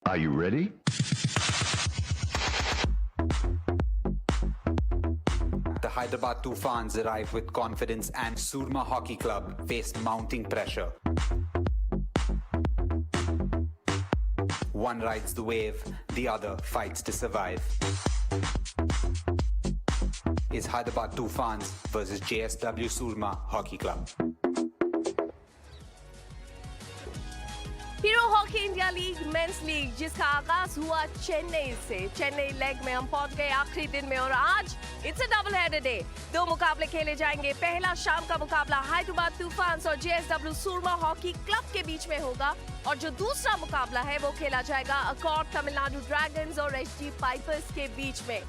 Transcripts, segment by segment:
Are you ready? The Hyderabad TOOFANs arrived with confidence and SOORMA Hockey Club faced mounting pressure. One rides the wave, the other fights to survive. Is Hyderabad TOOFANs versus JSW SOORMA Hockey Club. Hero hockey India league men's league जिसका आगाज हुआ चेन्नई से। Chennai leg में हम पहुंच गए आखिरी दिन में और आज it's a double header day. दो मुकाबले खेले जाएंगे। पहला शाम का मुकाबला हैदराबाद तूफान्स और जेएसडब्ल्यू सूरमा हॉकी क्लब के बीच में होगा और जो दूसरा मुकाबला है वो खेला जाएगा अकॉर्ड तमिलनाडु ड्रैगन्स और एचडी पाइपर्स के बीच में।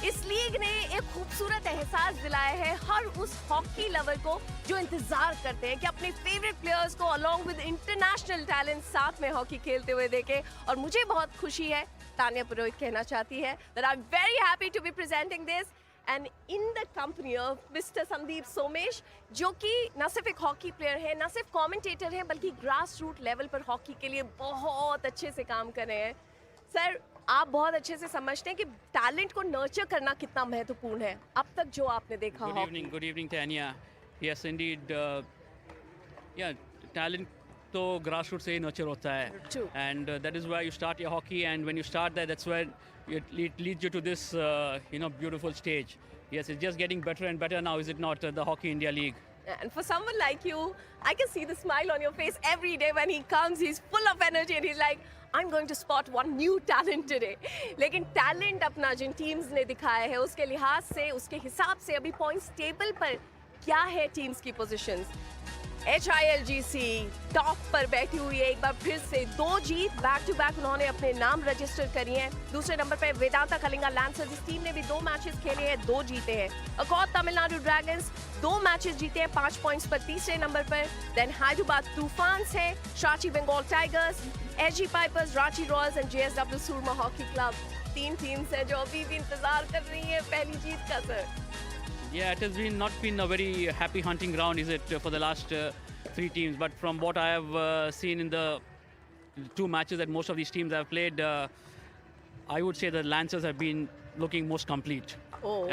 इस लीग ने एक खूबसूरत एहसास दिलाया है हर उस हॉकी लवर को जो इंतजार करते हैं कि अपने फेवरेट प्लेयर्स को अलॉन्ग विद इंटरनेशनल टैलेंट साथ में हॉकी खेलते हुए देखे। और मुझे बहुत खुशी है, तानिया पुरोहित कहना चाहती है that I'm very happy to be presenting this and in the company of Mr. Sandeep Somesh, जो कि न सिर्फ एक हॉकी प्लेयर है, न सिर्फ कमेंटेटर है, बल्कि ग्रास रूट लेवल पर हॉकी के लिए बहुत अच्छे से काम कर रहे हैं। सर, आप बहुत अच्छे से समझते हैं कि टैलेंट को नर्चर करना कितना महत्वपूर्ण है। अब तक जो आपने देखा हो। Good evening, Tanya. Yes, indeed. Talent तो grassroots से ही nurture होता है. True. And that is why you start your hockey, and when you start that, that's when it leads you to this, beautiful stage. Yes, it's just getting better and better now, is it not? The Hockey India League. And for someone like you, I can see the smile on your face every day when he comes. He's full of energy and he's like, I'm going to spot one new talent today. लेकिन talent अपना जिन teams ने दिखाया है उसके लिहाज से, उसके हिसाब से अभी points table पर क्या है teams की positions? HILGC टॉप पर बैठी हुई है, एक बार फिर से 2 जीत बैक टू बैक उन्होंने अपने नाम रजिस्टर करी हैं। दूसरे नंबर पर वेदांता कलिंगा लैंसर्स, इस टीम ने भी 2 मैचेस खेले हैं, 2 जीते हैं। अकॉर्ड तमिलनाडु ड्रैगन्स 2 मैचेस जीते हैं, 5 पॉइंट्स पर तीसरे नंबर पर। देन हैदराबाद तूफान्स है, Ranchi Bengal Tigers, HD Pipers, Ranchi Royals and JSW Soorma hockey Club. 3 teams हैं जो अभी भी इंतजार कर रही हैं पहली जीत का। Sir, Yeah, it has not been a very happy hunting ground, is it, for the last 3 teams? But from what I have seen in the 2 matches that most of these teams have played, I would say the Lancers have been looking most complete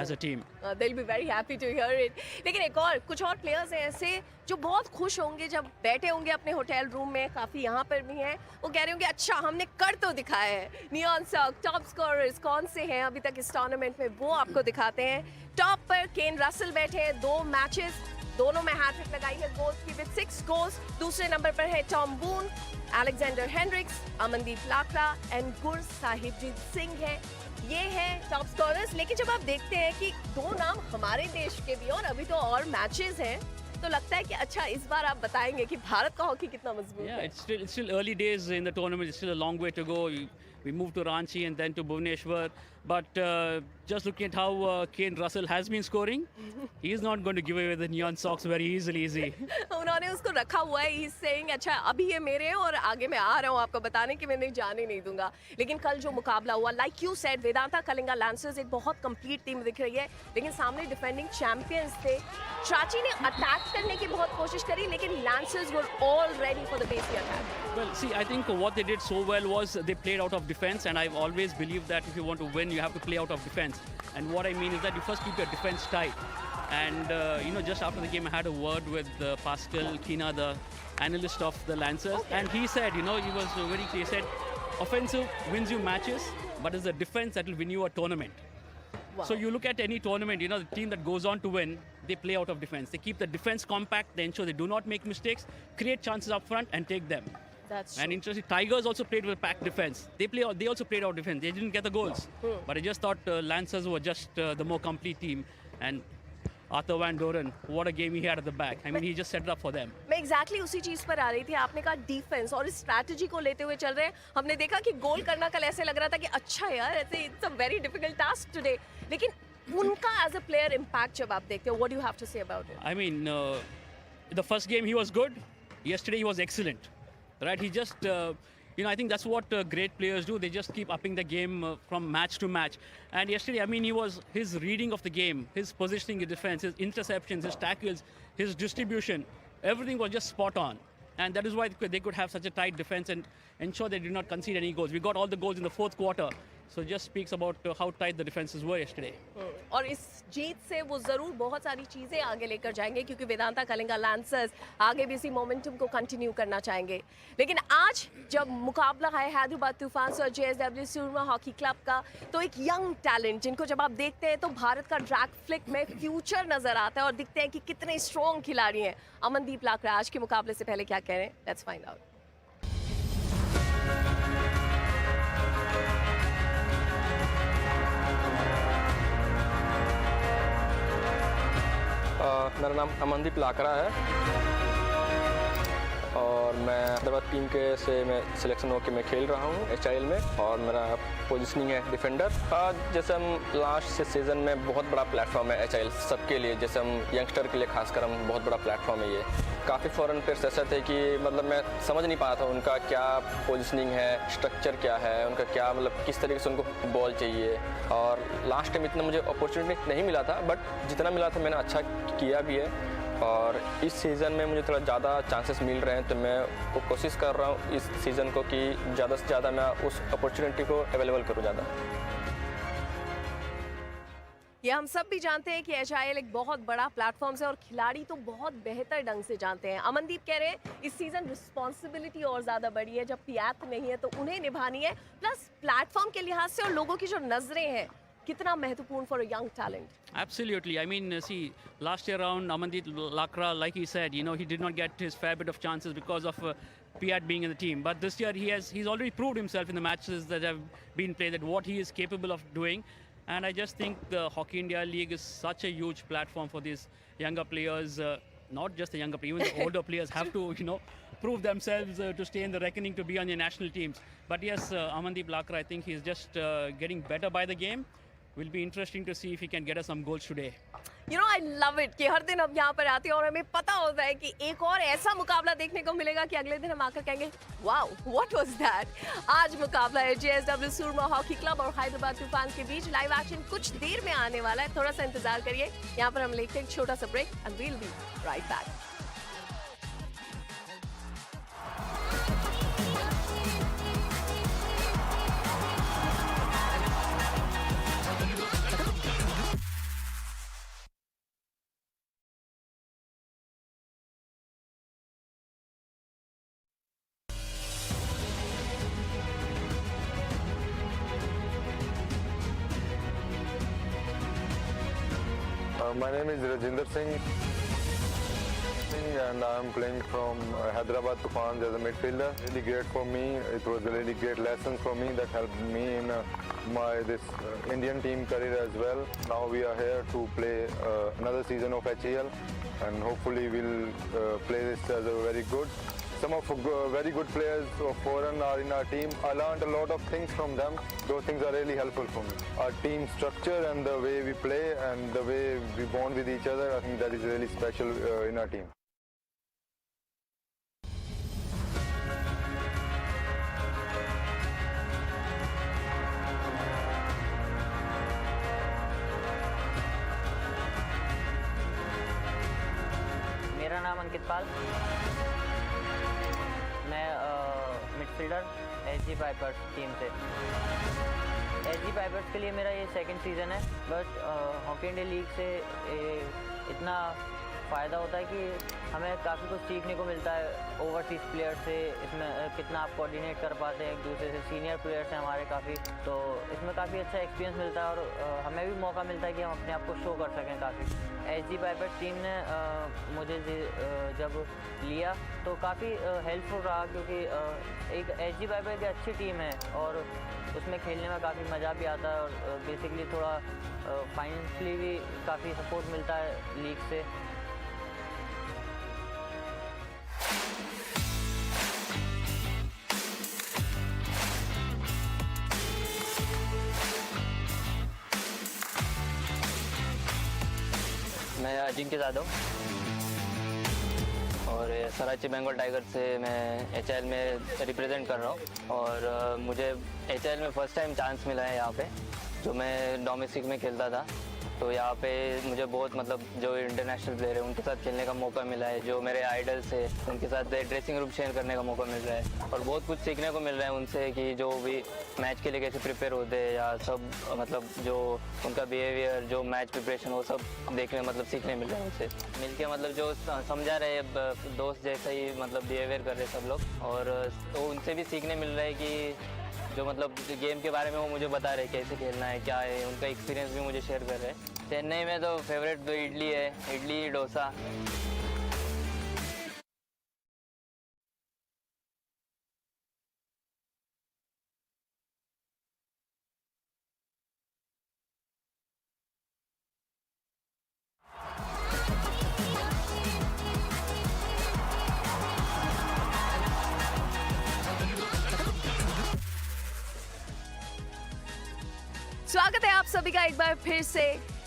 as a team. They'll be very happy to hear it. लेकिन एक और कुछ और players हैं ऐसे जो बहुत खुश होंगे जब बैठे होंगे अपने होटल रूम में, काफ़ी यहाँ पर भी हैं, वो कह रहे होंगे अच्छा हमने कर तो दिखाया है। नियॉन सॉक टॉप स्कोरर्स कौन से हैं अभी तक इस टूर्नामेंट में, वो आपको दिखाते हैं। टॉप पर केन रसल बैठे हैं, 2 मैचेस, दोनों में हैट्रिक लगाई है गोल्स की विद 6 गोल्स। दूसरे नंबर पर है Tom Boon, Alexander Hendrickx, Amandeep Lakra and Gur Sahibjit Singh है। ये हैं टॉप स्कोरर्स। लेकिन जब आप देखते हैं कि 2 नाम हमारे देश के भी और अभी तो और मैचेस हैं, तो लगता है कि अच्छा इस बार आप बताएंगे कि भारत का हॉकी कितना मजबूत है। It's still early days in the tournament. It's still a long way to go. We moved to Ranchi and then to Bhubaneswar. But just looking at how Kane Russell has been scoring, he is not going to give away the neon socks very easily. उन्होंने उसको रखा हुआ है। He's saying अच्छा अभी ये मेरे हैं और आगे मैं आ रहा हूँ आपको बताने कि मैं जाने नहीं दूंगा। लेकिन कल जो मुकाबला हुआ, like you said, Vedanta Kalinga lancers एक बहुत कंप्लीट टीम दिख रही है, लेकिन सामने डिफेंडिंग चैंपियंस थे। ट्राची ने अटैक करने की बहुत कोशिश करी, लेकिन lancers were all ready for the बेसी attack. Well, see, I think what they did so well was they played out of defense, and I've always believed that if you want to win, you have to play out of defense. And what I mean is that you first keep your defense tight. And just after the game, I had a word with Pascal Kina, the analyst of the Lancers, and he said, he was very clear. He said, offensive wins you matches, but it's the defense that will win you a tournament. Wow. So you look at any tournament, the team that goes on to win, they play out of defense. They keep the defense compact, they ensure they do not make mistakes, create chances up front, and take them. That's true. And interesting, Tigers also played with a packed defense. They also played out defense. They didn't get the goals. But I just thought Lancers were just the more complete team. And Arthur Van Doren, what a game he had at the back. I mean, he just set it up for them. मैं exactly उसी चीज पर आ रही थी। आपने कहा defence और इस स्ट्रैटेजी को लेते हुए चल रहे हैं। हमने देखा कि गोल करना कल ऐसे लग रहा था कि अच्छा यार, ऐसे it's a very difficult task today, लेकिन उनका एज अ प्लेयर इम्पैक्ट जब आप देखते हो, what do you have to say about it? I mean, the first game he was good. Yesterday he was excellent. Right? He just, I think that's what great players do. They just keep upping the game from match to match. And yesterday, I mean, his reading of the game, his positioning in defense, his interceptions, his tackles, his distribution, everything was just spot on. And that is why they could have such a tight defense and ensure they did not concede any goals. We got all the goals in the fourth quarter. So it just speaks about how tight the defenses were yesterday. और इस जीत से वो जरूर बहुत सारी चीजें आगे लेकर जाएंगे, क्योंकि वेदांता कलिंगा लांसर्स आगे भी इसी मोमेंटम को कंटिन्यू करना चाहेंगे। लेकिन आज जब मुकाबला है हैदराबाद तूफान्स और जेएसडब्ल्यू सूरमा हॉकी क्लब का, तो एक यंग टैलेंट जिनको जब आप देखते हैं तो भारत का ड्रैग फ्लिक में फ्यूचर नजर आता है और दिखते हैं कि कितने स्ट्रॉन्ग खिलाड़ी हैं। अमनदीप लाकड़ा आज के मुकाबले से पहले क्या कह रहे हैं, लेट्स फाइंड आउट। मेरा नाम अमनदीप लाकड़ा है और मैं हैदराबाद टीम के से मैं सिलेक्शन होकर मैं खेल रहा हूँ HIL में, और मेरा पोजीशनिंग है डिफेंडर। जैसे हम लास्ट सीज़न में बहुत बड़ा प्लेटफॉर्म है HIL सबके लिए, जैसे हम यंगस्टर के लिए खासकर हम बहुत बड़ा प्लेटफॉर्म है ये। काफ़ी फॉरेन प्लेयर्स ऐसे थे कि मतलब मैं समझ नहीं पाया था उनका क्या पोजीशनिंग है, स्ट्रक्चर क्या है, उनका क्या मतलब किस तरीके से उनको बॉल चाहिए। और लास्ट टाइम इतना मुझे अपॉर्चुनिटी नहीं मिला था, बट जितना मिला था मैंने अच्छा किया भी है। और इस सीज़न में मुझे थोड़ा ज़्यादा चांसेस मिल रहे हैं, तो मैं कोशिश कर रहा हूँ इस सीज़न को कि ज़्यादा से ज़्यादा मैं उस अपॉर्चुनिटी को अवेलेबल करूँ ज़्यादा। ये हम सब भी जानते हैं कि HIL एक बहुत बड़ा प्लेटफॉर्म है और खिलाड़ी तो बहुत बेहतर ढंग से जानते हैं। अमनदीप कह रहे हैं इस सीजन रिस्पॉन्सिबिलिटी और ज़्यादा बड़ी है, जब पियात नहीं है तो उन्हें निभानी है, प्लस प्लेटफॉर्म के लिहाज से और लोगों की जो नजरें हैं कितना महत्वपूर्ण for a young talent. Absolutely. I mean, see, last year round, Amandeep Lakra, like he said, he did not get his fair bit of chances because of Piat being in the team. But this year, he's already proved himself in the matches that have been played, that what he is capable of doing. And I just think the Hockey India League is such a huge platform for these younger players. Not just the younger players, even the older players have to, prove themselves to stay in the reckoning to be on the national teams. But yes, Amandeep Lakra, I think he's just getting better by the game. Will be interesting to see if he can get us some goals today. I love it कि हर दिन अब यहाँ पर आते हैं और हमें पता होता है कि एक और ऐसा मुकाबला देखने को मिलेगा कि अगले दिन हम आकर कहेंगे वाओ व्हाट वाज दैट। आज मुकाबला है जेएसडब्ल्यू सूरमा हॉकी क्लब और हैदराबाद तूफान के बीच। लाइव एक्शन कुछ देर में आने वाला है, थोड़ा सा इंतजार करिए। यहाँ पर हम लेते हैं एक छोटा सा break and we will be right back. My name is Rajinder Singh and I am playing from Hyderabad Toofans as a midfielder. Really great for me. It was a really great lesson for me that helped me in this Indian team career as well. Now we are here to play another season of HEL and hopefully we'll play this as a very good. Some of very good players of foreign are in our team. I learned a lot of things from them. Those things are really helpful for me. Our team structure and the way we play and the way we bond with each other, I think that is really special in our team. मेरा नाम अंकित पाल, मैं midfielder SG pipers team से। SG pipers के लिए मेरा ये second season है, but hockey India league से इतना फ़ायदा होता है कि हमें काफ़ी कुछ सीखने को मिलता है ओवरसीज़ प्लेयर से। इसमें कितना आप कोऑर्डिनेट कर पाते हैं एक दूसरे से। सीनियर प्लेयर्स हैं हमारे काफ़ी, तो इसमें काफ़ी अच्छा एक्सपीरियंस मिलता है और हमें भी मौका मिलता है कि हम अपने आप को शो कर सकें काफ़ी। एसजी पाइपर्स टीम ने मुझे जब लिया तो काफ़ी हेल्पफुल रहा, क्योंकि एक एसजी पाइपर की अच्छी टीम है और उसमें खेलने में काफ़ी मज़ा भी आता है और बेसिकली थोड़ा फाइनेंशियली भी काफ़ी सपोर्ट मिलता है लीग से। मैं अजिंक्य यादव और सराची बंगाल टाइगर से मैं एचआईएल में रिप्रेजेंट कर रहा हूँ और मुझे एचआईएल में फ़र्स्ट टाइम चांस मिला है यहाँ पे, जो मैं डोमेस्टिक में खेलता था। तो यहाँ पे मुझे बहुत मतलब जो इंटरनेशनल प्लेयर है उनके साथ खेलने का मौका मिला है, जो मेरे आइडल्स है उनके साथ ड्रेसिंग रूम शेयर करने का मौका मिल रहा है और बहुत कुछ सीखने को मिल रहा है उनसे कि जो भी मैच के लिए कैसे प्रिपेयर होते हैं या सब मतलब जो उनका बिहेवियर, जो मैच प्रिपरेशन, वो सब देखने मतलब सीखने मिल रहा है उनसे मिलके। मतलब जो समझा रहे दोस्त जैसा ही मतलब बिहेवियर कर रहे सब लोग और तो उनसे भी सीखने मिल रहा है कि जो मतलब गेम के बारे में वो मुझे बता रहे कैसे खेलना है, क्या है, उनका एक्सपीरियंस भी मुझे शेयर कर रहे हैं। चेन्नई में तो फेवरेट तो इडली है, इडली डोसा। स्वागत है आप सभी का एक बार फिर से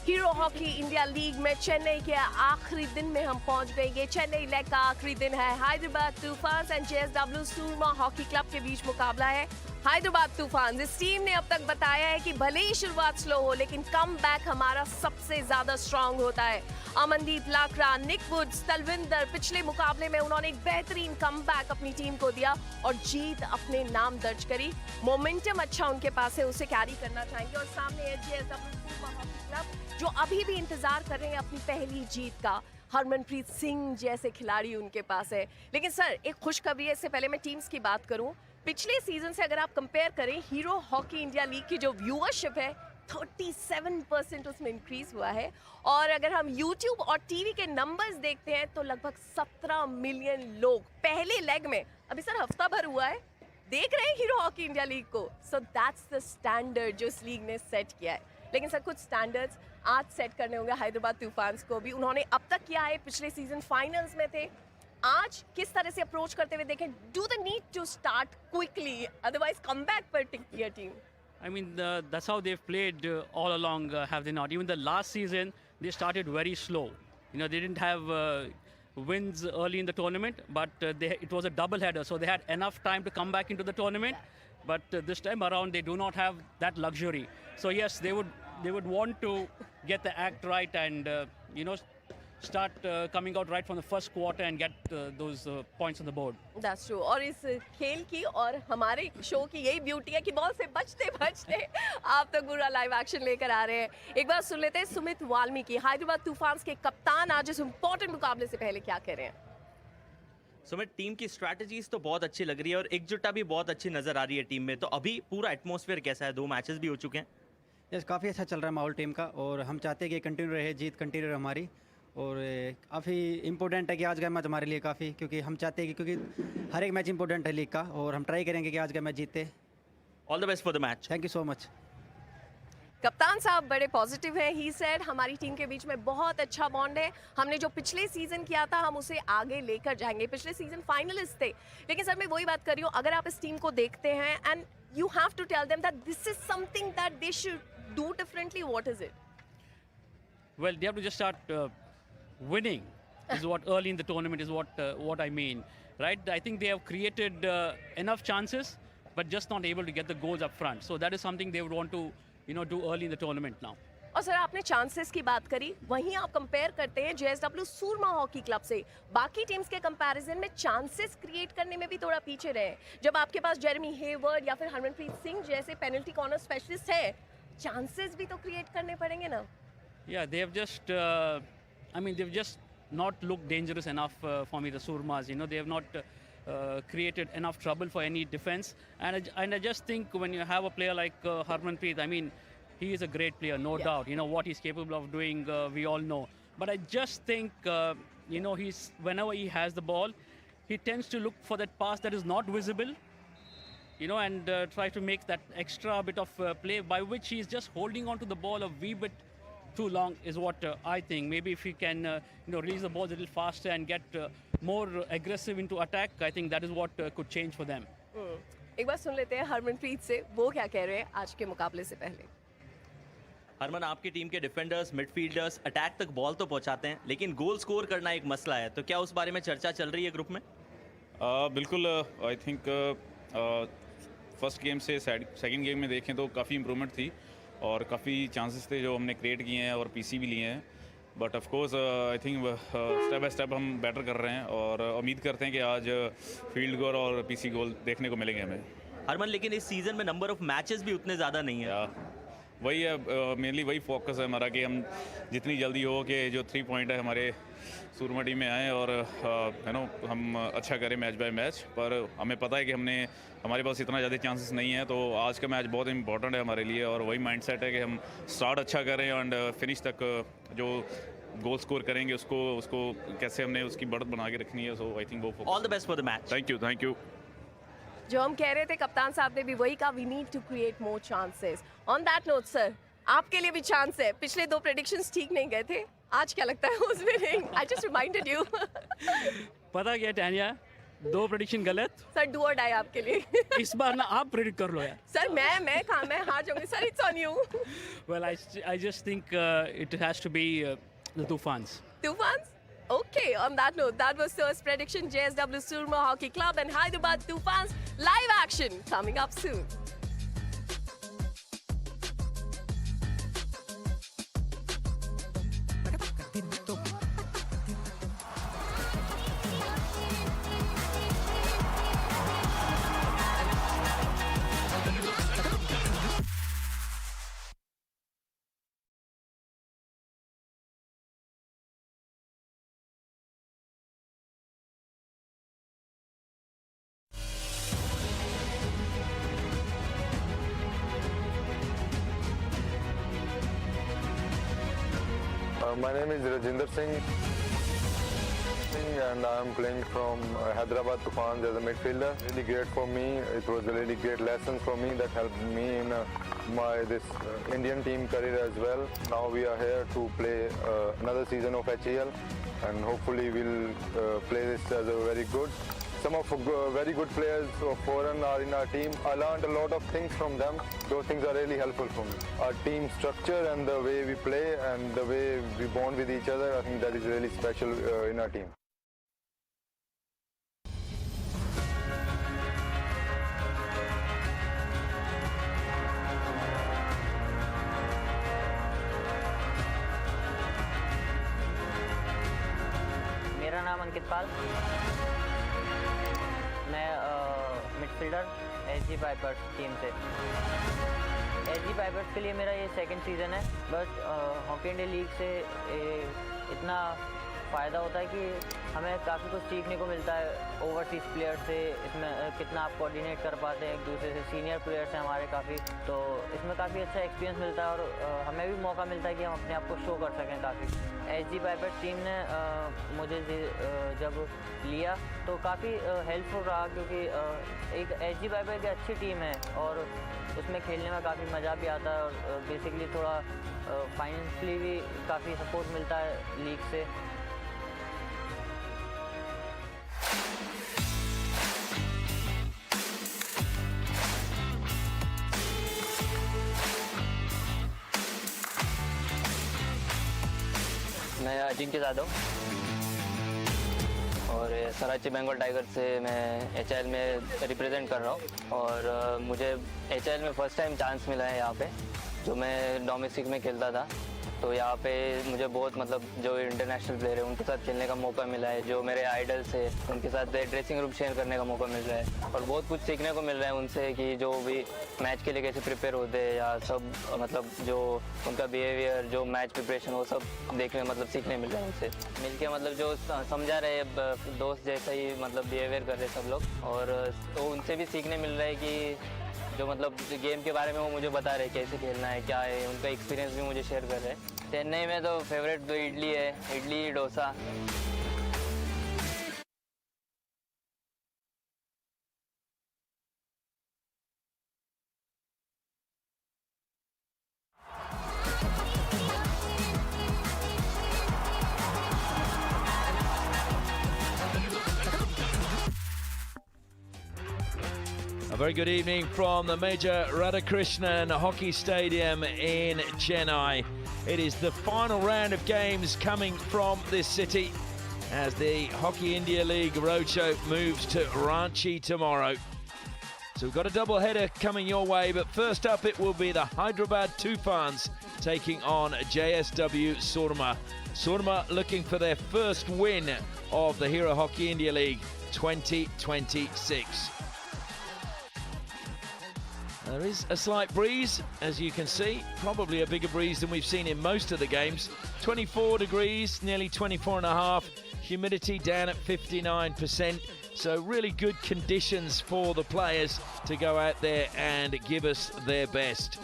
हीरो हॉकी इंडिया लीग में। चेन्नई के आखिरी दिन में हम पहुंच गए। ये चेन्नई लेग का आखिरी दिन है। Hyderabad Toofans and JSW Soorma hockey club के बीच मुकाबला है। हैदराबाद तूफान्स इस टीम ने अब तक बताया है कि भले ही शुरुआत स्लो हो लेकिन कम बैक हमारा सबसे ज्यादा स्ट्रांग होता है। अमनदीप लाकरा, निक वुड्स, तलविंदर, पिछले मुकाबले में उन्होंने एक बेहतरीन कमबैक अपनी टीम को दिया और जीत अपने नाम दर्ज करी। मोमेंटम अच्छा उनके पास है, उसे कैरी करना चाहेंगे। और सामने है जेएसडब्ल्यू सूरमा हॉकी क्लब जो अभी भी इंतजार कर रहे हैं अपनी पहली जीत का। हरमनप्रीत सिंह जैसे खिलाड़ी उनके पास है। लेकिन सर एक खुशखबरी है, इससे पहले मैं टीम्स की बात करूं, पिछले सीजन से अगर आप कंपेयर करें हीरो हॉकी इंडिया लीग की जो व्यूअरशिप है 37% उसमें इंक्रीज हुआ है। और अगर हम YouTube और टीवी के नंबर्स देखते हैं तो लगभग 17 मिलियन लोग पहले लेग में, अभी सर हफ्ता भर हुआ है, देख रहे हैं हीरो हॉकी इंडिया लीग को। सो दैट्स द स्टैंडर्ड जो इस लीग ने सेट किया है। लेकिन सर कुछ स्टैंडर्ड्स आज सेट करने होंगे हैदराबाद तूफान्स को भी। उन्होंने अब तक किया है, पिछले सीजन फाइनल्स में थे। आज किस तरह से अप्रोच करते हुए देखें, do the need to start quickly, otherwise comeback पर टिकती है team? I mean, that's how they've played all along, have they not? Even the last season, they started very slow. You know, they didn't have wins early in the tournament, but it was a double-header, so they had enough time to come back into the tournament. But this time around, they do not have that luxury. So yes, they would want to get the act right and you know, start coming out right from the first quarter and get those points on the board. That's true. और इस खेल की और हमारे show की यही beauty है कि बॉल से बचते बचते आप तक पूरा लाइव एक्शन लेकर आ रहे हैं। एक बार सुन लेते हैं सुमित वाल्मीकि, हैदराबाद तूफान्स के कप्तान, आज इस इम्पोर्टेंट मुकाबले से पहले क्या कह रहे हैं? सुमित, टीम की स्ट्रैटेजीज तो बहुत अच्छी लग रही है और एकजुटता भी बहुत अच्छी नजर आ रही है टीम में। तो अभी पूरा एटमॉस्फेयर कैसा है? 2 मैचेस भी हो चुके हैं। यस, काफ़ी अच्छा चल रहा है माहौल टीम का और हम चाहते हैं कि कंटिन्यू रहे, जीत कंटिन्यू रहे हमारी। और काफ़ी इंपॉर्टेंट है कि आज का मैच हमारे लिए काफ़ी, क्योंकि हम चाहते हैं कि क्योंकि हर एक मैच इंपॉर्टेंट है लीग का और हम ट्राई करेंगे कि आज का मैच जीते। All the best for the match. Thank you so much. कप्तान साहब बड़े पॉजिटिव हैं। ही सेड हमारी टीम के बीच में बहुत अच्छा बॉन्ड है, हमने जो पिछले सीजन किया था हम उसे आगे लेकर जाएंगे। पिछले सीजन फाइनलिस्ट थे, लेकिन सर मैं वही बात कर रही हूँ, अगर आप इस टीम को देखते हैं and you have to tell them that this is something that they should do differently, what is it? Well, they have to just start winning is what early in the tournament is what I mean, right? I think they have created enough chances but just not able to get the goals up front. So that is something they would want to, you know, do early in the tournament now. और sir आपने chances की बात करी, वहीं आप compare करते हैं JSW Soorma hockey club से, बाकी टीम्स के कंपैरिजन में चांसेस क्रिएट करने में भी थोड़ा पीछे रहे। जब आपके पास जेरेमी हेवर्ड या फिर हरमनप्रीत सिंह जैसे पेनल्टी कॉर्नर स्पेशलिस्ट है, चांसेस भी तो क्रिएट करने पड़ेंगे ना? Yeah, they have just, I mean, they've just not looked dangerous enough for me, the Surmas. You know, they have not created enough trouble for any defense. And I just think when you have a player like Harmanpreet, I mean, he is a great player, no doubt. You know, what he's capable of doing, we all know. But I just think, you know, whenever he has the ball, he tends to look for that pass that is not visible, you know, and try to make that extra bit of play by which he's just holding on to the ball a wee bit too long is what I think. Maybe if he can, you know, release the ball a little faster and get more aggressive into attack, I think that is what could change for them. एक बार सुन लेते हैं हरमनप्रीत से, वो क्या कह रहे हैं आज के मुकाबले से पहले। हरमन, आपकी टीम के डिफेंडर्स, मिडफील्डर्स अटैक तक बॉल तो पहुंचाते हैं, लेकिन गोल स्कोर करना एक मसला है, तो क्या उस बारे में चर्चा चल रही है ग्रुप में? बिल्कुल, आई थिंक फर्स्ट गेम से सेकंड गेम में देखें तो काफ़ी इम्प्रूवमेंट थी और काफ़ी चांसेस थे जो हमने क्रिएट किए हैं और पीसी भी लिए हैं। But of course I think step by step हम बेटर कर रहे हैं और उम्मीद करते हैं कि आज फील्ड गोल और पीसी गोल देखने को मिलेंगे हमें। हरमन, लेकिन इस सीज़न में नंबर ऑफ मैचेस भी उतने ज़्यादा नहीं है। वही है, मेनली वही फोकस है हमारा कि हम जितनी जल्दी हो कि जो 3 पॉइंट है हमारे सूरमा टीम में आए और यू नो हम अच्छा करें मैच बाय मैच। पर हमें पता है कि हमारे पास इतना ज़्यादा चांसेस नहीं है, तो आज का मैच बहुत इंपॉर्टेंट है हमारे लिए और वही माइंडसेट है कि हम स्टार्ट अच्छा करें एंड फिनिश तक जो गोल स्कोर करेंगे उसको कैसे हमने उसकी बढ़त बना के रखनी है। सो आई थिंक वो all the best for the match. Thank you. जो हम कह रहे थे कप्तान साहब ने भी वही कहा, we need to create more chances. On that note sir, आपके लिए भी चांस है। पिछले 2 प्रेडिक्शंस ठीक नहीं गए थे, आज क्या लगता है उस winning? I just reminded you. पता क्या टानिया, 2 प्रेडिक्शन गलत। सर डू और डाई आपके लिए। इस बार ना आप प्रेडिक्ट कर लो यार। सर मैं हार जाऊंगी sir, it's on you. Well, I just think it has to be the TOOFANS. TOOFANS? Okay, on that note, that was Sir's prediction. JSW Surma Hockey Club and Hyderabad TOOFANS live action coming up soon. My name is Rajinder Singh and I am playing from Hyderabad TOOFANS as a midfielder. Really great for me. It was a really great lesson for me that helped me in this Indian team career as well. Now we are here to play another season of HEL and hopefully we'll play this as a very good. Some of very good players of foreign are in our team. I learned a lot of things from them. Those things are really helpful for me. Our team structure and the way we play and the way we bond with each other, I think that is really special in our team. मेरा नाम अंकित पाल, मैं midfielder SG pipers team से। SG pipers के लिए मेरा ये 2nd season है। But hockey India league से इतना फ़ायदा होता है कि हमें काफ़ी कुछ सीखने को मिलता है ओवरसीज़ प्लेयर से। इसमें कितना आप कोऑर्डिनेट कर पाते हैं एक दूसरे से। सीनियर प्लेयर्स हैं हमारे काफ़ी, तो इसमें काफ़ी अच्छा एक्सपीरियंस मिलता है और हमें भी मौका मिलता है कि हम अपने आप को शो कर सकें काफ़ी। SG पाइपर्स टीम ने मुझे जब लिया तो काफ़ी हेल्पफुल रहा, क्योंकि एक SG पाइपर की अच्छी टीम है और उसमें खेलने में काफ़ी मज़ा भी आता है और बेसिकली थोड़ा फाइनेंशियली भी काफ़ी सपोर्ट मिलता है लीग से। मैं अजिंक्य यादव और सराची बंगाल टाइगर से मैं HL में रिप्रेजेंट कर रहा हूँ और मुझे HL में फ़र्स्ट टाइम चांस मिला है यहाँ पे, जो मैं डोमेस्टिक में खेलता था तो यहाँ पे मुझे बहुत मतलब जो इंटरनेशनल प्लेयर है उनके साथ खेलने का मौका मिला है, जो मेरे आइडल्स है उनके साथ ड्रेसिंग रूम शेयर करने का मौका मिल रहा है और बहुत कुछ सीखने को मिल रहा है उनसे कि जो भी मैच के लिए कैसे प्रिपेयर होते हैं या सब मतलब जो उनका बिहेवियर, जो मैच प्रिपरेशन, वो सब देखने मतलब सीखने मिल रहा है उनसे मिलके। मतलब जो समझा रहे दोस्त जैसा ही मतलब बिहेवियर कर रहे सब लोग, और तो उनसे भी सीखने मिल रहा है कि जो मतलब गेम के बारे में वो मुझे बता रहे कैसे खेलना है, क्या है, उनका एक्सपीरियंस भी मुझे शेयर कर रहे हैं। चेन्नई में तो फेवरेट तो इडली है, idli dosa. A very good evening from the Major Radhakrishnan Hockey Stadium in Chennai. It is the final round of games coming from this city as the Hockey India League Roadshow moves to Ranchi tomorrow. So we've got a double header coming your way, but first up it will be the Hyderabad TOOFANS taking on JSW SOORMA. SOORMA looking for their first win of the Hero Hockey India League 2026. There is a slight breeze, as you can see, probably a bigger breeze than we've seen in most of the games. 24 degrees, nearly 24 and a half, humidity down at 59%. So really good conditions for the players to go out there and give us their best.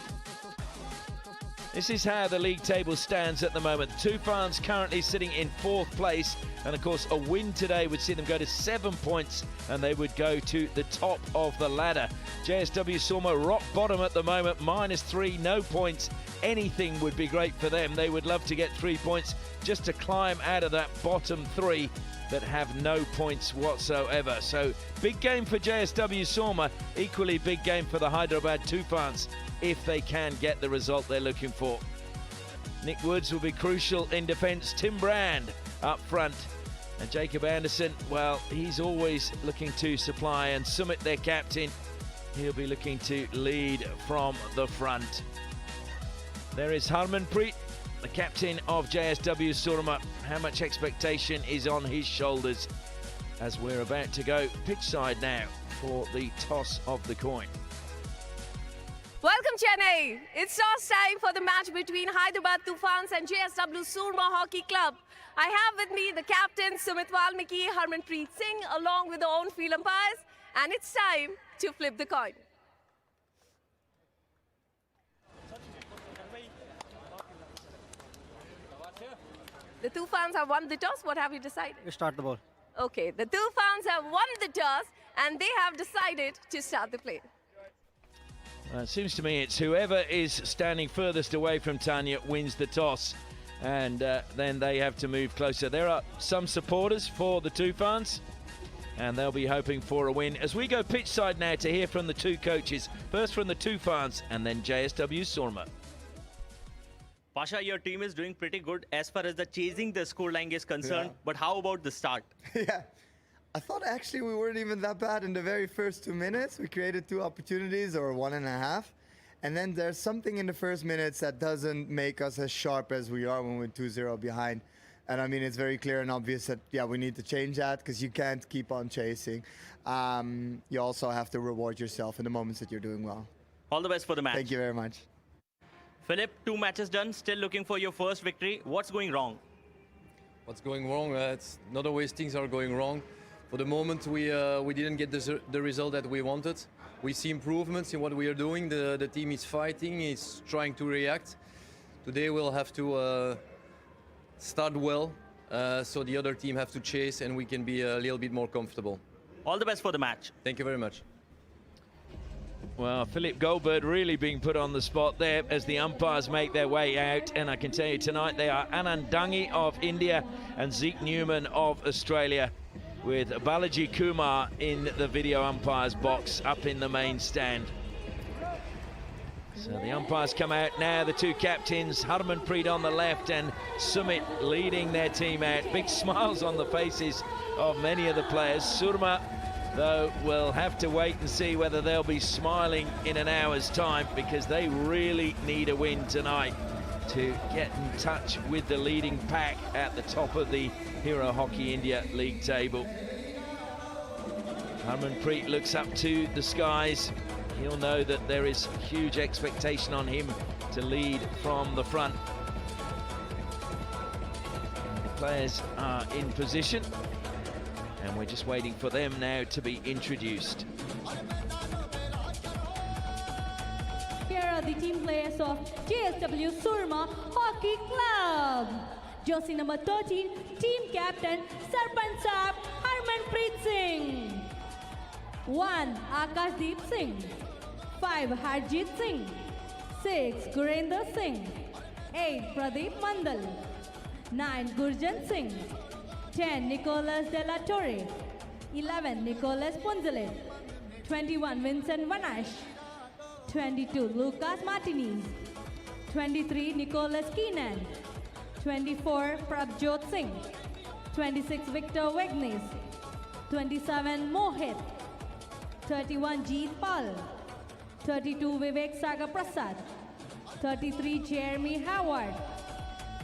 This is how the league table stands at the moment. TOOFANS currently sitting in 4th place, and of course a win today would see them go to 7 points and they would go to the top of the ladder. JSW SOORMA rock bottom at the moment, -3, no points. Anything would be great for them. They would love to get 3 points just to climb out of that bottom 3 that have no points whatsoever. So big game for JSW SOORMA, equally big game for the Hyderabad TOOFANS if they can get the result they're looking for. Nick Woods will be crucial in defence. Tim Brand up front. And Jacob Anderson, well, he's always looking to supply. And Sumit, their captain, he'll be looking to lead from the front. There is Harmanpreet, the captain of JSW SOORMA. How much expectation is on his shoulders as we're about to go pitch side now for the toss of the coin. Welcome, Chennai. It's toss time for the match between Hyderabad TOOFANS and JSW SOORMA Hockey Club. I have with me the captain, Sumit Valmiki, Harmanpreet Singh, along with the on-field umpires. And it's time to flip the coin. The TOOFANS have won the toss. What have you decided? We start the ball. Okay, the TOOFANS have won the toss and they have decided to start the play. It seems to me it's whoever is standing furthest away from Tanya wins the toss, and then they have to move closer. There are some supporters for the TOOFANS, and they'll be hoping for a win. As we go pitch side now to hear from the two coaches, first from the TOOFANS and then JSW SOORMA. Pasha, your team is doing pretty good as far as the chasing the scoreline is concerned, but how about the start? Yeah. I thought actually we weren't even that bad in the very first 2 minutes. We created 2 opportunities, or 1.5. And then there's something in the first minutes that doesn't make us as sharp as we are when we're 2-0 behind. And I mean, it's very clear and obvious that, yeah, we need to change that because you can't keep on chasing. You also have to reward yourself in the moments that you're doing well. All the best for the match. Thank you very much. Philip, 2 matches done, still looking for your first victory. What's going wrong? What's going wrong? It's not always things are going wrong. For the moment, we didn't get the result that we wanted. We see improvements in what we are doing. The team is fighting, is trying to react. Today we'll have to start well, so the other team have to chase and we can be a little bit more comfortable. All the best for the match. Thank you very much. Well, Philip Goldberg really being put on the spot there as the umpires make their way out. And I can tell you tonight they are Anand Dangi of India and Zeke Newman of Australia, with Balaji Kumar in the video umpires box up in the main stand. So the umpires come out now, the two captains, Harmanpreet on the left and Sumit leading their team out. Big smiles on the faces of many of the players. SOORMA, though, will have to wait and see whether they'll be smiling in an hour's time because they really need a win tonight to get in touch with the leading pack at the top of the Hero Hockey India League table. Harmanpreet looks up to the skies. He'll know that there is huge expectation on him to lead from the front. And the players are in position, and we're just waiting for them now to be introduced. Here are the team players of JSW SOORMA Hockey Club. Jersey number 13, team captain Sarpanch Harmanpreet Singh. 1. Akashdeep Singh. 5. Harjeet Singh. 6. Gurinder Singh. 8. Pradeep Mandal. 9. Gurjan Singh. 10. Nicholas De La Torre. 11. Nicholas Punzalet. 21. Vincent Vanash. 22. Lucas Martinez. 23. Nicholas Keenan. 24. Prabjot Singh. 26. Victor Wegnes. 27. Mohit. 31. Jeet Pal. 32. Vivek Sagar Prasad. 33. Jeremy Howard.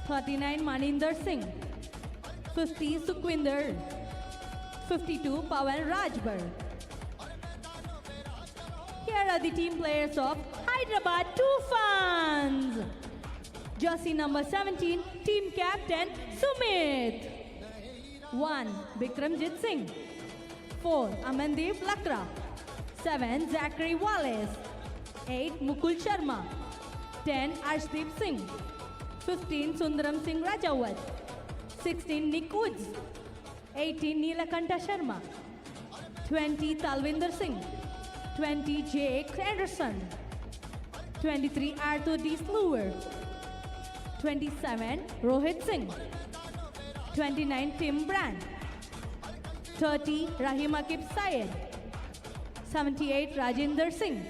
39. Maninder Singh. 50. Sukhwinder. 52. Pawan Rajbar. Here are the team players of Hyderabad TOOFANS. Jersey number 17, team captain Sumit. 1. Bikramjit Singh. 4. Amandeep Lakra. 7. Zachary Wallace. 8. Mukul Sharma. 10. Arshdeep Singh. 15. Sundaram Singh Rajawat. 16. Nick Woods. 18. Neelakanta Sharma. 20. Talvinder Singh. 20. Jake Anderson. 23. Arthur D. Sluwer. 27. Rohit Singh. 29. Tim Brand. 30. Rahim Akib Syed. 78. Rajinder Singh.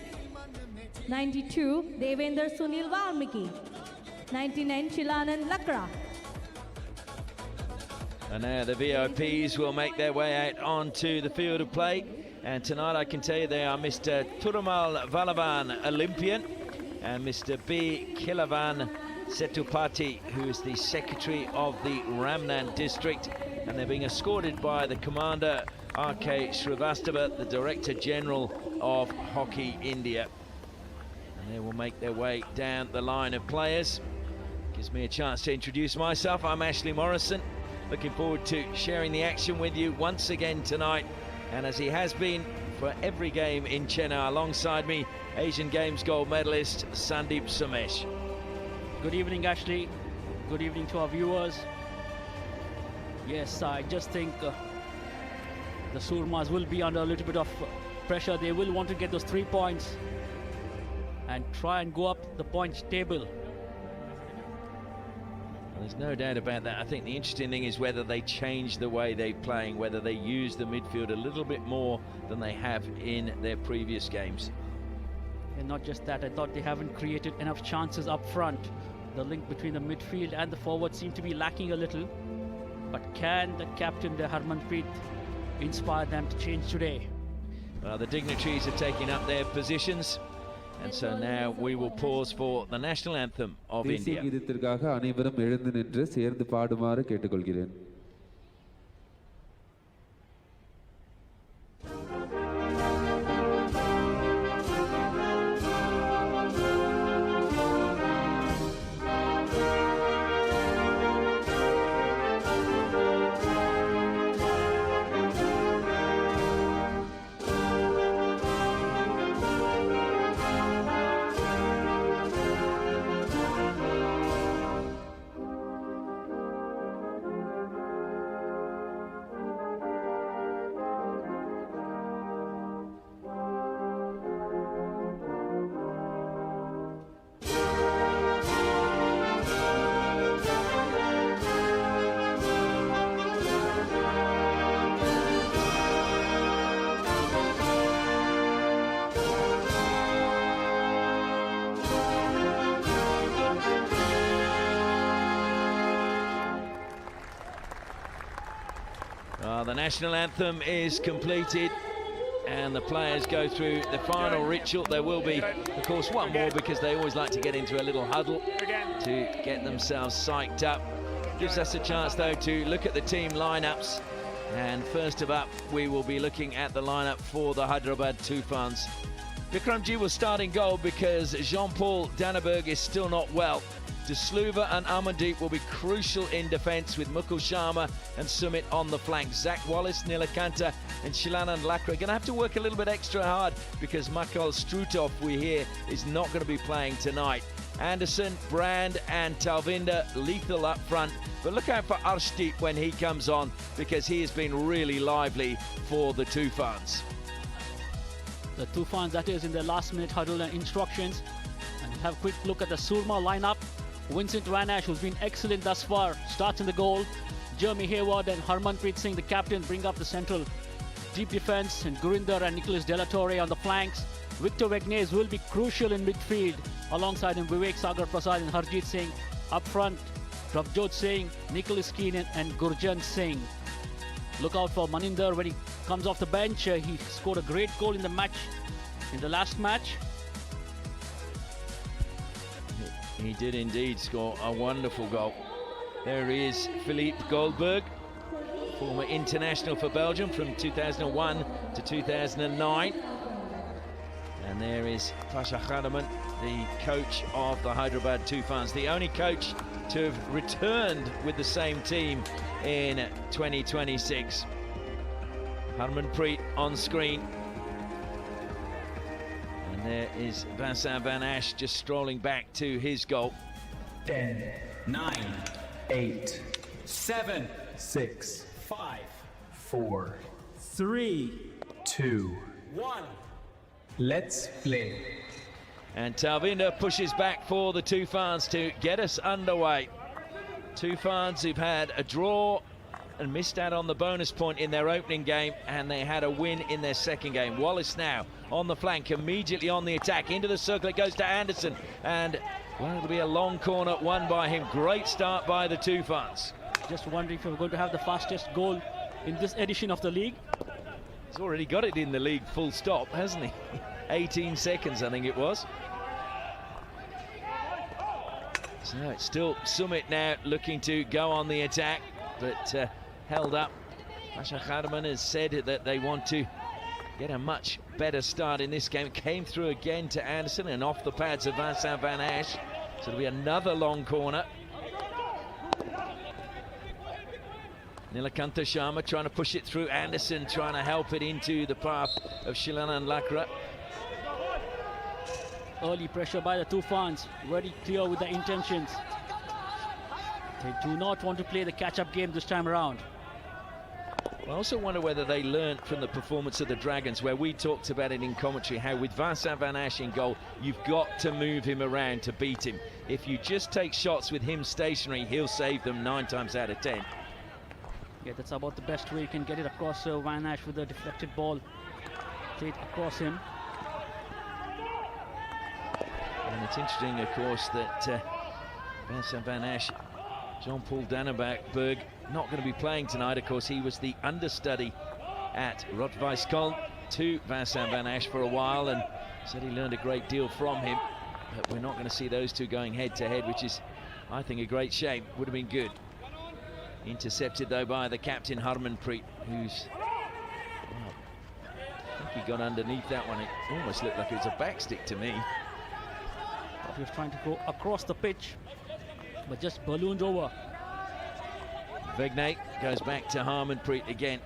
92. Devender Sunil Valmiki. 99. Shilanand Lakra. And now the VIPs will make their way out onto the field of play. And tonight I can tell you they are Mr. Thurumal Valavan, Olympian, and Mr. B. Kilavan Setupati, who is the secretary of the Ramnan district, and they're being escorted by the commander R.K. Srivastava, the Director General of Hockey India. And they will make their way down the line of players. Gives me a chance to introduce myself. I'm Ashley Morrison. Looking forward to sharing the action with you once again tonight. And as he has been for every game in Chennai, alongside me, Asian Games gold medalist Sandeep Somesh. Good evening, Ashley. Good evening to our viewers. Yes, I just think the Soormas will be under a little bit of pressure. They will want to get those 3 points and try and go up the points table. Well, there's no doubt about that. I think the interesting thing is whether they change the way they're playing, whether they use the midfield a little bit more than they have in their previous games. And not just that, I thought they haven't created enough chances up front. The link between the midfield and the forward seem to be lacking a little. But can the captain, the Harmanpreet, inspire them to change today? Well, the dignitaries are taking up their positions. And so now we will pause for the national anthem of India. The national anthem is completed, and the players go through the final ritual. There will be, of course, one more because they always like to get into a little huddle to get themselves psyched up. Gives us a chance, though, to look at the team lineups. And first of up, we will be looking at the lineup for the Hyderabad TOOFANs. Vikramji will start in goal because Jean-Paul Danneberg is still not well. De Sluva and Amandeep will be crucial in defence with Mukul Sharma and Sumit on the flank. Zach Wallace, Nilakanta and Shilanand Lakra are going to have to work a little bit extra hard because Makal Strutov, we hear, is not going to be playing tonight. Anderson, Brand and Talvinder lethal up front, but look out for Arshdeep when he comes on because he has been really lively for the TOOFANs. The TOOFANs, that is in their last minute huddle and instructions. And have a quick look at the Surma lineup. Vincent Van Ash, who's been excellent thus far, starts in the goal. Jeremy Hayward and Harmanpreet Singh, the captain, bring up the central deep defense, and Gurinder and Nicholas Delatore on the flanks. Victor Vegnes will be crucial in midfield. Alongside him, Vivek Sagar Prasad and Harjeet Singh. Up front, Prabjot Singh, Nicholas Keenan and Gurjan Singh. Look out for Maninder when he comes off the bench. He scored a great goal in the match, in the last match. He did indeed score a wonderful goal. There is Philippe Goldberg, former international for Belgium from 2001 to 2009. And there is Pasha Khadaman, the coach of the Hyderabad TOOFANs, the only coach to have returned with the same team in 2026. Harmanpreet on screen. And there is Vincent Van Ash just strolling back to his goal. 10, 9, 8, 7, 6, 5, 4, 3, 2, 1. Let's play. And Talvinder pushes back for the TOOFANs to get us underway. TOOFANs who've had a draw and missed out on the bonus point in their opening game, and they had a win in their second game. Wallace now on the flank, immediately on the attack. Into the circle, it goes to Anderson, and well, it'll be a long corner won by him. Great start by the TOOFANs. Just wondering if we're going to have the fastest goal in this edition of the league. He's already got it in the league full stop, hasn't he? 18 seconds, I think it was. So it's still Sumit now looking to go on the attack, but held up. Pasha Khadaman has said that they want to get a much better start in this game. Came through again to Anderson and off the pads of Vincent Van Ash. So it'll be another long corner. Nilakanta Sharma trying to push it through. Anderson trying to help it into the path of Shilanand Lakra. Early pressure by the TOOFANs, very clear with the intentions. They do not want to play the catch-up game this time around. I also wonder whether they learned from the performance of the Dragons, where we talked about it in commentary, how with Vincent Van Ash in goal, you've got to move him around to beat him. If you just take shots with him stationary, he'll save them 9 times out of 10. Yeah, that's about the best way you can get it across Van Ash with a deflected ball. Play it across him. And it's interesting, of course, that Vincent Van Ash, Jean-Paul Danneberg, not going to be playing tonight. Of course, he was the understudy at Rottweiskoln to Vincent Van Ash for a while and said he learned a great deal from him. But we're not going to see those two going head-to-head, which is, I think, a great shame. Would have been good. Intercepted, though, by the captain, Harmanpreet, who's... Well, I think he got underneath that one. It almost looked like it was a backstick to me. He was trying to go across the pitch, but just ballooned over. Vegnay goes back to Harmanpreet again.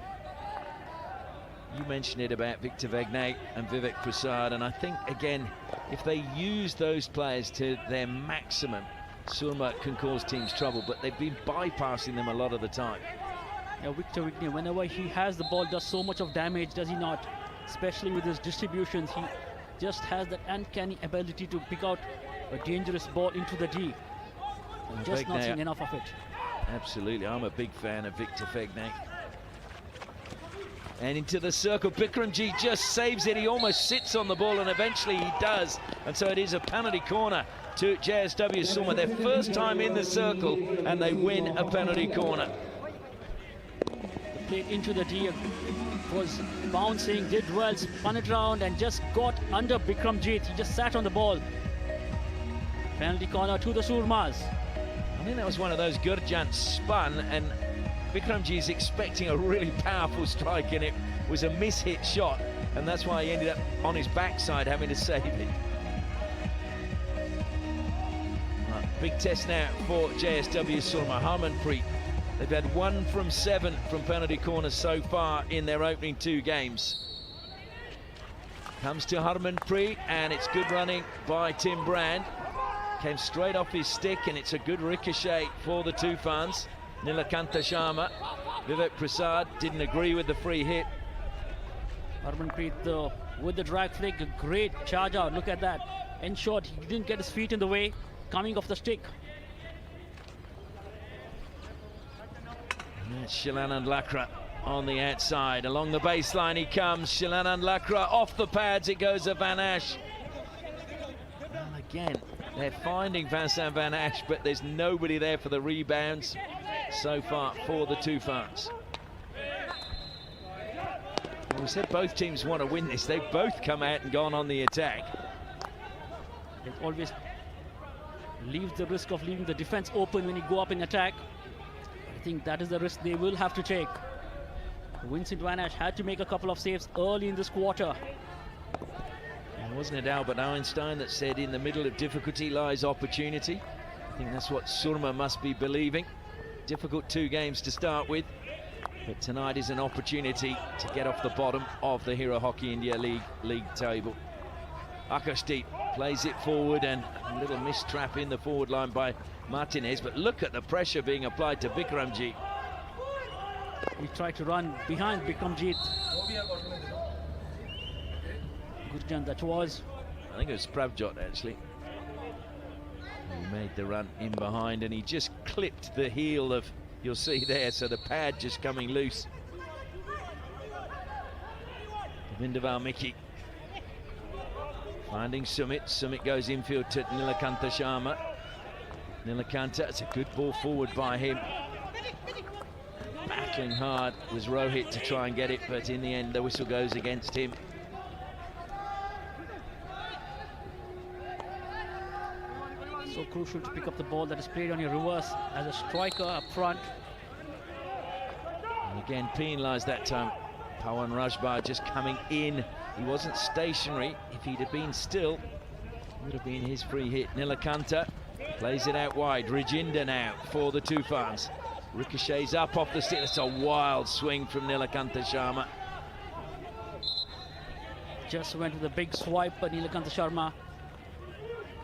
You mentioned it about Victor Vegnay and Vivek Prasad, and I think, again, if they use those players to their maximum, Surma can cause teams trouble, but they've been bypassing them a lot of the time. Yeah, Victor Vegnay, whenever he has the ball, does so much of damage, does he not? Especially with his distributions, he just has that uncanny ability to pick out a dangerous ball into the D. I'm just not seeing enough of it. Absolutely, I'm a big fan of Victor Vegnay. And into the circle, Bikramji just saves it. He almost sits on the ball, and eventually he does. And so it is a penalty corner to JSW Surma. Their first time in the circle, and they win a penalty corner. The played into the D, was bouncing, did well, spun it around and just got under Bikramjit. He just sat on the ball. Penalty corner to the Soormas. I think that was one of those Gurjant spun, and Bikramji is expecting a really powerful strike, and it was a mishit shot, and that's why he ended up on his backside having to save it. Big test now for JSW Surma. Harmanpreet, they've had 1 from 7 from penalty corners so far in their opening 2 games. Comes to Harmanpreet, and it's good running by Tim Brand. Came straight off his stick, and it's a good ricochet for the TOOFANs. Nilakanta Sharma. Vivek Prasad didn't agree with the free hit. Harmanpreet though with the drag flick, a great charge out. Look at that. Ensured he didn't get his feet in the way, coming off the stick. Shilanand Lakra on the outside. Along the baseline he comes. Shilanand Lakra off the pads. It goes to Van Ash. Well, again, they're finding Vincent Van Ash, but there's nobody there for the rebounds so far for the TOOFANs. We said both teams want to win this. They've both come out and gone on the attack. It always leaves the risk of leaving the defense open when you go up in attack. I think that is the risk they will have to take. Vincent Van Ash had to make a couple of saves early in this quarter. And wasn't it Albert Einstein that said in the middle of difficulty lies opportunity? I think that's what Surma must be believing. Difficult 2 games to start with, but tonight is an opportunity to get off the bottom of the Hero Hockey India League table. Akashdeep plays it forward, and a little mistrap in the forward line by Martinez, but look at the pressure being applied to Bikramjit. He tried to run behind Bikramjit. Gurjan, that was. I think it was Pravjot actually. He made the run in behind, and he just clipped the heel of, you'll see there, so the pad just coming loose. Govinda Valmiki finding Sumit. Sumit goes infield to Nilakanta Sharma. Nilakanta, it's a good ball forward by him. Battling hard was Rohit to try and get it, but in the end the whistle goes against him. So crucial to pick up the ball that is played on your reverse as a striker up front. And again, penalised that time. Pawan Rajbar just coming in. He wasn't stationary. If he'd have been still, it would have been his free hit. Nilakanta plays it out wide. Rajinder now for the TOOFANs. Ricochets up off the stick. It's a wild swing from Nilakanta Sharma. Just went with a big swipe by Nilakanta Sharma.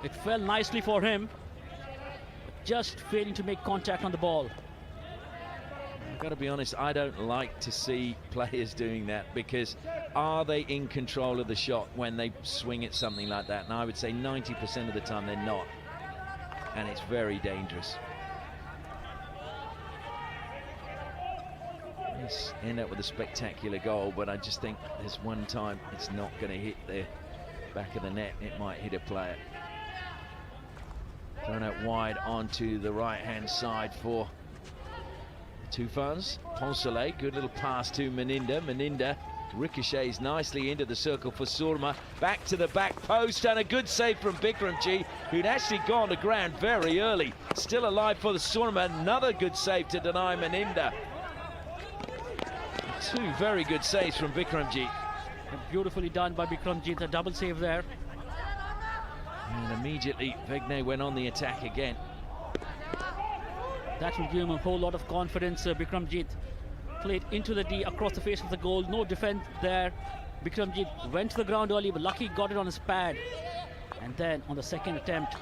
It fell nicely for him, just failing to make contact on the ball. I've got to be honest, I don't like to see players doing that, because are they in control of the shot when they swing at something like that? And I would say 90% of the time they're not, and it's very dangerous. Let's end up with a spectacular goal, but I just think there's one time it's not going to hit the back of the net. It might hit a player. Thrown out wide onto the right-hand side for the TOOFANs. Poncelet, good little pass to Meninda. Meninda ricochets nicely into the circle for Surma. Back to the back post, and a good save from Bikramji, who'd actually gone to ground very early. Still alive for the Surma. Another good save to deny Meninda. 2 very good saves from Bikramji. Beautifully done by Bikramjit, a double save there. And immediately Vegne went on the attack again. That will give him a whole lot of confidence. Bikramjit played into the D across the face of the goal. No defense there. Bikramjit went to the ground early, but lucky got it on his pad. And then on the second attempt,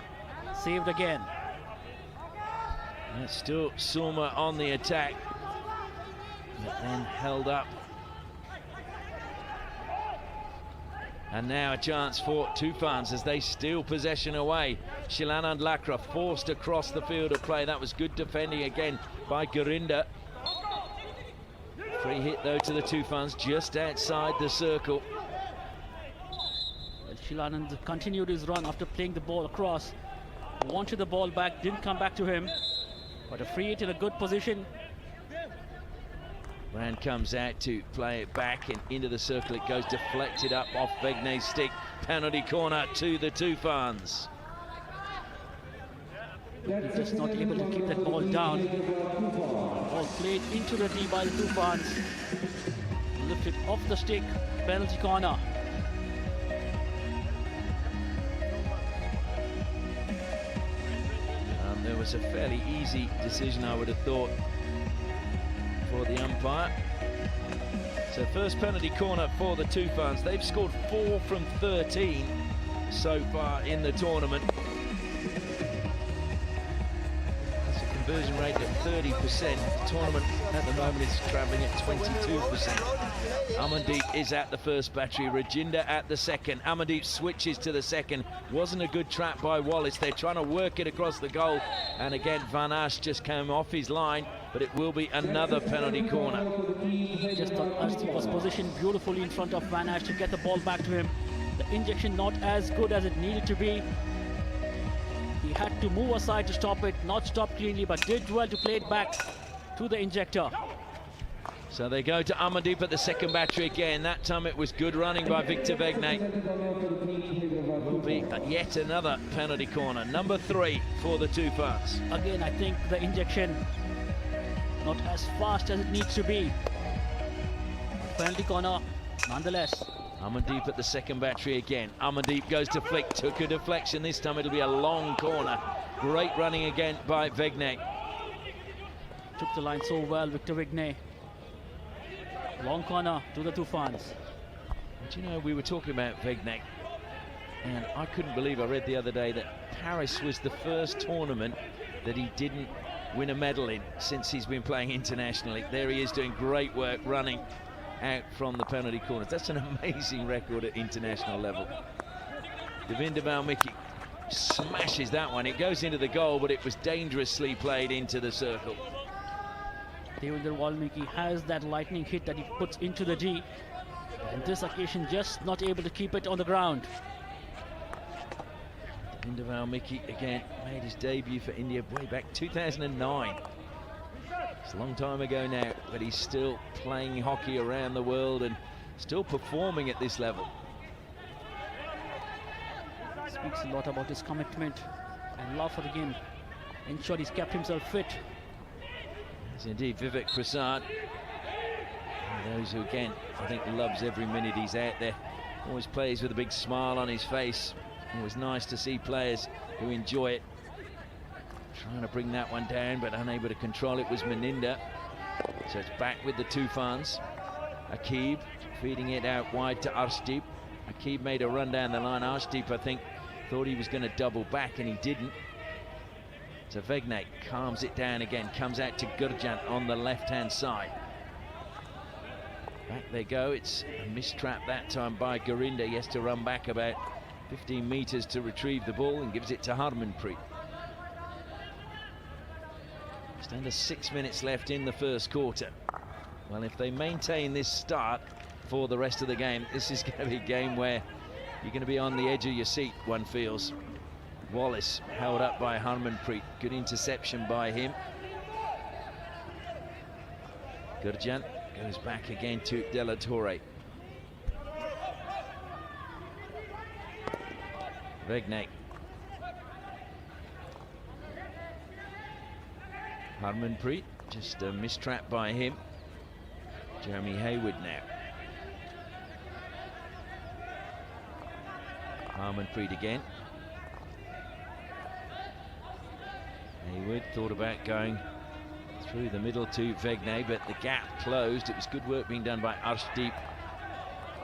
saved again. And still Surma on the attack, but then held up. And now a chance for TOOFANs as they steal possession away. Shilanand Lakra forced across the field of play. That was good defending again by Gurinder. Free hit though to the TOOFANs just outside the circle. Well, Shilanand continued his run after playing the ball across. Wanted the ball back, didn't come back to him. But a free hit in a good position. Brand comes out to play it back and into the circle. It goes deflected up off Vegnay's stick. Penalty corner to the TOOFANS. He's just not able to keep that ball down. Ball played into the D by the TOOFANS. Lifted off the stick. Penalty corner. There was a fairly easy decision, I would have thought, for the umpire. So first penalty corner for the TOOFANS. They've scored 4 from 13 so far in the tournament. That's a conversion rate of 30%. The tournament at the moment is travelling at 22%. Amandeep is at the first battery, Rajinder at the second. Amandeep switches to the second. Wasn't a good trap by Wallace. They're trying to work it across the goal. And again, Van Asch just came off his line, but it will be another penalty corner. Just Arshdeep was positioned beautifully in front of Van Asch to get the ball back to him. The injection not as good as it needed to be. He had to move aside to stop it, not stop cleanly, but did well to play it back to the injector. So they go to Amandeep at the second battery again. That time it was good running by Victor Vegnay. Will be yet another penalty corner, number 3 for the TOOFANS. Again, I think the injection not as fast as it needs to be. Penalty corner, nonetheless. Amandeep at the second battery again. Amandeep goes to flick, took a deflection. This time it'll be a long corner. Great running again by Vegnay. Took the line so well, Victor Vegnay. Long corner to the TOOFANS. Do you know, we were talking about Vegnay, and I couldn't believe, I read the other day that Paris was the first tournament that he didn't win a medal in since he's been playing internationally. There he is doing great work running out from the penalty corners. That's an amazing record at international level. Devinder Valmiki smashes that one. It goes into the goal, but it was dangerously played into the circle. Devinder Valmiki has that lightning hit that he puts into the D. And this occasion just not able to keep it on the ground. Devinder Valmiki again made his debut for India way back 2009. It's a long time ago now, but he's still playing hockey around the world and still performing at this level. Speaks a lot about his commitment and love for the game. Ensure he's kept himself fit. Yes, indeed, Vivek Prasad. One of those who, again, I think loves every minute he's out there. Always plays with a big smile on his face. Always nice to see players who enjoy it. Trying to bring that one down, but unable to control it was Meninda. So it's back with the TOOFANS. Akib feeding it out wide to Arshdeep. Akib made a run down the line. Arshdeep, I think, thought he was going to double back, and he didn't. So Vegnay calms it down again, comes out to Gurjan on the left-hand side. Back they go. It's a mistrap that time by Gurinder. He has to run back about 15 meters to retrieve the ball and gives it to Harmanpreet. Just under 6 minutes left in the first quarter. Well, if they maintain this start for the rest of the game, this is going to be a game where you're going to be on the edge of your seat, one feels. Wallace held up by Harmanpreet. Good interception by him. Gurjan goes back again to De La Torre. Vegnay. Harmanpreet, just a mistrap by him. Jeremy Hayward now. Harmanpreet again. Hayward thought about going through the middle to Vegnay, but the gap closed. It was good work being done by Arshdeep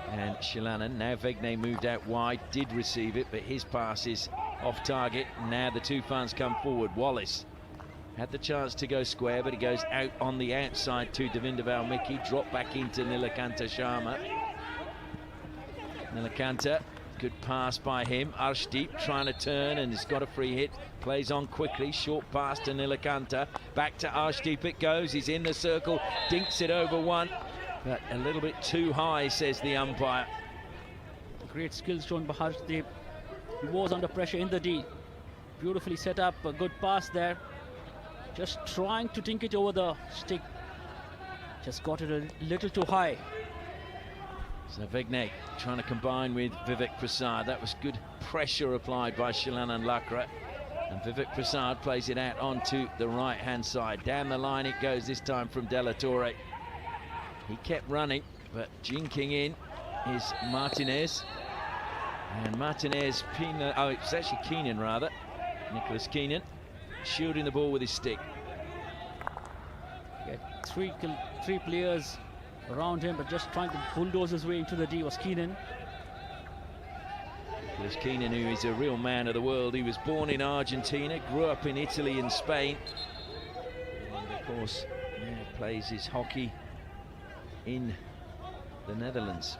and Shilanan. Now Vegnay moved out wide, did receive it, but his pass is off target. Now the TOOFANS come forward. Wallace had the chance to go square, but he goes out on the outside to Devinder Valmiki. Drop back into Nilakanta Sharma. Nilakanta, good pass by him. Arshdeep trying to turn, and he's got a free hit. Plays on quickly, short pass to Nilakanta. Back to Arshdeep it goes. He's in the circle, dinks it over one, but a little bit too high, says the umpire. Great skills shown by Arshdeep. He was under pressure in the D. Beautifully set up, a good pass there. Just trying to dink it over the stick. Just got it a little too high. Zavegne trying to combine with Vivek Prasad. That was good pressure applied by Shilanan Lakra. And Vivek Prasad plays it out onto the right-hand side. Down the line it goes, this time from De La Torre. He kept running, but jinking in is Martinez. And Martinez, it's actually Keenan rather. Nicholas Keenan shielding the ball with his stick. Yeah, three players around him, but just trying to bulldoze his way into the D was Keenan. Nicholas Keenan, who is a real man of the world. He was born in Argentina, grew up in Italy and Spain. And of course, now plays his hockey in the Netherlands.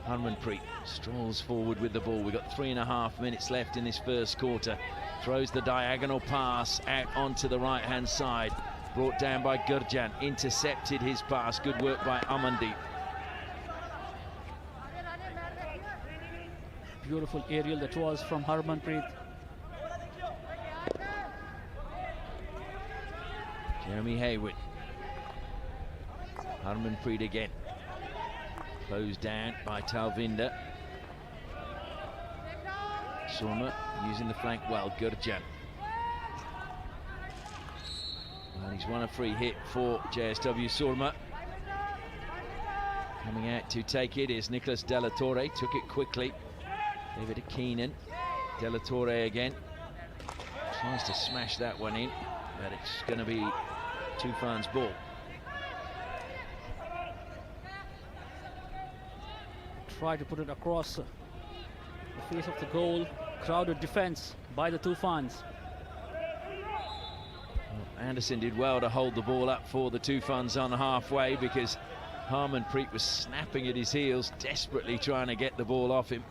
Harmanpreet strolls forward with the ball. We've got 3.5 minutes left in this first quarter. Throws the diagonal pass out onto the right-hand side. Brought down by Gurjan. Intercepted his pass. Good work by Amandeep. Beautiful aerial that was from Harmanpreet. Jeremy Hayward. Harmanpreet again. Closed down by Talvinder. Soorma using the flank well. Gurjan. And he's won a free hit for JSW Soorma. Coming out to take it is Nicholas De La Torre. Took it quickly. Gave it to Keenan. De La Torre again. Tries to smash that one in, but it's going to be TOOFANS' ball. Try to put it across the face of the goal. Crowded defense by the TOOFANS. Well, Anderson did well to hold the ball up for the TOOFANS on halfway, because Harmanpreet was snapping at his heels, desperately trying to get the ball off him.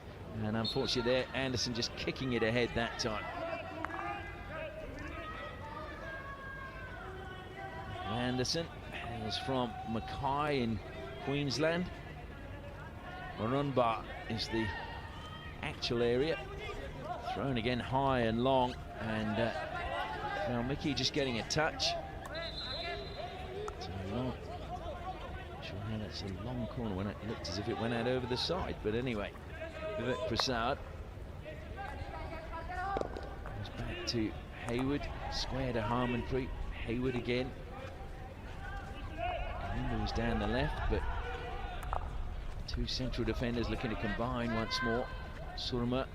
And unfortunately there, Anderson just kicking it ahead that time. Anderson is from Mackay in Queensland. Marunba is the actual area. Thrown again high and long, and now Mickey just getting a touch. It's a long, sure how that's a long corner when it looked as if it went out over the side, but anyway. Vivek Prasad goes back to Hayward, square to Harmanpreet. Hayward again. Moves down the left, but two central defenders looking to combine once more. Soorma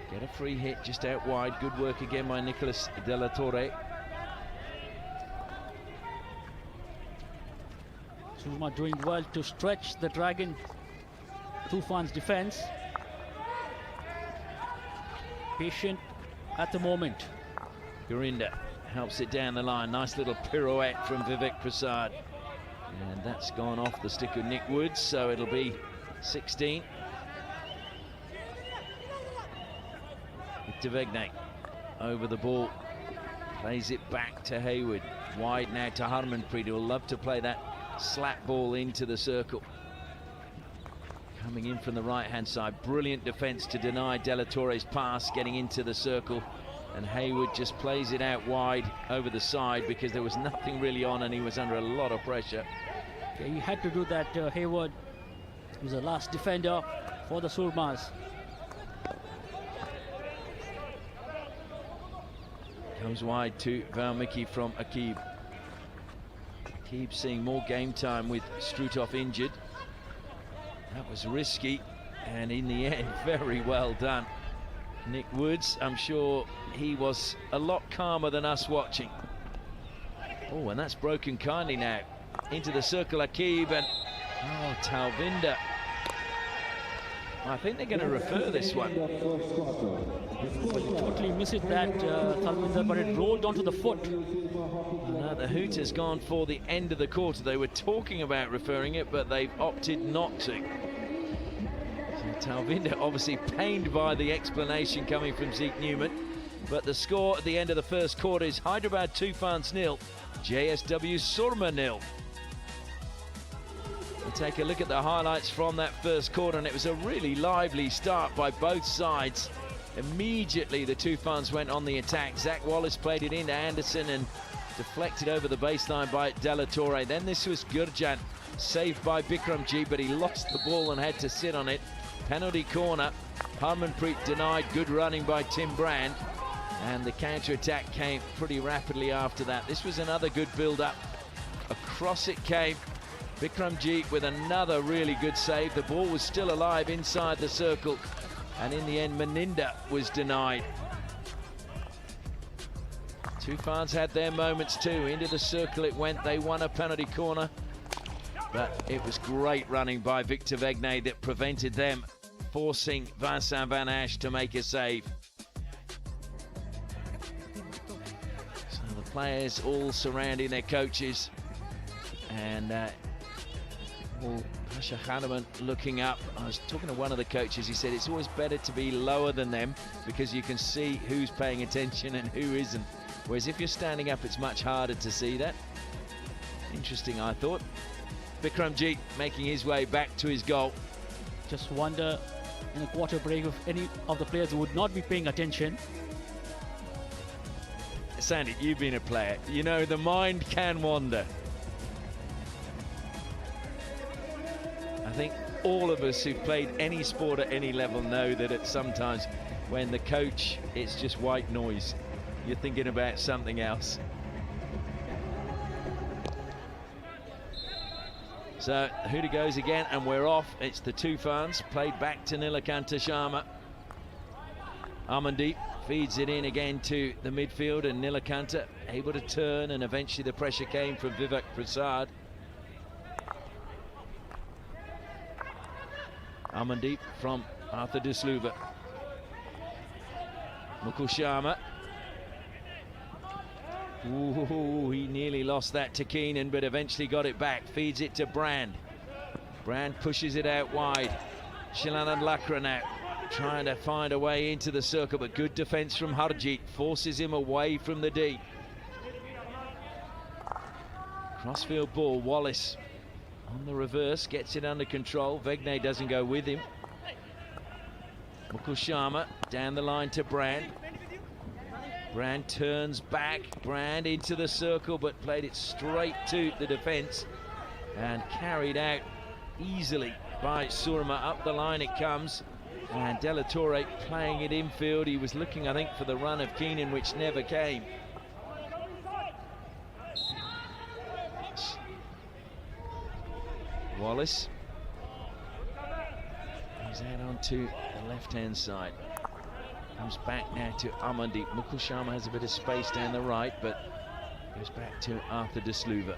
get a free hit just out wide. Good work again by Nicholas De La Torre. Soorma doing well to stretch the Dragon TOOFANS defense. Patient at the moment. Gurinder helps it down the line. Nice little pirouette from Vivek Prasad. And that's gone off the stick of Nick Woods, so it'll be 16. Devegne over the ball. Plays it back to Hayward. Wide now to Harmanpreet, who will love to play that slap ball into the circle. Coming in from the right-hand side. Brilliant defense to deny De La Torre's pass, getting into the circle. And Hayward just plays it out wide over the side because there was nothing really on and he was under a lot of pressure. Yeah, he had to do that, Hayward. He was the last defender for the Soormas. Comes wide to Valmiki from Akib. Akib seeing more game time with Strutov injured. That was risky, and in the end, very well done. Nick Woods, I'm sure he was a lot calmer than us watching. Oh, and that's broken kindly now. Into the circle, Akib, and oh, Talvinder. I think they're going to refer this one. Totally missed that, Talvinder, but it rolled onto the foot. The hoot has gone for the end of the quarter. They were talking about referring it, but they've opted not to. So Talvinder obviously pained by the explanation coming from Zeke Newman. But the score at the end of the first quarter is Hyderabad TOOFANS 0, JSW Soorma 0. We'll take a look at the highlights from that first quarter, and it was a really lively start by both sides. Immediately the TOOFANS went on the attack. Zach Wallace played it into Anderson and deflected over the baseline by Della Torre. Then this was Gurjan, saved by Bikramjit, but he lost the ball and had to sit on it. Penalty corner. Harmanpreet denied. Good running by Tim Brand. And the counter-attack came pretty rapidly after that. This was another good build-up. Across it came. Bikramjit with another really good save. The ball was still alive inside the circle. And in the end, Meninda was denied. TOOFANS had their moments too. Into the circle it went. They won a penalty corner. But it was great running by Victor Vegnay that prevented them forcing Vincent Van Asch to make a save. So the players all surrounding their coaches. And Pasha Khanneman looking up. I was talking to one of the coaches. He said it's always better to be lower than them because you can see who's paying attention and who isn't. Whereas if you're standing up, it's much harder to see that. Interesting, I thought. Bikramjit making his way back to his goal. Just wonder in a quarter break if any of the players would not be paying attention. Sandy, you've been a player. You know, the mind can wander. I think all of us who've played any sport at any level know that at sometimes when the coach, it's just white noise. You're thinking about something else. So Huda goes again and we're off. It's the TOOFANS, played back to Nilakanta Sharma. Amandeep feeds it in again to the midfield and Nilakanta able to turn, and eventually the pressure came from Vivek Prasad. Amandeep from Arthur De Sluva. Mukul Sharma. Ooh, he nearly lost that to Keenan, but eventually got it back. Feeds it to Brand. Brand pushes it out wide. Shilanand Lakra now trying to find a way into the circle, but good defense from Harjeet. Forces him away from the D. Crossfield ball. Wallace on the reverse, gets it under control. Vegnay doesn't go with him. Mukul Sharma down the line to Brand. Brand turns back. Brand into the circle, but played it straight to the defense and carried out easily by Soorma. Up the line it comes, and Della Torre playing it infield. He was looking, I think, for the run of Keenan, which never came. Wallace. He's out onto the left-hand side. Comes back now to Amandeep. Mukul Sharma has a bit of space down the right, but goes back to Arthur De Sluva.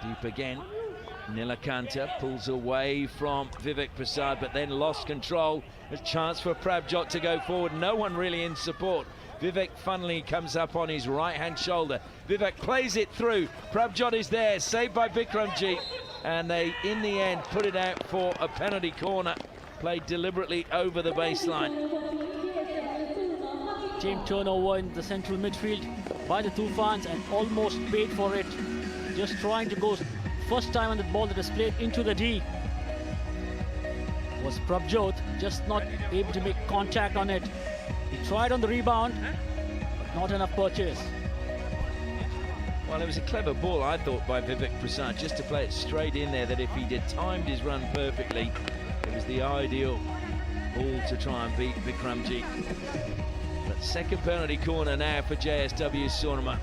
Deep again. Nilakanta pulls away from Vivek Prasad, but then lost control. A chance for Prabjot to go forward. No one really in support. Vivek funnily comes up on his right-hand shoulder. Vivek plays it through. Prabjot is there, saved by Bikramjit. And they, in the end, put it out for a penalty corner. Played deliberately over the baseline. Team turnover in the central midfield by the TOOFANS and almost paid for it. Just trying to go first time on the ball that is played into the D. Was Prabjot, just not able to make contact on it. He tried on the rebound, but not enough purchase. Well, it was a clever ball, I thought, by Vivek Prasad, just to play it straight in there, that if he'd had timed his run perfectly, it was the ideal ball to try and beat Bikramjit. But second penalty corner now for JSW Soorma.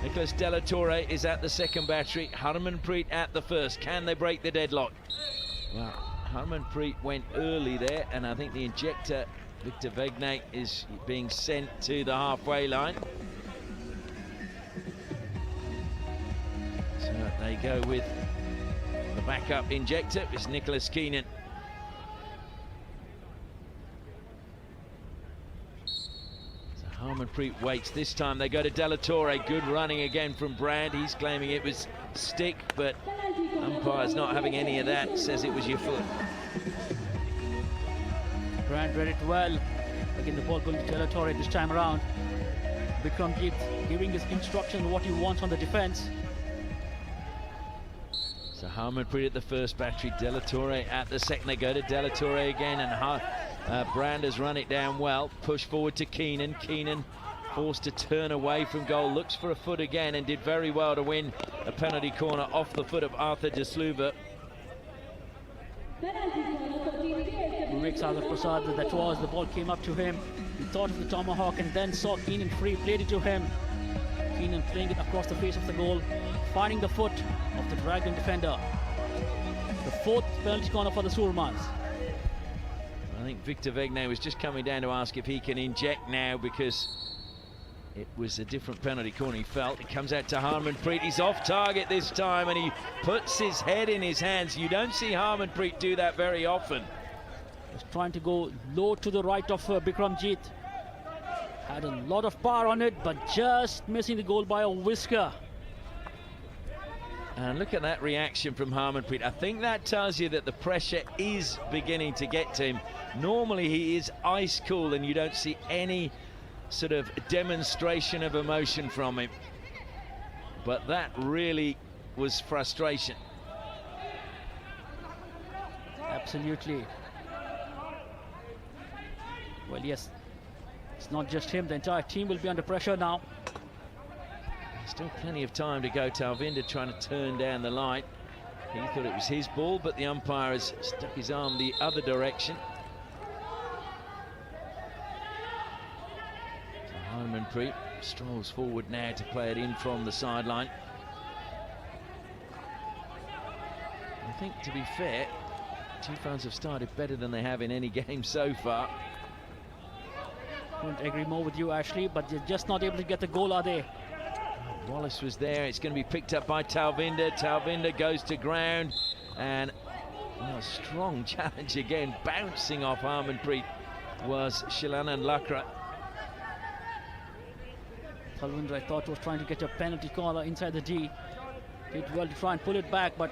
Nicholas Della Torre is at the second battery, Harmanpreet at the first. Can they break the deadlock? Well, Harmanpreet went early there, and I think the injector, Victor Vegnay, is being sent to the halfway line. So they go with the backup injector. It's Nicholas Keenan. So Harmanpreet waits. This time they go to Della Torre. Good running again from Brand. He's claiming it was stick, but umpire's not having any of that. Says it was your foot. Brand read it well. Again, the ball going to Della Torre this time around. Bikramjit giving his instruction what he wants on the defense. So Harmanpreet at the first battery, De La Torre at the second. They go to De La Torre again, and Brand has run it down well. Push forward to Keenan. Keenan forced to turn away from goal, looks for a foot again, and did very well to win a penalty corner off the foot of Arthur De Sluva. Sagar Prasad, that was, the ball came up to him. He thought of the tomahawk and then saw Keenan free, played it to him. Keenan playing it across the face of the goal, finding the foot of the Dragon defender. The fourth penalty corner for the Soormas. I think Victor Vegne was just coming down to ask if he can inject now, because it was a different penalty corner he felt. It comes out to Harmanpreet. He's off target this time, and he puts his head in his hands. You don't see Harmanpreet do that very often. He's trying to go low to the right of Bikramjit. Had a lot of power on it, but just missing the goal by a whisker. And look at that reaction from Harmanpreet. I think that tells you that the pressure is beginning to get to him. Normally he is ice cool, and you don't see any sort of demonstration of emotion from him. But that really was frustration. Absolutely. Well, yes, it's not just him. The entire team will be under pressure now. Still plenty of time to go. Talvinder trying to turn down the light. He thought it was his ball, but the umpire has stuck his arm the other direction. So Harmanpreet strolls forward now to play it in from the sideline. I think, to be fair, TOOFANS have started better than they have in any game so far. Couldn't agree more with you, Ashley, but they're just not able to get the goal, are they? Wallace was there. It's going to be picked up by Talvinder. Talvinder goes to ground, and a strong challenge again. Bouncing off Harmanpreet was Shilanan Lakra. Talvinder, I thought, was trying to get a penalty corner inside the D. Did well to try and pull it back, but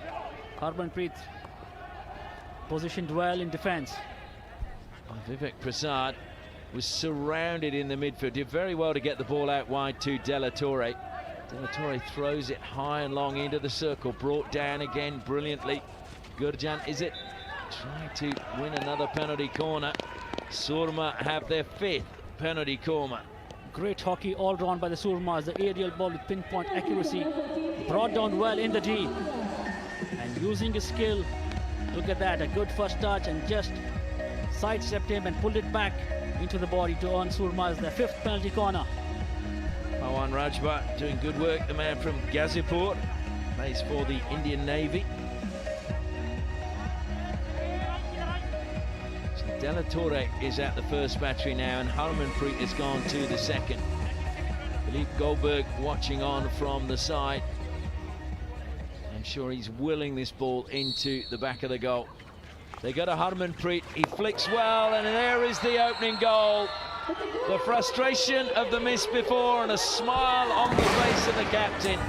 Harmanpreet positioned well in defence. Vivek Prasad was surrounded in the midfield. Did very well to get the ball out wide to De La Torre. De La Torre throws it high and long into the circle, brought down again brilliantly. Gurjan, is it? Trying to win another penalty corner. Soorma have their fifth penalty corner. Great hockey all round by the Soormas. The aerial ball with pinpoint accuracy, brought down well in the D. And using his skill, look at that, a good first touch, and just sidestepped him and pulled it back into the body to earn Soormas their fifth penalty corner. Pawan Rajbhat doing good work, the man from Ghazipur, plays for the Indian Navy. So De La Torre is at the first battery now, and Harmanpreet has gone to the second. Philippe Goldberg watching on from the side. I'm sure he's willing this ball into the back of the goal. They go to Harmanpreet, he flicks well, and there is the opening goal. The frustration of the miss before, and a smile on the face of the captain.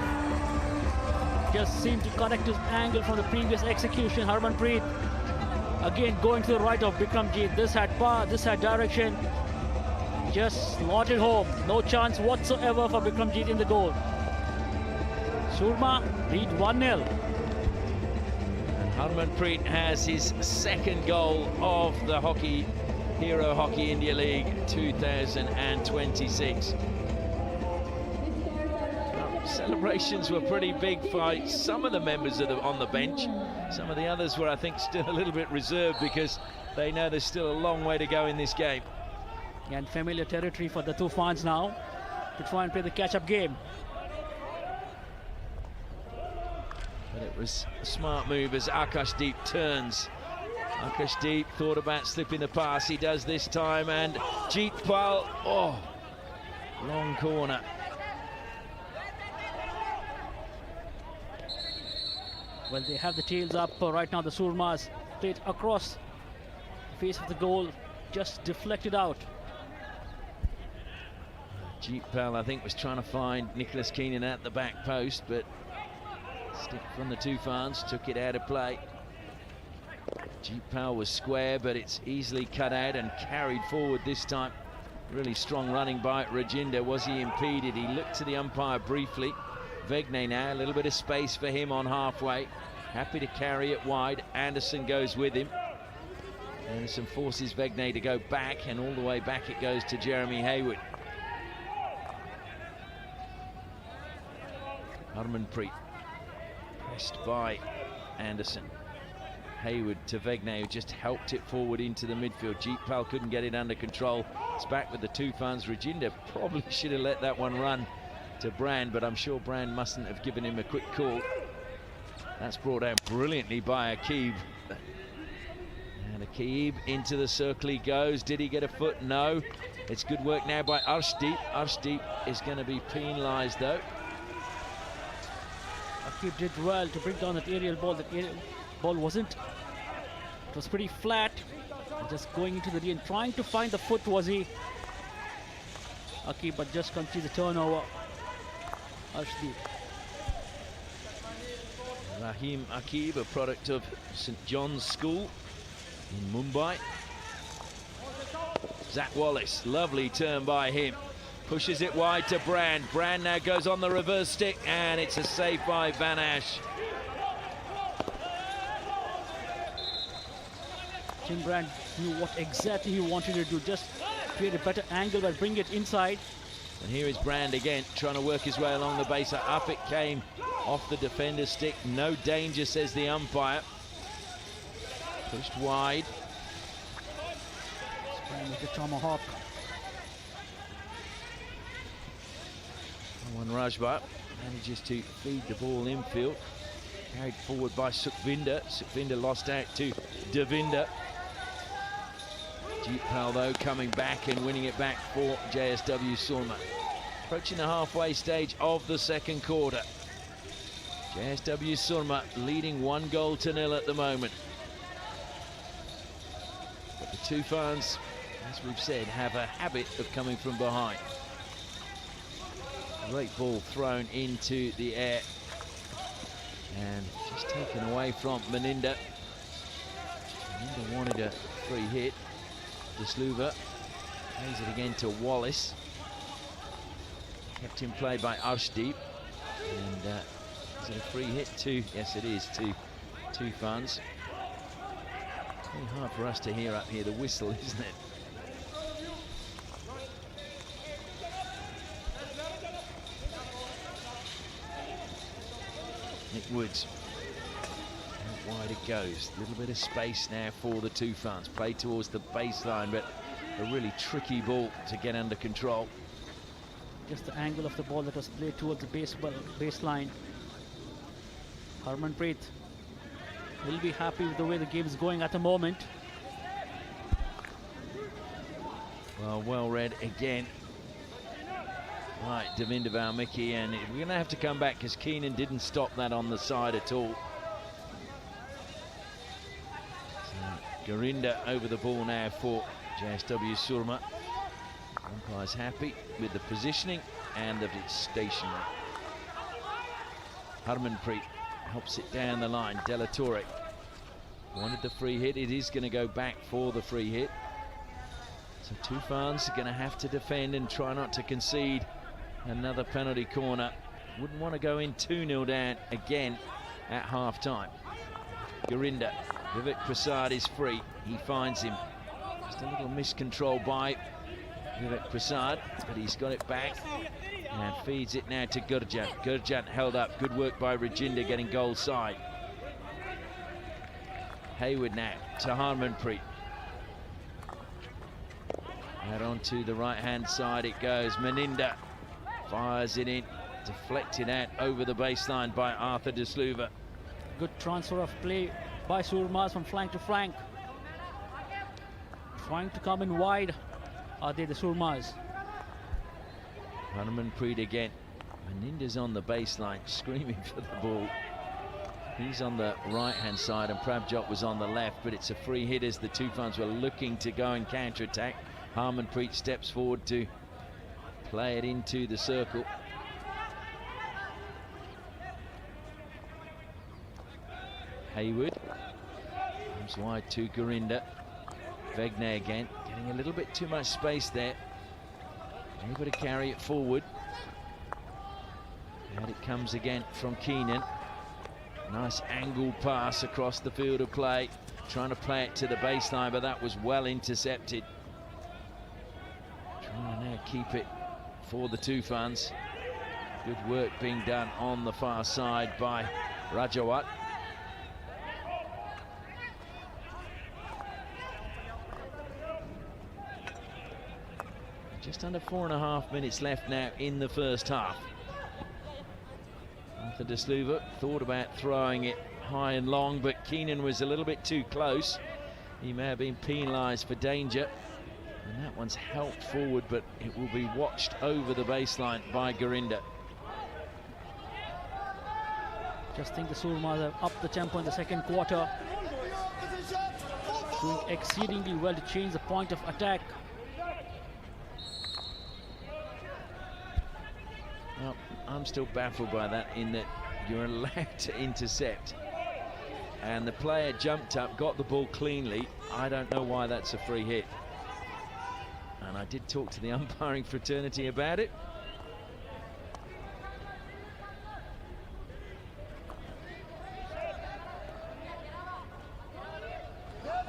Just seemed to correct his angle from the previous execution. Harmanpreet again going to the right of Bikramjit. This had power, this had direction. Just slotted home. No chance whatsoever for Bikramjit in the goal. Soorma lead 1-0. Harmanpreet has his second goal of the Hero Hockey India League 2026. Celebrations were pretty big by some of the members on the bench. Some of the others were, I think, still a little bit reserved, because they know there's still a long way to go in this game. And familiar territory for the TOOFANS now to try and play the catch-up game. But it was a smart move as Akashdeep turns. Akashdeep thought about slipping the pass. He does this time, and Jeetpal, long corner. Well, they have the tails up right now. The Soormas played across the face of the goal, just deflected out. Jeetpal, I think, was trying to find Nicholas Keenan at the back post, but stick from the TOOFANS took it out of play. Jeetpal was square, but it's easily cut out and carried forward this time. Really strong running by Rajinder. Was he impeded? He looked to the umpire briefly. Vegne now, a little bit of space for him on halfway. Happy to carry it wide. Anderson goes with him. Anderson forces Vegne to go back, and all the way back it goes to Jeremy Hayward. Harmanpreet pressed by Anderson. Hayward to Vegne, who just helped it forward into the midfield. Jeetpal couldn't get it under control. It's back with the TOOFANS. Rajinder probably should have let that one run to Brand, but I'm sure Brand mustn't have given him a quick call. That's brought out brilliantly by Akib. And Akib into the circle he goes. Did he get a foot? No. It's good work now by Arshdeep. Arshdeep is going to be penalised though. Akib did well to bring down that aerial ball. That aerial ball wasn't. It was pretty flat. Just going into the end, trying to find the foot was he. Akib, but just couldn't see the turnover. Arshdeep. Rahim Akib, a product of St John's School in Mumbai. Zach Wallace, lovely turn by him. Pushes it wide to Brand. Brand now goes on the reverse stick, and it's a save by Van Ash. Tim Brand knew what exactly he wanted to do, just create a better angle but bring it inside. And here is Brand again, trying to work his way along the base. Up it came off the defender's stick. No danger, says the umpire. Pushed wide. Brand with the tomahawk. Rajbhat manages to feed the ball infield. Carried forward by Sukhvinder. Sukhvinder lost out to Devinder. Jeetpal though coming back and winning it back for JSW Soorma. Approaching the halfway stage of the second quarter. JSW Soorma leading 1-0 at the moment. But the TOOFANS, as we've said, have a habit of coming from behind. Great ball thrown into the air and just taken away from Meninda. Meninda wanted a free hit. Desluva plays it again to Wallace. Kept in play by Arshdeep. And is it a free hit to? Yes, it is to TOOFANS. Very hard for us to hear up here, the whistle, isn't it? Nick Woods, how wide it goes. A little bit of space now for the TOOFANS. Play towards the baseline, but a really tricky ball to get under control. Just the angle of the ball that was played towards the baseline. Harmanpreet will be happy with the way the game is going at the moment. Well read again. Right, Devinder Valmiki, and we're going to have to come back because Keenan didn't stop that on the side at all. So, Garinda over the ball now for JSW Soorma. Umpire's happy with the positioning and that it's stationary. Harmanpreet helps it down the line. Delatorre wanted the free hit. It is going to go back for the free hit. So TOOFANS are going to have to defend and try not to concede another penalty corner. Wouldn't want to go in 2-0 down again at half-time. Garinda, Vivek Prasad is free. He finds him. Just a little miscontrol by Vivek Prasad, but he's got it back and feeds it now to Gurjant. Gurjant held up. Good work by Rajinder getting goal side. Hayward now to Harmanpreet. Out onto the right-hand side it goes. Meninda fires it in, deflected out over the baseline by Arthur Desluva. Good transfer of play by Soormas from flank to flank. Trying to come in wide are they, the Soormas. Harmanpreet again. Meninda's on the baseline, screaming for the ball. He's on the right-hand side and Prabjot was on the left, but it's a free hit as the TOOFANS were looking to go and counter-attack. Harmanpreet steps forward to play it into the circle. Hayward comes wide to Garinda. Vegne again, getting a little bit too much space there. Able to carry it forward. And it comes again from Keenan. Nice angle pass across the field of play, trying to play it to the baseline, but that was well intercepted. Trying to now keep it for the TOOFANS. Good work being done on the far side by Rajawat. Just under 4.5 minutes left now in the first half. Arthur De Sluva thought about throwing it high and long, but Keenan was a little bit too close. He may have been penalised for danger. And that one's helped forward, but it will be watched over the baseline by Gurinder. Just think the Soormas have upped the tempo in the second quarter. Doing exceedingly well to change the point of attack. Well, I'm still baffled by that, in that you're allowed to intercept. And the player jumped up, got the ball cleanly. I don't know why that's a free hit. And I did talk to the umpiring fraternity about it.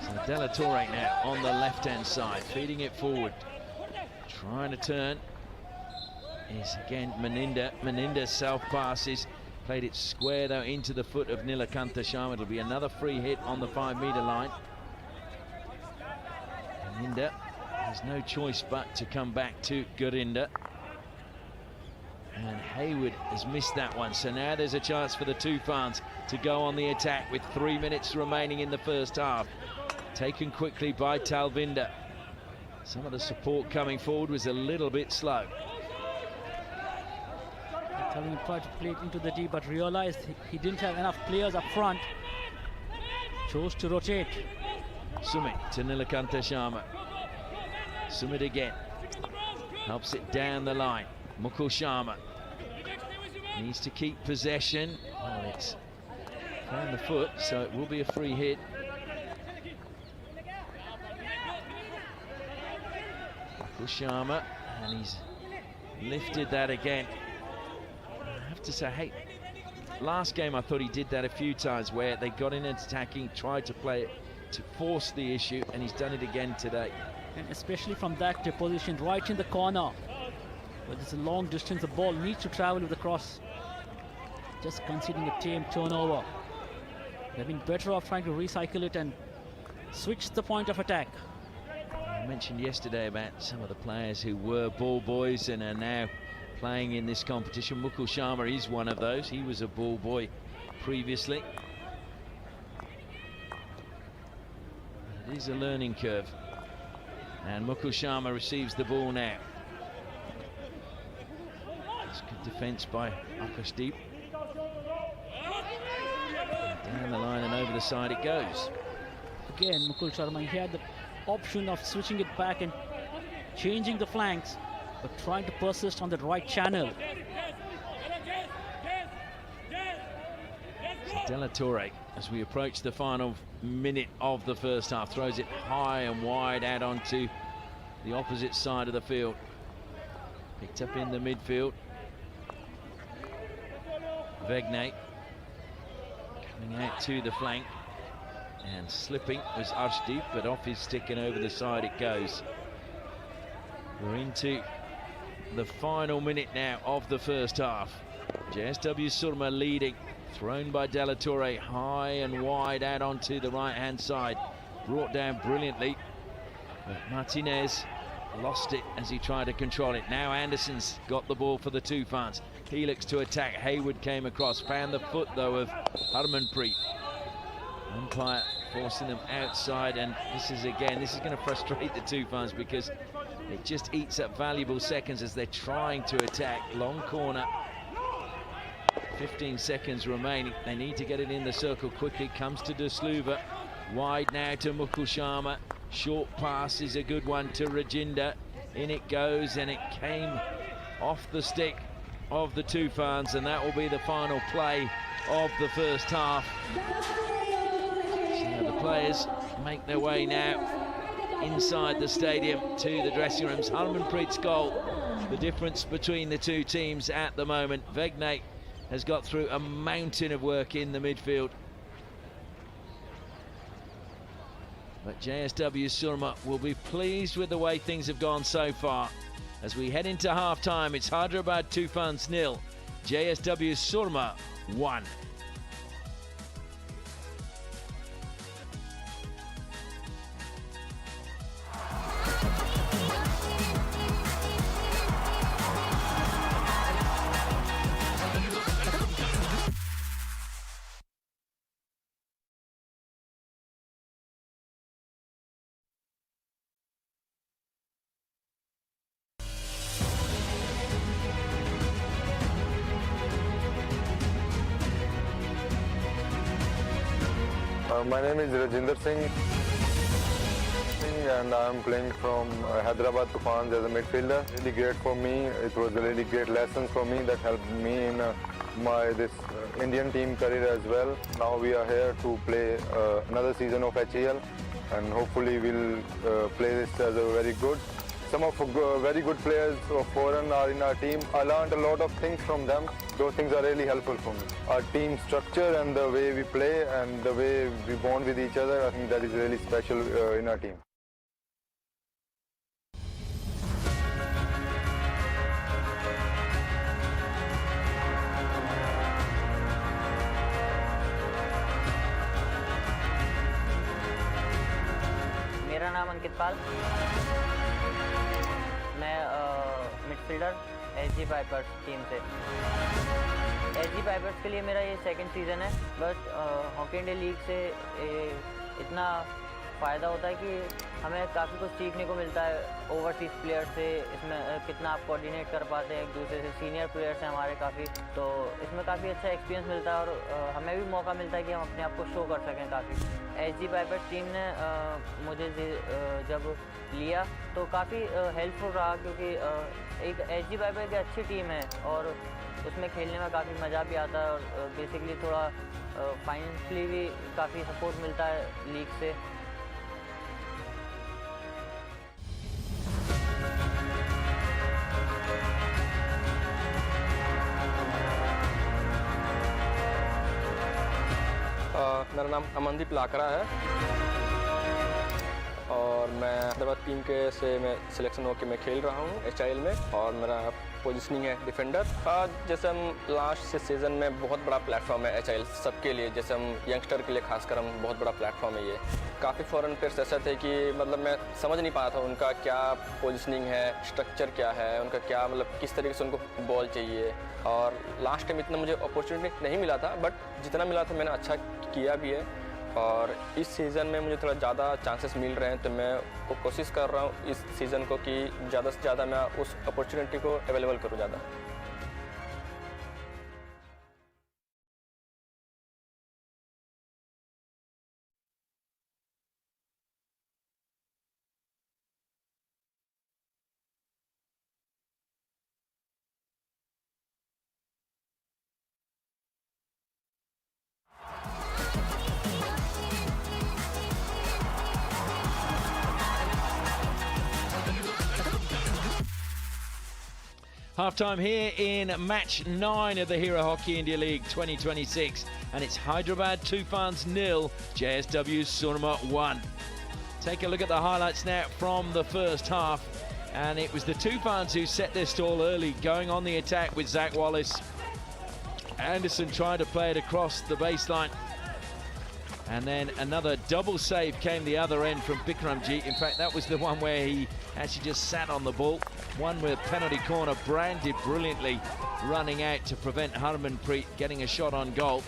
So Della Torre now on the left-hand side, feeding it forward. Trying to turn is again Meninda. Meninda self-passes. Played it square though into the foot of Nilakantha Sharma. It'll be another free hit on the 5-meter line. Meninda has no choice but to come back to Gurinder. And Hayward has missed that one. So now there's a chance for the TOOFANS to go on the attack with 3 minutes remaining in the first half. Taken quickly by Talvinder. Some of the support coming forward was a little bit slow. Talvinder tried to play it into the deep, but realized he didn't have enough players up front. Chose to rotate. Sumit to Nilakantha Sharma. Sumit again. Helps it down the line. Mukul Sharma needs to keep possession. Well, it's on the foot, so it will be a free hit. Mukul Sharma, and he's lifted that again. I have to say, hey, last game I thought he did that a few times, where they got in and attacking, tried to play it to force the issue, and he's done it again today. And especially from that position, right in the corner, where there's a long distance, the ball needs to travel with the cross. Just conceding a tame turnover. They've been better off trying to recycle it and switch the point of attack. I mentioned yesterday about some of the players who were ball boys and are now playing in this competition. Mukul Sharma is one of those. He was a ball boy previously. It is a learning curve. And Mukul Sharma receives the ball now. It's good defence by Akashdeep. Down the line and over the side it goes. Again, Mukul Sharma, he had the option of switching it back and changing the flanks, but trying to persist on the right channel. Della Torre, as we approach the final minute of the first half, throws it high and wide out onto the opposite side of the field. Picked up in the midfield. Vegne coming out to the flank, and slipping was Arshdeep, but off his stick and over the side it goes. We're into the final minute now of the first half. JSW Surma leading, thrown by Della Torre high and wide out onto the right hand side, brought down brilliantly, but Martinez lost it as he tried to control it. Now Anderson's got the ball for the TOOFANS. Helix to attack. Hayward came across, found the foot though of Harmanpreet. Umpire forcing them outside, and this is going to frustrate the TOOFANS, because it just eats up valuable seconds as they're trying to attack. Long corner, 15 seconds remaining. They need to get it in the circle quickly. Comes to De Sluva, wide now to Mukul Sharma. Short pass is a good one to Rajinder. In it goes, and it came off the stick of the TOOFANS, and that will be the final play of the first half. So the players make their way now inside the stadium to the dressing rooms. Harmanpreet's goal, the difference between the two teams at the moment. Vegne has got through a mountain of work in the midfield. But JSW Surma will be pleased with the way things have gone so far. As we head into half-time, it's Hyderabad TOOFANS 0, JSW Surma 1. My name is Rajinder Singh and I am playing from Hyderabad TOOFANS as a midfielder. Really great for me. It was a really great lesson for me that helped me in this Indian team career as well. Now we are here to play another season of HEL and hopefully we'll play this as a very good. Some of very good players of foreign are in our team. I learned a lot of things from them. Those things are really helpful for me. Our team structure and the way we play and the way we bond with each other, I think that is really special in our team. मेरा नाम अंकित पाल, मैं midfielder SG pipers team से। SG pipers के लिए मेरा ये second season है, but hockey India league से इतना फ़ायदा होता है कि हमें काफ़ी कुछ सीखने को मिलता है ओवरसीज़ प्लेयर से। इसमें कितना आप कोऑर्डिनेट कर पाते हैं एक दूसरे से, सीनियर प्लेयर्स हैं हमारे काफ़ी, तो इसमें काफ़ी अच्छा एक्सपीरियंस मिलता है और हमें भी मौका मिलता है कि हम अपने आप को शो कर सकें काफ़ी। SG पाइपर्स टीम ने मुझे जब लिया तो काफ़ी हेल्पफुल रहा, क्योंकि एक SG पाइपर की अच्छी टीम है और उसमें खेलने में काफ़ी मज़ा भी आता है और बेसिकली थोड़ा फाइनेंशियली भी काफ़ी सपोर्ट मिलता है लीग से। मेरा नाम अमनदीप लाकरा है और मैं हैदराबाद टीम के से मैं सिलेक्शन होकर मैं खेल रहा हूँ HIL में और मेरा पोजीशनिंग है डिफेंडर। जैसे हम लास्ट सीज़न में बहुत बड़ा प्लेटफॉर्म है HIL सबके लिए, जैसे हम यंगस्टर के लिए खासकर हम बहुत बड़ा प्लेटफॉर्म है ये। काफ़ी फॉरेन प्लेयर्स ऐसे थे कि मतलब मैं समझ नहीं पाया था उनका क्या पोजीशनिंग है, स्ट्रक्चर क्या है, उनका क्या मतलब किस तरीके से उनको बॉल चाहिए। और लास्ट टाइम इतना मुझे अपॉर्चुनिटी नहीं मिला था, बट जितना मिला था मैंने अच्छा किया भी है और इस सीज़न में मुझे थोड़ा ज़्यादा चांसेस मिल रहे हैं, तो मैं वो कोशिश कर रहा हूँ इस सीज़न को कि ज़्यादा से ज़्यादा मैं उस अपॉर्चुनिटी को अवेलेबल करूँ ज़्यादा। Half-time here in match 9 of the Hero Hockey India League 2026, and it's Hyderabad TOOFANS 0, JSW Surma 1. Take a look at the highlights now from the first half, and it was the TOOFANS who set their stall early, going on the attack with Zach Wallace. Anderson trying to play it across the baseline, and then another double save came the other end from Bikramjit. In fact, that was the one where he actually just sat on the ball. One with penalty corner, branded brilliantly, running out to prevent Harmanpreet getting a shot on goal.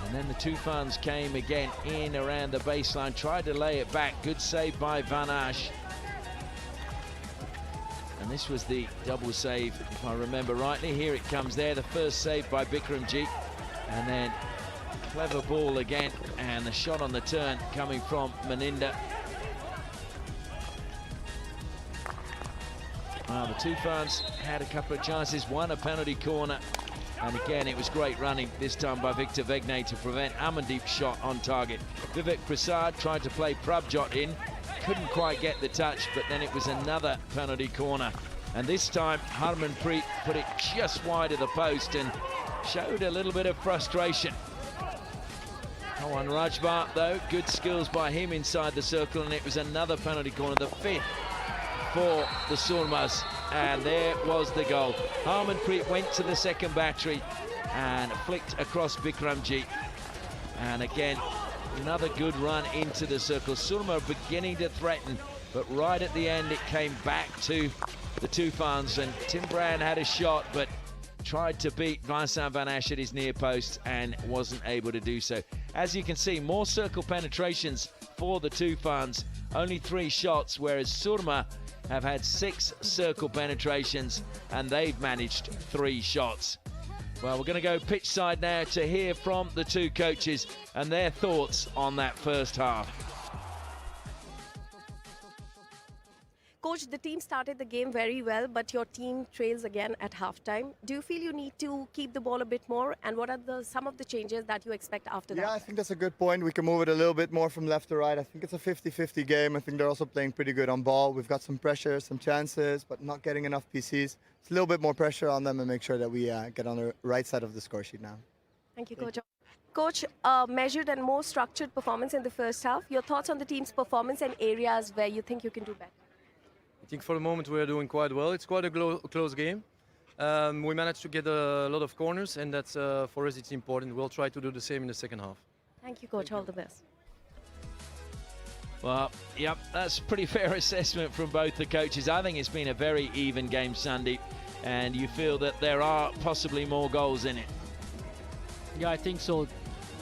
And then the TOOFANS came again in around the baseline, tried to lay it back. Good save by Van Ash. And this was the double save, if I remember rightly. Here it comes there, the first save by Bikramjit. And then clever ball again, and the shot on the turn coming from Maninda. Well, the TOOFANS had a couple of chances, one a penalty corner, and again it was great running, this time by Victor Vegne to prevent Amandeep's shot on target. Vivek Prasad tried to play Prabjot in, couldn't quite get the touch, but then it was another penalty corner. And this time Harmanpreet put it just wide of the post, and showed a little bit of frustration. Kawan Rajbhat, though, good skills by him inside the circle, and it was another penalty corner, the 5th for the Soormas, and there was the goal. Harmanpreet went to the second battery and flicked across Bikramjit, and again, another good run into the circle. Soorma beginning to threaten, but right at the end it came back to the TOOFANS, and Tim Brand had a shot, but tried to beat Vincent Van Asch at his near post and wasn't able to do so. As you can see, more circle penetrations for the TOOFANS, only 3 shots, whereas Soorma have had 6 circle penetrations and they've managed 3 shots. Well, we're going to go pitch side now to hear from the 2 coaches and their thoughts on that first half. Coach, the team started the game very well, but your team trails again at halftime. Do you feel you need to keep the ball a bit more? And what are some of the changes that you expect after that? Yeah, I think that's a good point. We can move it a little bit more from left to right. I think it's a 50-50 game. I think they're also playing pretty good on ball. We've got some pressure, some chances, but not getting enough PCs. It's a little bit more pressure on them and make sure that we get on the right side of the score sheet now. Thank you, Coach. Coach, measured and more structured performance in the first half. Your thoughts on the team's performance and areas where you think you can do better? I think for the moment we are doing quite well. It's quite a close game. We managed to get a lot of corners, and that's for us it's important. We'll try to do the same in the second half. Thank you, Coach. All the best. Well, yep, that's a pretty fair assessment from both the coaches. I think it's been a very even game, Sandeep, and you feel that there are possibly more goals in it. Yeah, I think so.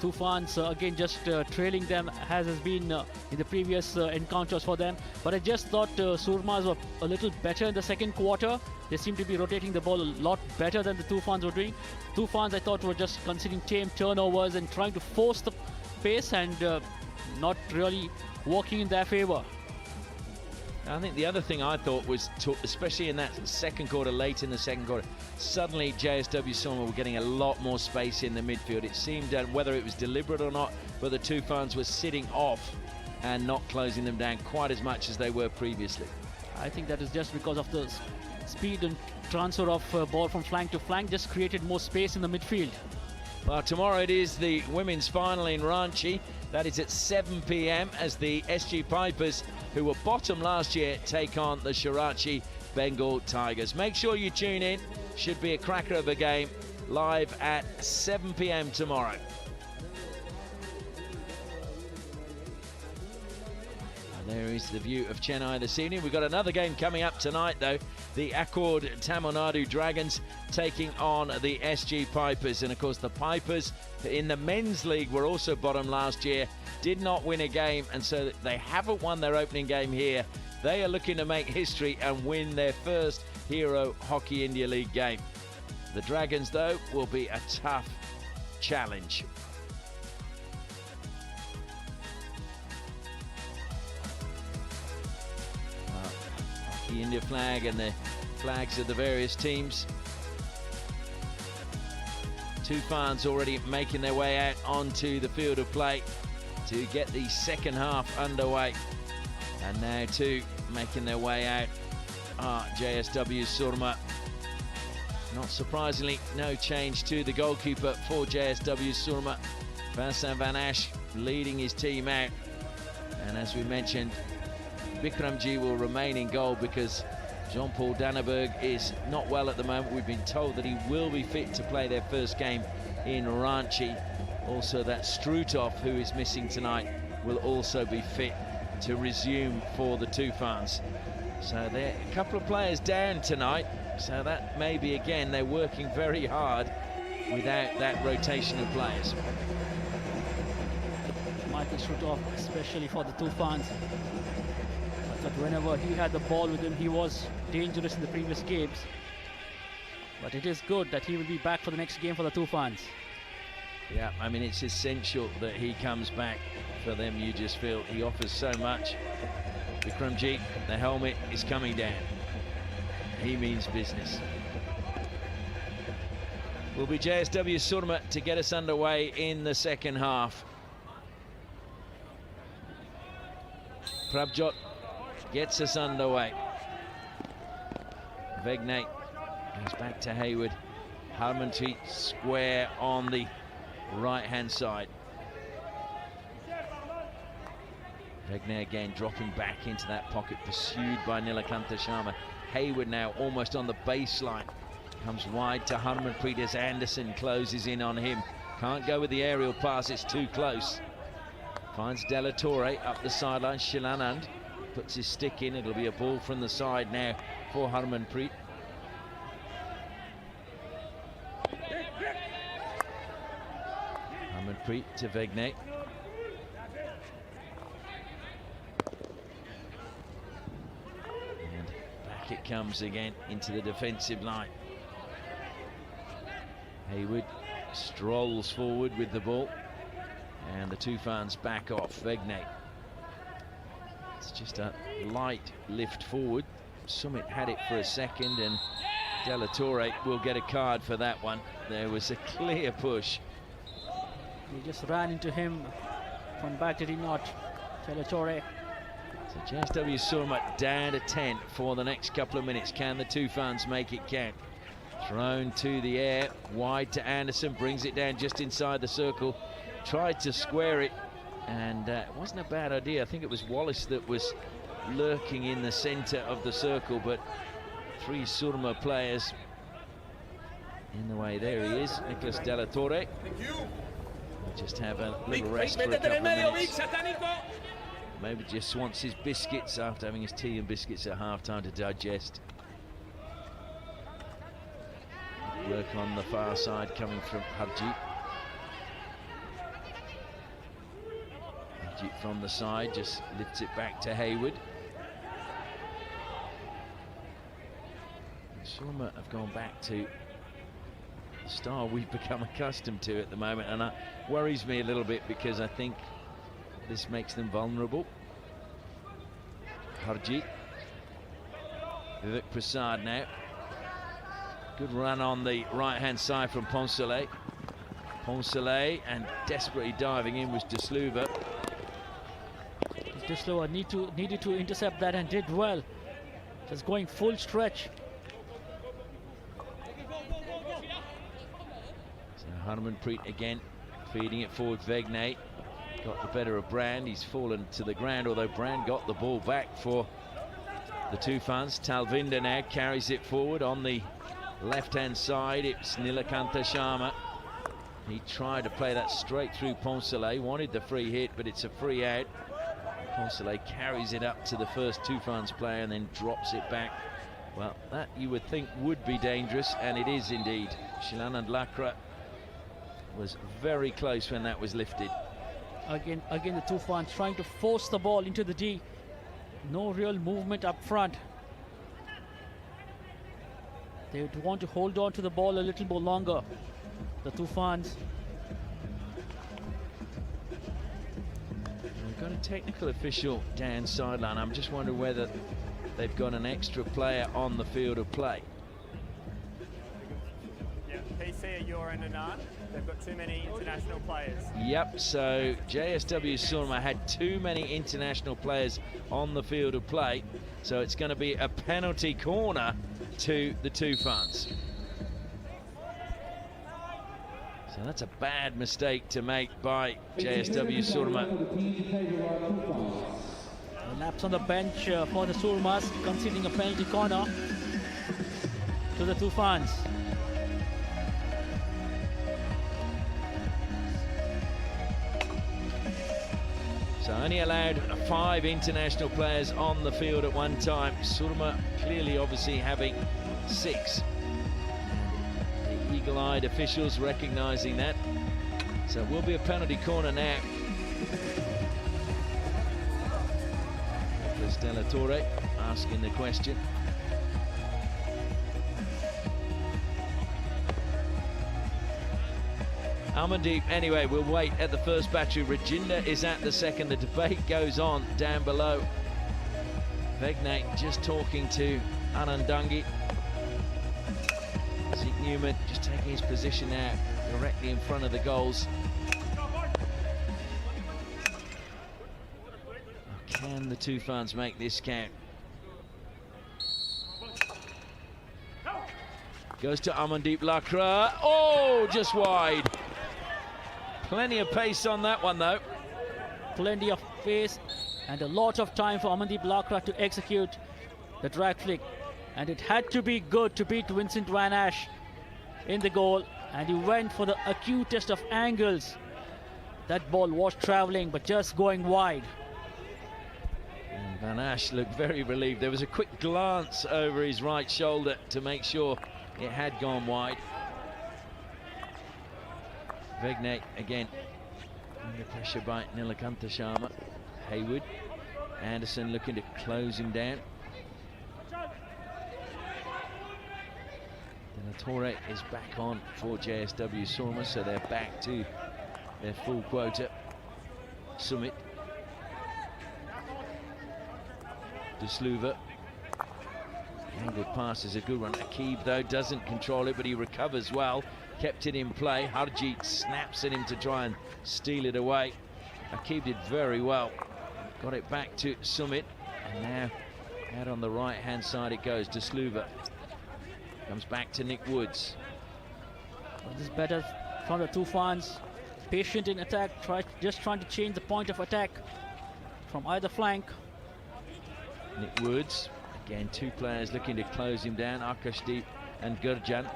TOOFANS again just trailing them as has been in the previous encounters for them. But I just thought Soormas were a little better in the second quarter. They seem to be rotating the ball a lot better than the TOOFANS were doing. TOOFANS, I thought, were just conceding tame turnovers and trying to force the pace and not really working in their favor. I think the other thing I thought was, especially in that second quarter, late in the second quarter, suddenly JSW SOORMA were getting a lot more space in the midfield. It seemed, whether it was deliberate or not, but the TOOFANS were sitting off and not closing them down quite as much as they were previously. I think that is just because of the speed and transfer of ball from flank to flank, just created more space in the midfield. Well, tomorrow it is the women's final in Ranchi. That is at 7 p.m. as the SG Pipers, who were bottom last year, take on the Shirachi Bengal Tigers. Make sure you tune in. Should be a cracker of a game, live at 7 p.m. tomorrow. And there is the view of Chennai this evening. We've got another game coming up tonight, though. The Accord Tamil Nadu Dragons taking on the SG Pipers. And, of course, the Pipers in the men's league were also bottom last year, did not win a game, and so they haven't won their opening game here. They are looking to make history and win their first Hero Hockey India League game. The Dragons, though, will be a tough challenge. The India flag and the flags of the various teams. TOOFANS already making their way out onto the field of play to get the second half underway. And now too making their way out are JSW SOORMA. Not surprisingly, no change to the goalkeeper for JSW SOORMA. Vincent Van Asch leading his team out. And as we mentioned, Bikramjit will remain in goal because Jean-Paul Danneberg is not well at the moment. We've been told that he will be fit to play their first game in Ranchi. Also, that Strutov, who is missing tonight, will also be fit to resume for the TOOFANS. So they're a couple of players down tonight. So that may be, again, they're working very hard without that rotation of players. Michael Strutov, especially for the TOOFANS. But whenever he had the ball with him, he was dangerous in the previous games. But it is good that he will be back for the next game for the TOOFANS. Yeah, I mean, it's essential that he comes back for them. You just feel he offers so much. Bikramjit, the helmet is coming down. He means business. Will be JSW SOORMA to get us underway in the second half. Prabjot gets us underway. Vegnate goes back to Hayward. Harmanpreet square on the right-hand side. Vegnay again dropping back into that pocket, pursued by Nilakanta Sharma. Hayward now almost on the baseline. Comes wide to Harmanpreet as Anderson closes in on him. Can't go with the aerial pass, it's too close. Finds Della Torre up the sideline. Shilanand puts his stick in. It'll be a ball from the side now for Harmanpreet. Harmanpreet to Vegnay. And back it comes again into the defensive line. Hayward strolls forward with the ball, and the TOOFANs back off. Vegnay. It's just a light lift forward. Summit had it for a second, and Della Torre will get a card for that one. There was a clear push. He just ran into him from back, did he not? Della Torre. So JSW Soorma down to 10 for the next couple of minutes. Can the TOOFANs make it count? Thrown to the air, wide to Anderson, brings it down just inside the circle. Tried to square it, and it wasn't a bad idea. I think it was Wallace that was lurking in the center of the circle, but three Soorma players in the way. There he is, Nicholas Della Torre. We'll just have a little rest for a couple of minutes. Maybe just wants his biscuits after having his tea and biscuits at half-time to digest. Work on the far side coming from Harjeet. Harjeet from the side just lifts it back to Hayward. Soorma have gone back to the style we've become accustomed to at the moment, and that worries me a little bit because I think this makes them vulnerable. Harjeet. Vivek Prasad now. Good run on the right-hand side from Poncelet. Poncelet, and desperately diving in was De Sluva. De Sluva needed to intercept that and did well. Just going full stretch. So Harmanpreet again feeding it forward. Vegnay got the better of Brand. He's fallen to the ground, although Brand got the ball back for the TOOFANs. Talvinder now carries it forward on the left-hand side. It's Nilakanta Sharma. He tried to play that straight through Poncelet, wanted the free hit, but it's a free out. Poncelet carries it up to the first TOOFANs player and then drops it back. Well, that you would think would be dangerous, and it is indeed. Shilanand Lakra was very close when that was lifted. Again the TOOFANs trying to force the ball into the D. No real movement up front. They would want to hold on to the ball a little more longer, the TOOFANs. We've got a technical official down sideline. I'm just wondering whether they've got an extra player on the field of play. Yeah, PC at your end and none. They've got too many international players. Yep, so JSW Soorma had too many international players on the field of play, so it's going to be a penalty corner to the TOOFANs. So that's a bad mistake to make by JSW Soorma. Laps on the bench for the Soormas, conceding a penalty corner to the TOOFANs. So only allowed 5 international players on the field at one time. Soorma clearly obviously having 6. The eagle-eyed officials recognizing that. So it will be a penalty corner now. Nicholas Della Torre asking the question. Amandeep, anyway, we'll wait at the first battery. Rajinder is at the second. The debate goes on down below. Vegnay just talking to Anandangi. Zeke Newman just taking his position now directly in front of the goals. Can the TOOFANs make this count? Goes to Amandeep Lakra. Oh, just wide. Plenty of pace on that one, though. Plenty of pace and a lot of time for Amandeep Lakra to execute the drag flick. And it had to be good to beat Vincent Van Ash in the goal. And he went for the acutest of angles. That ball was traveling, but just going wide. And Van Ash looked very relieved. There was a quick glance over his right shoulder to make sure it had gone wide. Vegnate again under pressure by Nilakantha Sharma. Hayward. Anderson looking to close him down. De La Torre is back on for JSW Soorma, so they're back to their full quota. Sumit. De Sluva. Angled pass is a good one. Akib, though, doesn't control it, but he recovers well. Kept it in play. Harjeet snaps at him to try and steal it away. Akib did very well. Got it back to Sumit. And now out on the right-hand side it goes. De Sluva. Comes back to Nick Woods. Well, this is better from the TOOFANs. Patient in attack, just trying to change the point of attack from either flank. Nick Woods. Again, two players looking to close him down. Akashdeep and Gurjan.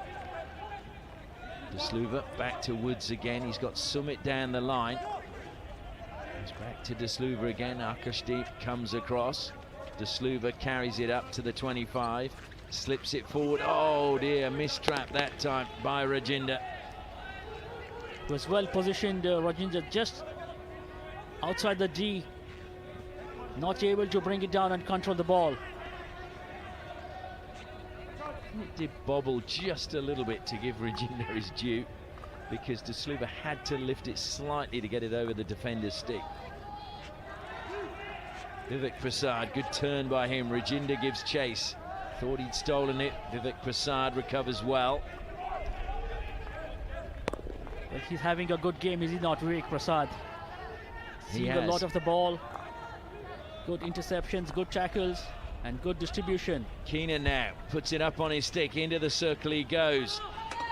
De Sluva back to Woods again. He's got Sumit down the line. He's back to De Sluva again. Akashdeep comes across. De Sluva carries it up to the 25. Slips it forward. Oh dear, mistrap that time by Rajinder. Was well positioned, Rajinder, just outside the D. Not able to bring it down and control the ball. It did bobble just a little bit, to give Rajinder his due, because De Sluva had to lift it slightly to get it over the defender's stick. Vivek Prasad, good turn by him. Rajinder gives chase. Thought he'd stolen it. Vivek Prasad recovers well. Well, he's having a good game, is he not, Vivek Prasad? Seeing a lot of the ball. Good interceptions, good tackles, and good distribution. Keenan now puts it up on his stick. Into the circle he goes.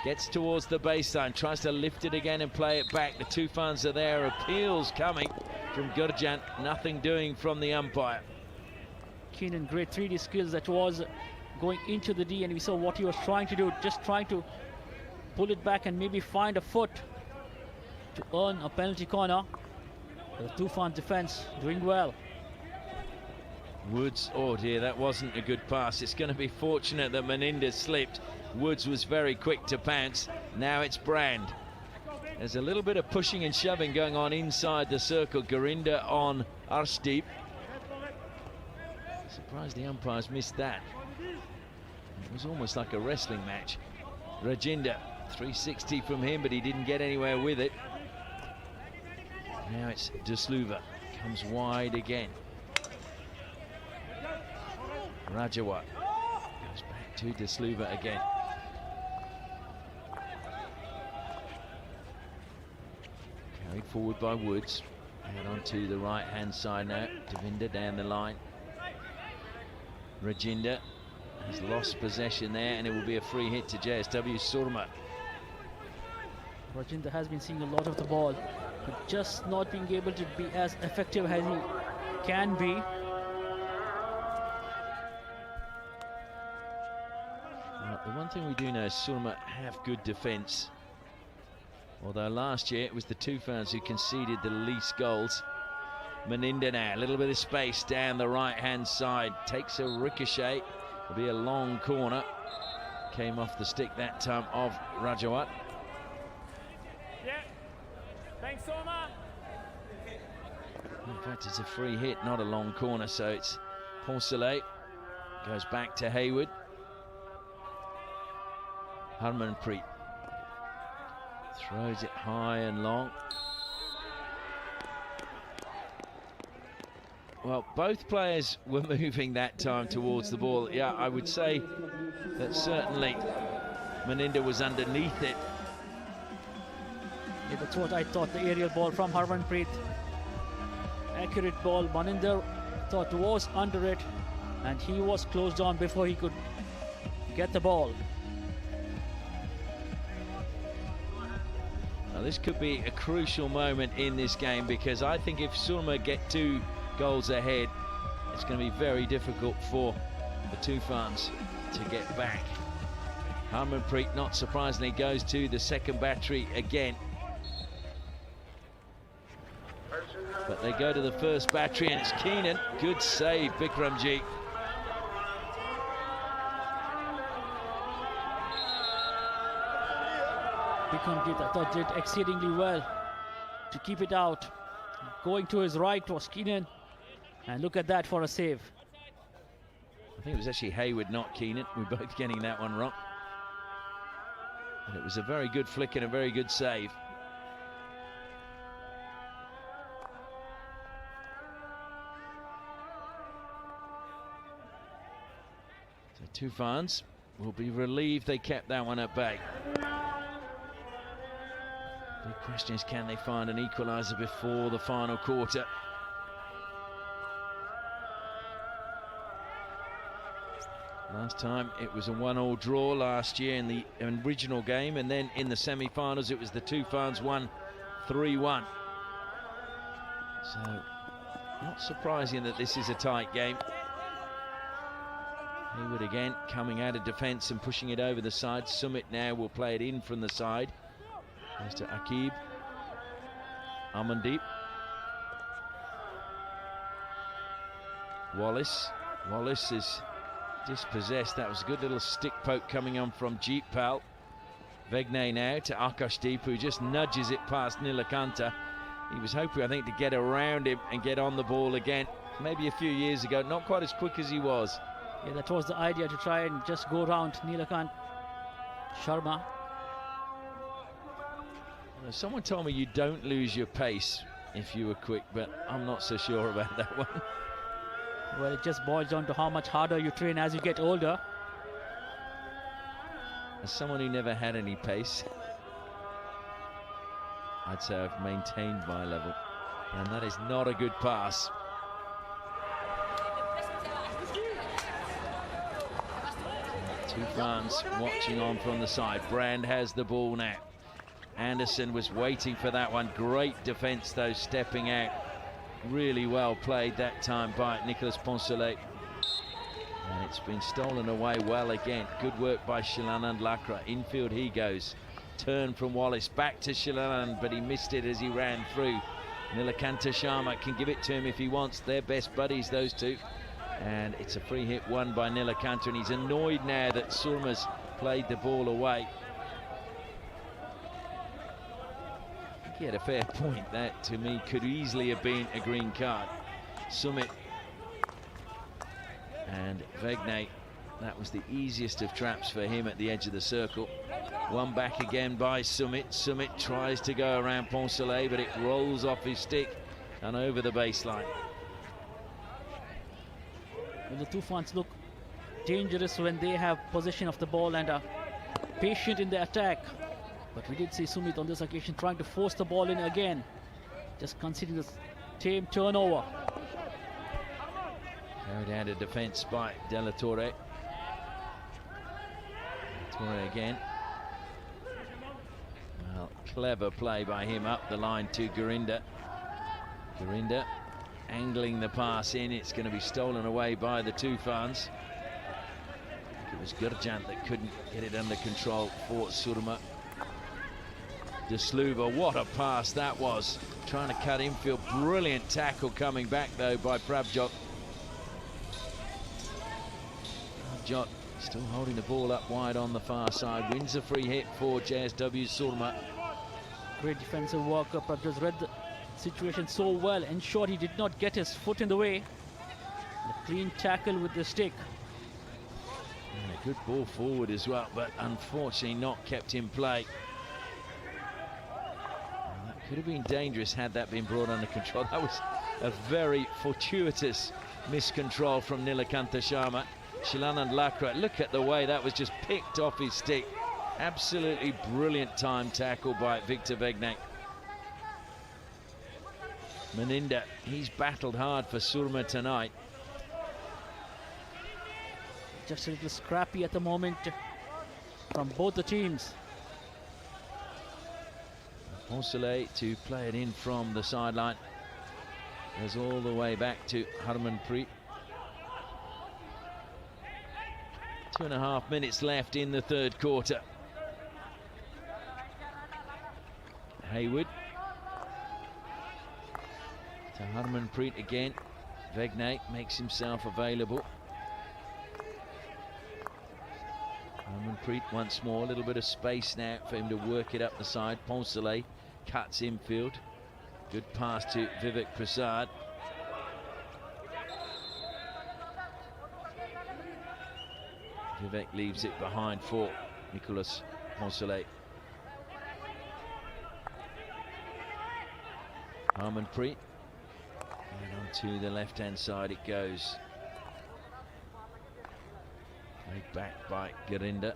Gets towards the baseline. Tries to lift it again and play it back. The TOOFANs are there. Appeals coming from Gurjan. Nothing doing from the umpire. Keenan, great 3D skills. That was going into the D, and we saw what he was trying to do. Just trying to pull it back and maybe find a foot to earn a penalty corner. The TOOFAN defense doing well. Woods, oh dear, that wasn't a good pass. It's going to be fortunate that Meninda slipped. Woods was very quick to pounce. Now it's Brand. There's a little bit of pushing and shoving going on inside the circle. Gurinder on Arshdeep. Surprised the umpires missed that. It was almost like a wrestling match. Rajinder, 360 from him, but he didn't get anywhere with it. Now it's De Sluva. Comes wide again. Rajawat goes back to De Sluva again. Carried forward by Woods. And onto the right-hand side now. Devinder down the line. Rajinder has lost possession there, and it will be a free hit to JSW Soorma. Rajinder has been seeing a lot of the ball, but just not being able to be as effective as he can be. The one thing we do know is Soorma have good defence. Although last year it was the TOOFANs who conceded the least goals. Meninda now, a little bit of space down the right-hand side. Takes a ricochet. It'll be a long corner. Came off the stick that time of Rajawat. Yeah. Thanks, Soorma. In fact, it's a free hit, not a long corner, so it's Porcelet. Goes back to Hayward. Harmanpreet throws it high and long. Well, both players were moving that time towards the ball. Yeah, I would say that certainly Meninda was underneath it. Yeah, that's what I thought. The aerial ball from Harmanpreet. Accurate ball. Maninder thought was under it, and he was closed on before he could get the ball. Now, this could be a crucial moment in this game, because I think if Surma get 2 goals ahead, it's going to be very difficult for the TOOFANs to get back. Harmanpreet, not surprisingly, goes to the second battery again. But they go to the first battery, and it's Keenan. Good save, Bikramjit. Bikramjit, I thought, did exceedingly well to keep it out. Going to his right was Keenan, and look at that for a save. I think it was actually Hayward, not Keenan. We're both getting that one wrong. But it was a very good flick and a very good save. So TOOFANs will be relieved they kept that one at bay. The question is, can they find an equaliser before the final quarter? Last time it was a 1-1 draw last year in the original game, and then in the semi-finals it was the TOOFANs won 3-1. So not surprising that this is a tight game. Hayward again coming out of defence and pushing it over the side. Sumit now will play it in from the side. Goes to Akib. Amandeep. Wallace is dispossessed. That was a good little stick poke coming on from Jeetpal. Vegne now to Akashdeep, who just nudges it past Nilakanta. He was hoping, I think, to get around him and get on the ball again. Maybe a few years ago, not quite as quick as he was. Yeah, that was the idea, to try and just go around Nilakant Sharma. Someone told me you don't lose your pace if you were quick, but I'm not so sure about that one. Well, it just boils down to how much harder you train as you get older. As someone who never had any pace, I'd say I've maintained my level, and that is not a good pass. TOOFANs watching on from the side. Brand has the ball now. Anderson was waiting for that one. Great defence though, stepping out. Really well played that time by Nicolas Poncelet. And it's been stolen away well again. Good work by Shilanand Lakra. Infield he goes. Turn from Wallace back to Shilanand, but he missed it as he ran through. Nilakanta Sharma can give it to him if he wants. They're best buddies, those two. And it's a free hit won by Nilakanta, and he's annoyed now that Surma's played the ball away. He had a fair point. That, to me, could easily have been a green card. Sumit and Vegne, that was the easiest of traps for him at the edge of the circle. One back again by Sumit. Sumit tries to go around Poncelet, but it rolls off his stick and over the baseline. Well, the TOOFANs look dangerous when they have possession of the ball and are patient in the attack. But we did see Sumit on this occasion trying to force the ball in again, just considering the tame turnover. Carried out of defence by De La Torre. Torre again. Well, clever play by him up the line to Gurinder. Gurinder angling the pass in. It's going to be stolen away by the TOOFANs. It was Gurjant that couldn't get it under control for Surma. De Sluva, what a pass that was. Trying to cut infield. Brilliant tackle coming back though by Prabjot. Prabjot still holding the ball up wide on the far side. Wins a free hit for JSW Surma. Great defensive work. Prabjot read the situation so well, ensured he did not get his foot in the way. A clean tackle with the stick. And a good ball forward as well, but unfortunately not kept in play. Could have been dangerous had that been brought under control. That was a very fortuitous miscontrol from Nilakanta Sharma. Shilanand Lakra, look at the way that was just picked off his stick. Absolutely brilliant time tackle by Victor Vegne. Meninda, he's battled hard for Surma tonight. Just a little scrappy at the moment from both the teams. Poncelet to play it in from the sideline. Goes all the way back to Harmanpreet. 2.5 minutes left in the third quarter. Hayward to Harmanpreet again. Vegnay makes himself available. Harmanpreet once more, a little bit of space now for him to work it up the side. Poncelet cuts infield. Good pass to Vivek Prasad. Vivek leaves it behind for Nicolas Poncelet. Harmanpreet. And onto the left-hand side it goes. Played back by Gurinder.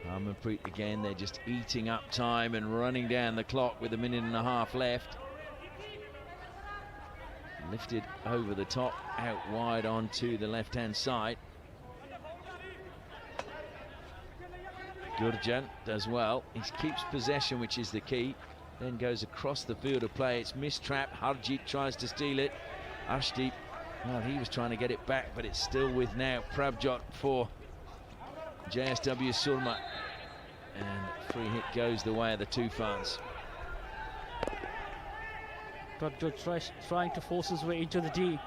Harmanpreet again, they're just eating up time and running down the clock with 1.5 minutes left. Lifted over the top, out wide onto the left-hand side. Gurjan does well. He keeps possession, which is the key. Then goes across the field of play. It's mistrapped. Harjeet tries to steal it. Ashdeep, well, he was trying to get it back, but it's still with now Prabjot for JSW Surma. And free hit goes the way of the TOOFANs. Prabjot trying to force his way into the D.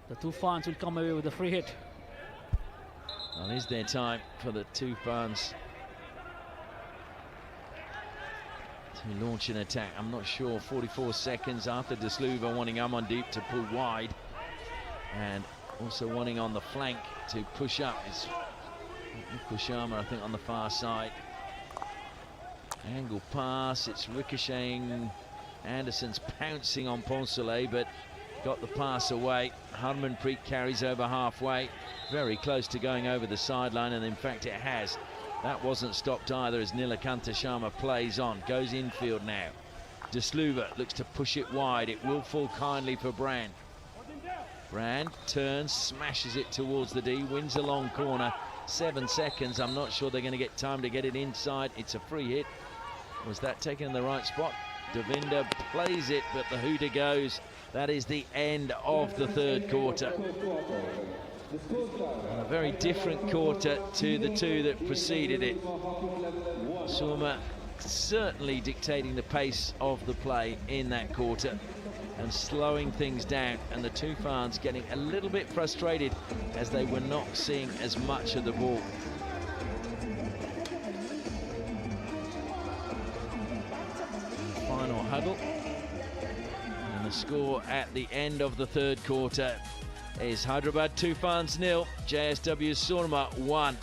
The TOOFANs will come away with a free hit. Well, is there time for the TOOFANs to launch an attack? I'm not sure. 44 seconds after Desluva wanting Amandeep to pull wide, and also wanting on the flank to push up is Sharma, I think, on the far side. Angle pass, it's ricocheting. Anderson's pouncing on Poncelet, but got the pass away. Harmanpreet carries over halfway, very close to going over the sideline, and in fact it has. That wasn't stopped either as Nilakanta Sharma plays on, goes infield now. Desluva looks to push it wide. It will fall kindly for Brand. Brand turns, smashes it towards the D, wins a long corner. 7 seconds, I'm not sure they're going to get time to get it inside. It's a free hit. Was that taken in the right spot? Devinder plays it, but the hooter goes. That is the end of the third quarter. And a very different quarter to the two that preceded it. Soorma certainly dictating the pace of the play in that quarter and slowing things down, and the TOOFANs getting a little bit frustrated as they were not seeing as much of the ball. Final huddle, and the score at the end of the third quarter is Hyderabad TOOFANs 0, JSW Surma 1.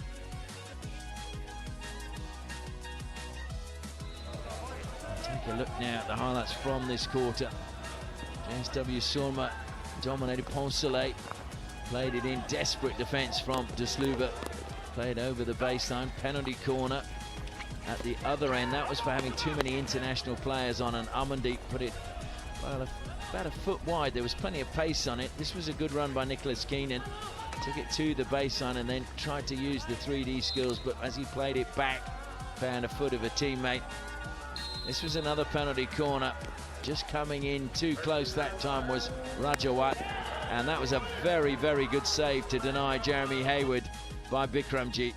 Take a look now at the highlights from this quarter. JSW Surma dominated. Poncelet played it in, desperate defence from Desluva. Played over the baseline, penalty corner at the other end. That was for having too many international players on, and Amandeep put it well, about a foot wide. There was plenty of pace on it. This was a good run by Nicholas Keenan. Took it to the baseline and then tried to use the 3D skills, but as he played it back, found a foot of a teammate. This was another penalty corner. Just coming in too close that time was Rajawat, and that was a very, very good save to deny Jeremy Hayward by Bikramjit.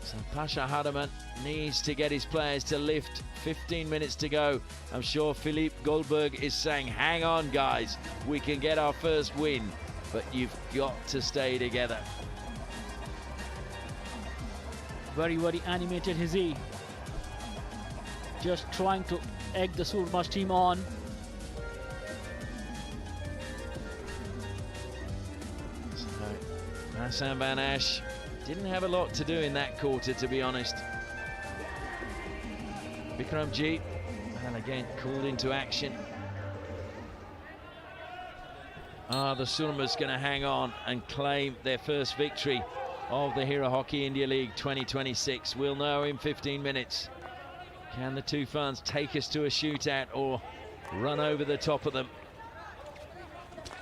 So Pasha Hardiman needs to get his players to lift. 15 minutes to go. I'm sure Philippe Goldberg is saying, hang on guys, we can get our first win, but you've got to stay together. Very, very animated Hizi. Just trying to egg the Surma's team on. So, Hassan Van Ash didn't have a lot to do in that quarter, to be honest. Bikramjit, and again called into action. The Surma's going to hang on and claim their first victory of the Hero Hockey India League 2026. We'll know in 15 minutes. Can the TOOFANs take us to a shootout or run over the top of them?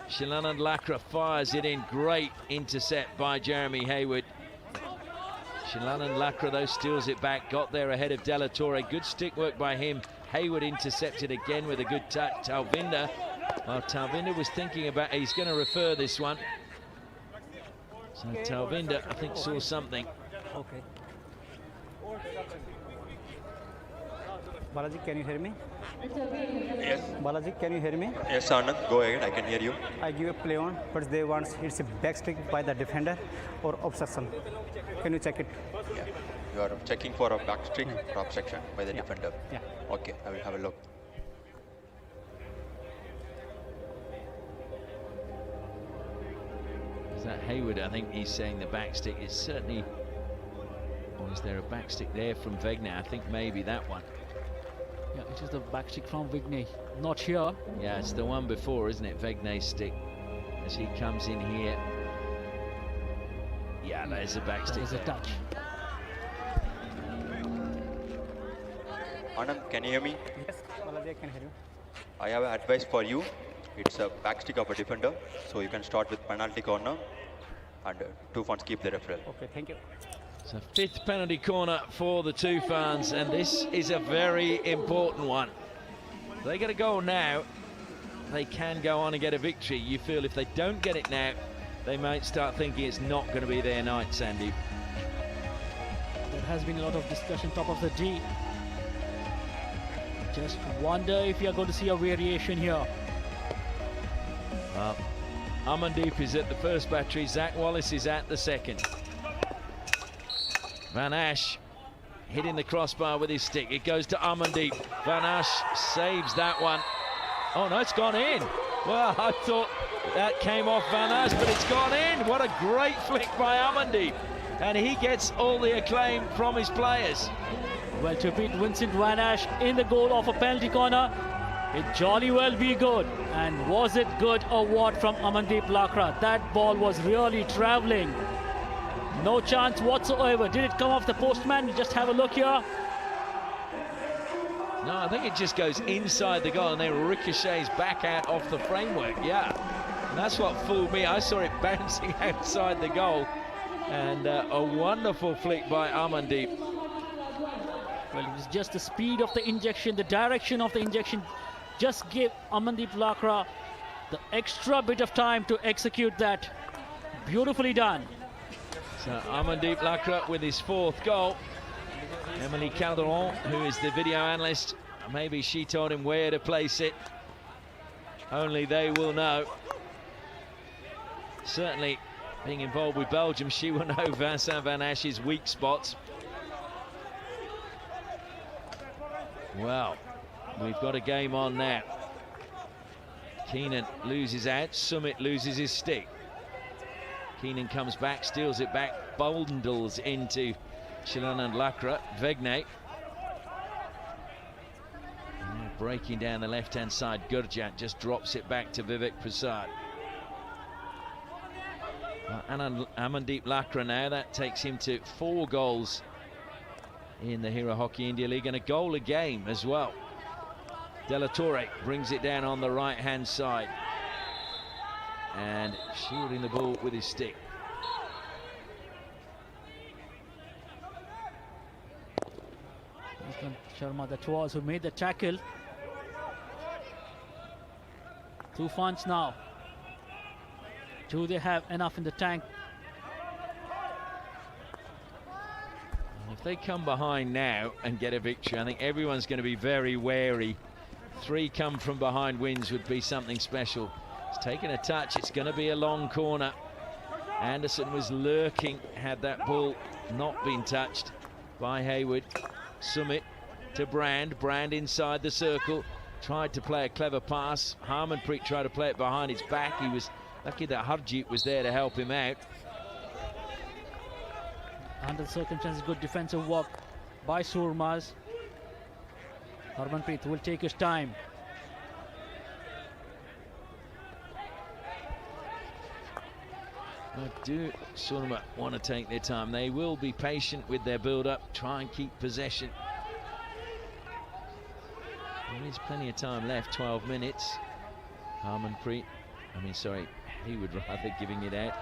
Shilanand Lakra fires it in. Great intercept by Jeremy Hayward. Shilanand Lakra, though, steals it back. Got there ahead of De La Torre. Good stick work by him. Hayward intercepted again with a good touch. Talvinder. Well, Talvinder was thinking about he's going to refer this one. So Talvinder, I think, saw something. Okay. Balaji, can you hear me? Yes. Balaji, can you hear me? Yes, Anand, go ahead. I can hear you. I give a play on, but they want it's a backstick by the defender or obstruction. Can you check it? Yeah. You are checking for a backstick or obstruction by the defender. Yeah. Okay, I will have a look. Is that Hayward? I think he's saying the backstick is certainly. Or is there a backstick there from Wegener? I think maybe that one. Yeah, it is the backstick from Wegener. Not here. Yeah, it's the one before, isn't it? Wegner's stick as he comes in here. Yeah, there's a backstick. There's a touch. Anand, can you hear me? Yes, Balaji, I can hear you. I have advice for you. It's a backstick of a defender, so you can start with penalty corner, and TOOFANS keep the referral. Okay, thank you. So 5th penalty corner for the TOOFANS, and this is a very important one. They get a goal now, they can go on and get a victory. You feel if they don't get it now, they might start thinking it's not going to be their night, Sandy. There has been a lot of discussion top of the D. Just wonder if you're going to see a variation here. Amandeep is at the first battery, Zach Wallace is at the second. Van Ash hitting the crossbar with his stick. It goes to Amandeep. Van Ash saves that one. Oh no, it's gone in. Well, I thought that came off Van Ash, but it's gone in. What a great flick by Amandeep. And he gets all the acclaim from his players. Well, to beat Vincent Van Ash in the goal of a penalty corner, it jolly well be good. And was it good or what from Amandeep Lakra? That ball was really travelling. No chance whatsoever. Did it come off the postman? Just have a look here. No, I think it just goes inside the goal and then ricochets back out off the framework. Yeah, and that's what fooled me. I saw it bouncing outside the goal, and a wonderful flick by Amandeep. Well, it was just the speed of the injection, the direction of the injection, just gave Amandeep Lakra the extra bit of time to execute that. Beautifully done. So Amandeep Lakra with his 4th goal. Emily Calderon, who is the video analyst, maybe she told him where to place it. Only they will know. Certainly, being involved with Belgium, she will know Vincent Van Ash's weak spots. Well, we've got a game on now. Keenan loses out, Summit loses his stick. Keenan comes back, steals it back, bundles into Shilanand Lakra. Wegener breaking down the left-hand side. Gurjat just drops it back to Vivek Prasad. Amandeep Lakra now, that takes him to 4 goals in the Hero Hockey India League and a goal a game as well. De La Torre brings it down on the right-hand side and shielding the ball with his stick. Sharma, that was who made the tackle. TOOFANS now. Do they have enough in the tank? If they come behind now and get a victory, I think everyone's going to be very wary. 3 come from behind wins would be something special. It's taken a touch, it's going to be a long corner. Anderson was lurking had that ball not been touched by Hayward. Summit to Brand, Brand inside the circle, tried to play a clever pass. Harmanpreet tried to play it behind his back. He was lucky that Harjeet was there to help him out. Under the circumstances, good defensive work by Soormas. Harmanpreet will take his time. But do SOORMA want to take their time? They will be patient with their build-up, try and keep possession. There is plenty of time left, 12 minutes. Harmanpreet Sorry, he would rather giving it out.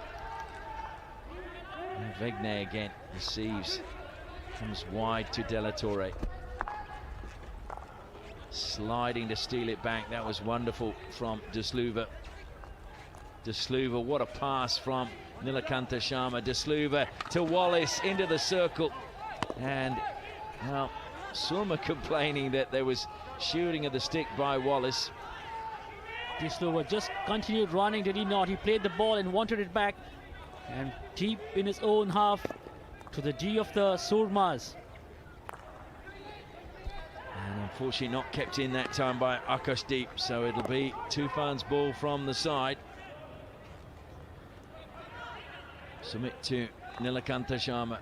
And Vegne again receives, comes wide to De La Torre. Sliding to steal it back. That was wonderful from De Sluva. De Sluva, what a pass from Nilakantha Sharma. De Sluva to Wallace into the circle. And now Soorma complaining that there was shooting of the stick by Wallace. De Sluva just continued running, did he not? He played the ball and wanted it back. And deep in his own half to the D of the Soormas. And unfortunately not kept in that time by Akashdeep, so it'll be TOOFANS ball from the side. Submit to Nilakantha Sharma.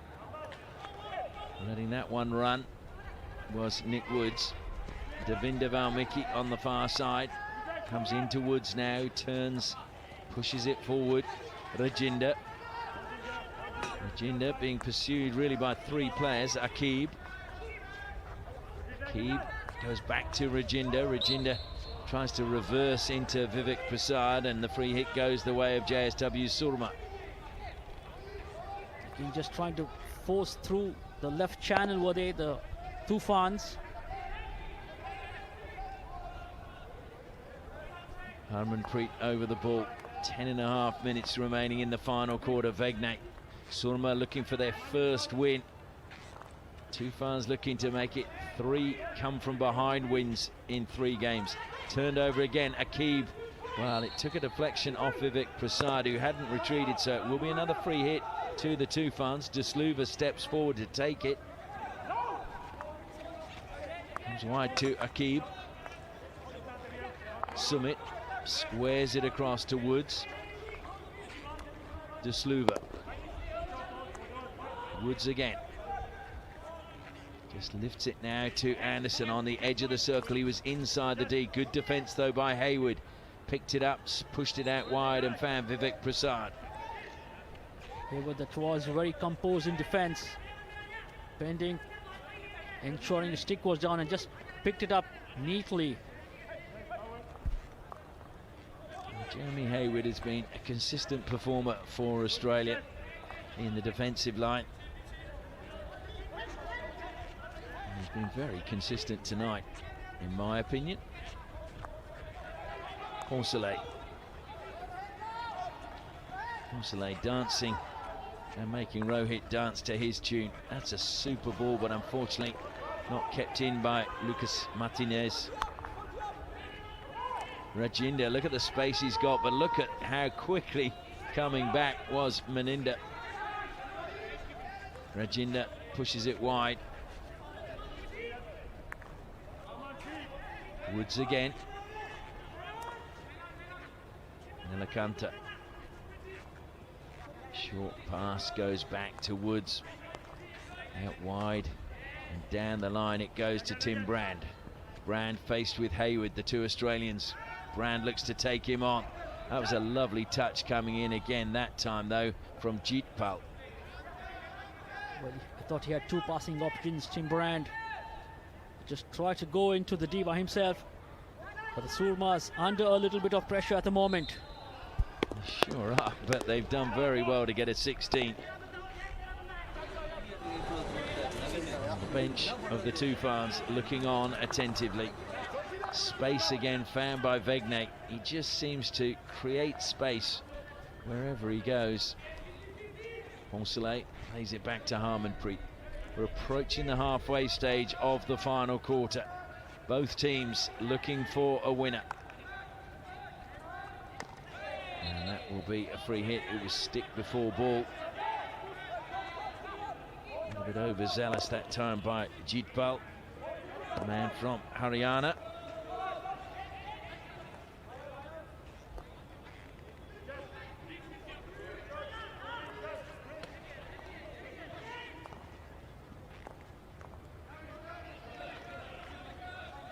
Letting that one run was Nick Woods. Devinder Valmiki on the far side. Comes into Woods now, turns, pushes it forward. Rajinder. Rajinder being pursued really by three players. Akib. Akib goes back to Rajinder. Rajinder tries to reverse into Vivek Prasad, and the free hit goes the way of JSW Soorma. He's just trying to force through the left channel were they, the TOOFANS. Harmanpreet over the ball. 10.5 minutes remaining in the final quarter. Vegne. Soorma looking for their first win. TOOFANS looking to make it 3 come from behind wins in 3 games. Turned over again. Akib. Well, it took a deflection off Vivek Prasad, who hadn't retreated, so it will be another free hit to the TOOFANS. De Sluva steps forward to take it. Comes wide to Akib. Sumit squares it across to Woods. De Sluva. Woods again. Just lifts it now to Anderson on the edge of the circle. He was inside the D. Good defence though by Hayward. Picked it up, pushed it out wide and found Vivek Prasad. Hayward that was very composed in defence. Bending, ensuring the stick was down and just picked it up neatly. Jeremy Hayward has been a consistent performer for Australia in the defensive line. And he's been very consistent tonight, in my opinion. Poncelet. Poncelet dancing and making Rohit dance to his tune. That's a super ball, but unfortunately not kept in by Lucas Martinez. Rajinder, look at the space he's got, but look at how quickly coming back was Maninder. Rajinder pushes it wide. Woods again. Nilakantha. Short pass goes back to Woods. Out wide and down the line it goes to Tim Brand. Brand faced with Hayward, the 2 Australians. Brand looks to take him on. That was a lovely touch coming in again that time though from Jeetpal. Well, I thought he had 2 passing options. Tim Brand just tried to go into the D by himself, but the Soormas under a little bit of pressure at the moment. Sure are, but they've done very well to get a 16. The bench of the TOOFANS looking on attentively. Space again found by Vegne. He just seems to create space wherever he goes. Poncelet plays it back to Harmanpreet. We're approaching the halfway stage of the final quarter. Both teams looking for a winner. And that will be a free hit. It was stick before ball. A little bit overzealous that time by Jeetpal, the man from Haryana.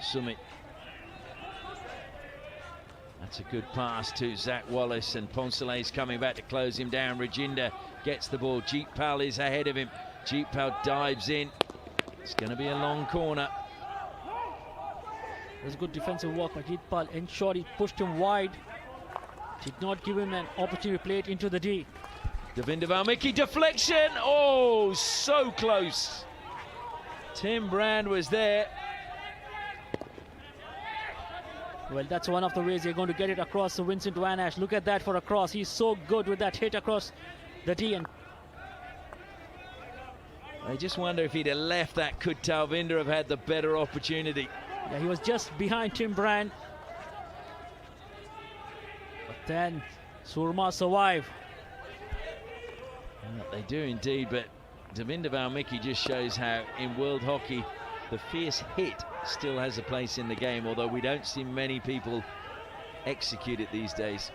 Sumit. That's a good pass to Zach Wallace, and Poncelet's coming back to close him down. Rajinder gets the ball. Jeetpal is ahead of him. Jeetpal dives in. It's going to be a long corner. It was good defensive work by Jeetpal. Ensured he pushed him wide. Did not give him an opportunity to play it into the D. Devinder Valmiki deflection. Oh, so close. Tim Brand was there. Well, that's one of the ways you're going to get it across to Vincent Van Ash. Look at that for a cross. He's so good with that hit across the D. And I just wonder if he'd have left that, could Talvinder have had the better opportunity? yeah, he was just behind Tim Brand. But then Soorma survive. Yeah, they do indeed, but Devinder Valmiki just shows how in world hockey the fierce hit still has a place in the game, although we don't see many people execute it these days.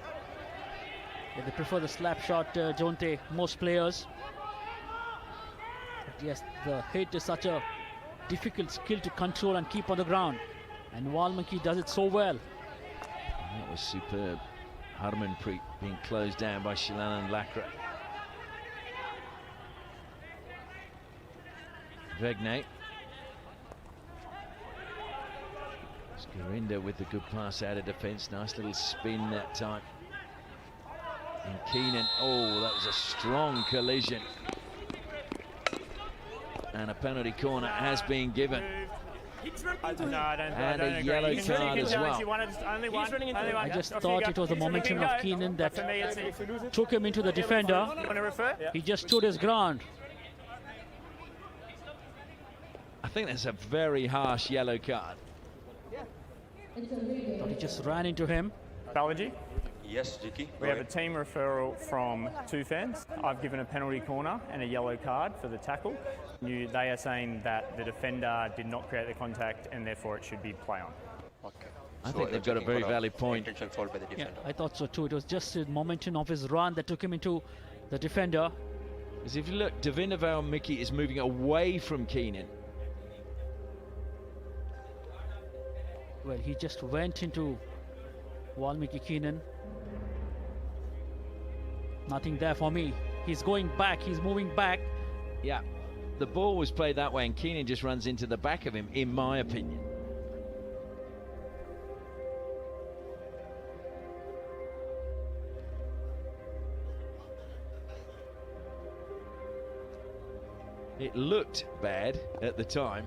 Yeah, they prefer the slap shot, Jonte, most players. But yes, the hit is such a difficult skill to control and keep on the ground. And Valmiki does it so well. And that was superb. Harmanpreet being closed down by Shilan Lakra. Vegnate. Gurinder with the good pass out of defence. Nice little spin that time. And Keenan, oh, that was a strong collision. And a penalty corner has been given. And a yellow card as well. I just thought it was the momentum of Keenan that took him into the defender. He just stood his ground. I think that's a very harsh yellow card. But he just ran into him. Balaji? Yes, Jiki. We have a team referral from TOOFANS. I've given a penalty corner and a yellow card for the tackle. They are saying that the defender did not create the contact and therefore it should be play on. Okay. I think they've got a very valid point. Intentional foul by the defender. Yeah, I thought so too. It was just the momentum of his run that took him into the defender. Because if you look, Devinder Valmiki is moving away from Keenan. Well, he just went into Valmiki Keenan. Nothing there for me. He's going back, he's moving back. Yeah, the ball was played that way and Keenan just runs into the back of him, in my opinion. It looked bad at the time.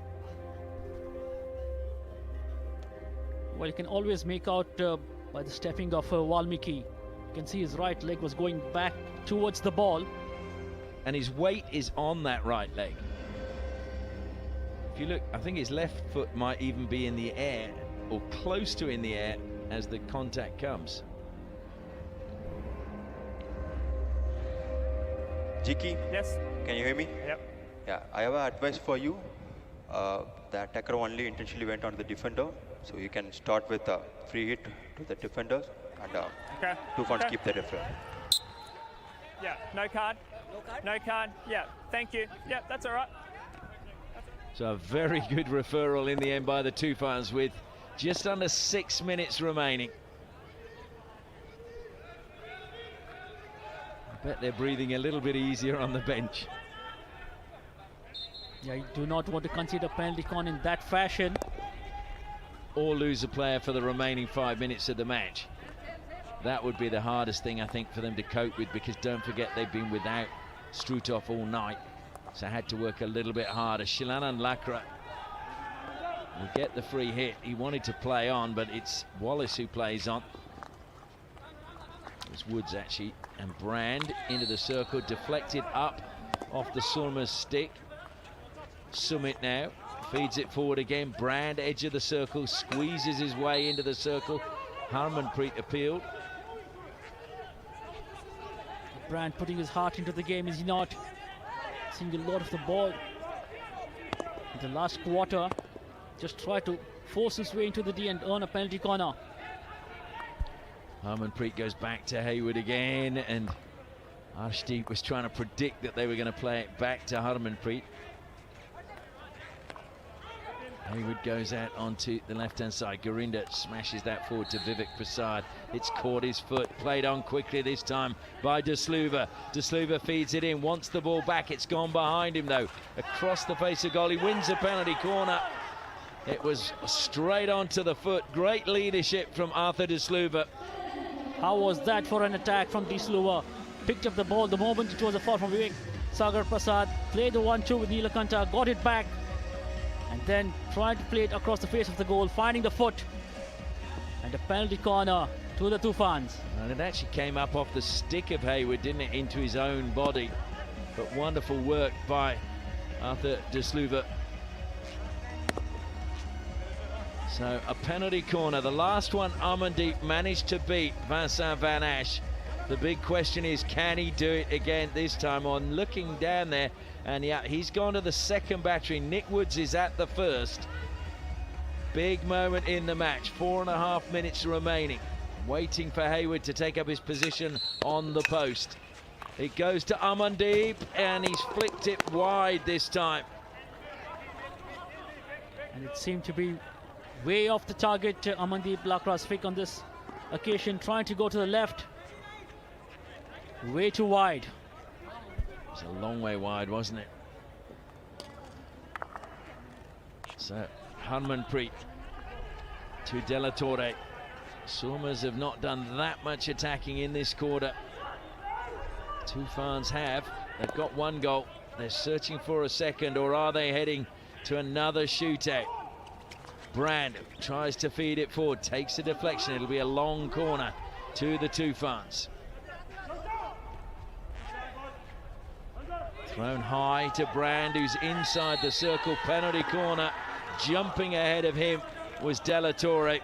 Well, you can always make out by the stepping of Valmiki. You can see his right leg was going back towards the ball. And his weight is on that right leg. If you look, I think his left foot might even be in the air, or close to in the air, as the contact comes. Jiki? Yes? Can you hear me? Yep. Yeah, I have an advice for you. The attacker only intentionally went on the defender. So you can start with a free hit to the defenders and TOOFANS keep the referral. Yeah, no card. No card. Yeah, thank you. Yeah, that's all right. So a very good referral in the end by the TOOFANS with just under 6 minutes remaining. I bet they're breathing a little bit easier on the bench. Yeah, you do not want to consider penalty con in that fashion. Or lose a player for the remaining 5 minutes of the match. That would be the hardest thing, I think, for them to cope with, because don't forget they've been without Shootout all night, so had to work a little bit harder. Shilanan Lakra will get the free hit. He wanted to play on, but it's Wallace who plays on. It's Woods actually, and Brand into the circle, deflected up off the Soorma's stick. Summit now feeds it forward again. Brand, edge of the circle, squeezes his way into the circle. Harmanpreet appealed. Brand putting his heart into the game, is he not? Seeing a lot of the ball in the last quarter. Just try to force his way into the D and earn a penalty corner. Harmanpreet goes back to Hayward again, and Arshdeep was trying to predict that they were going to play it back to Harmanpreet. Hayward goes out onto the left-hand side. Gurinder smashes that forward to Vivek Prasad. It's caught his foot, played on quickly this time by De Sluva. De Sluva feeds it in, wants the ball back. It's gone behind him though. Across the face of goal, he wins a penalty corner. It was straight onto the foot. Great leadership from Arthur De Sluva. How was that for an attack from Disluva? Picked up the ball the moment it was a foul from Vivek Sagar Prasad. Played the 1-2 with Neelakanta, got it back, and then tried to play it across the face of the goal, finding the foot. And a penalty corner to the Toofans. And it actually came up off the stick of Hayward, didn't it, into his own body. But wonderful work by Arthur Disluva. So a penalty corner, the last one Amandeep managed to beat Vincent Van Asch. The big question is, can he do it again this time on? Looking down there, and yeah, he's gone to the second battery. Nick Woods is at the first. Big moment in the match, 4.5 minutes remaining. Waiting for Hayward to take up his position on the post. It goes to Amandeep, and he's flicked it wide this time. And it seemed to be way off the target. Amandeep Lakra's pick on this occasion, trying to go to the left. Way too wide. It was a long way wide, wasn't it? So Harmanpreet to De La Torre. Soormas have not done that much attacking in this quarter. Toofans have. They've got one goal. They're searching for a second, or are they heading to another shootout? Brand tries to feed it forward, takes a deflection. It'll be a long corner to the Toofans. Thrown high to Brand, who's inside the circle. Penalty corner. Jumping ahead of him was De La Torre.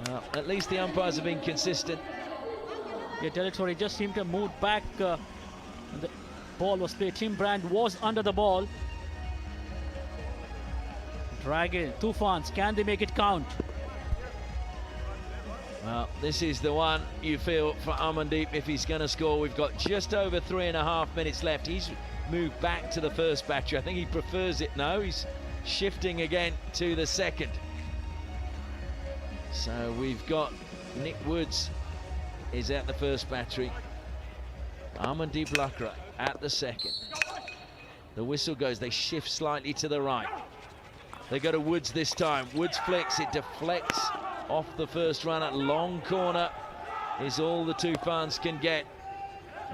Well, at least the umpires have been consistent. Yeah, De La Torre just seemed to move back. And the ball was played. Tim Brand was under the ball. Dragon, Toofans, can they make it count? Well, this is the one you feel for Amandeep if he's going to score. We've got just over 3.5 minutes left. He's moved back to the first battery. I think he prefers it now. He's shifting again to the second. So we've got Nick Woods is at the first battery. Amandeep Lakra at the second. The whistle goes. They shift slightly to the right. They go to Woods this time. Woods flicks. It deflects off the first runner. Long corner is all the Toofans can get.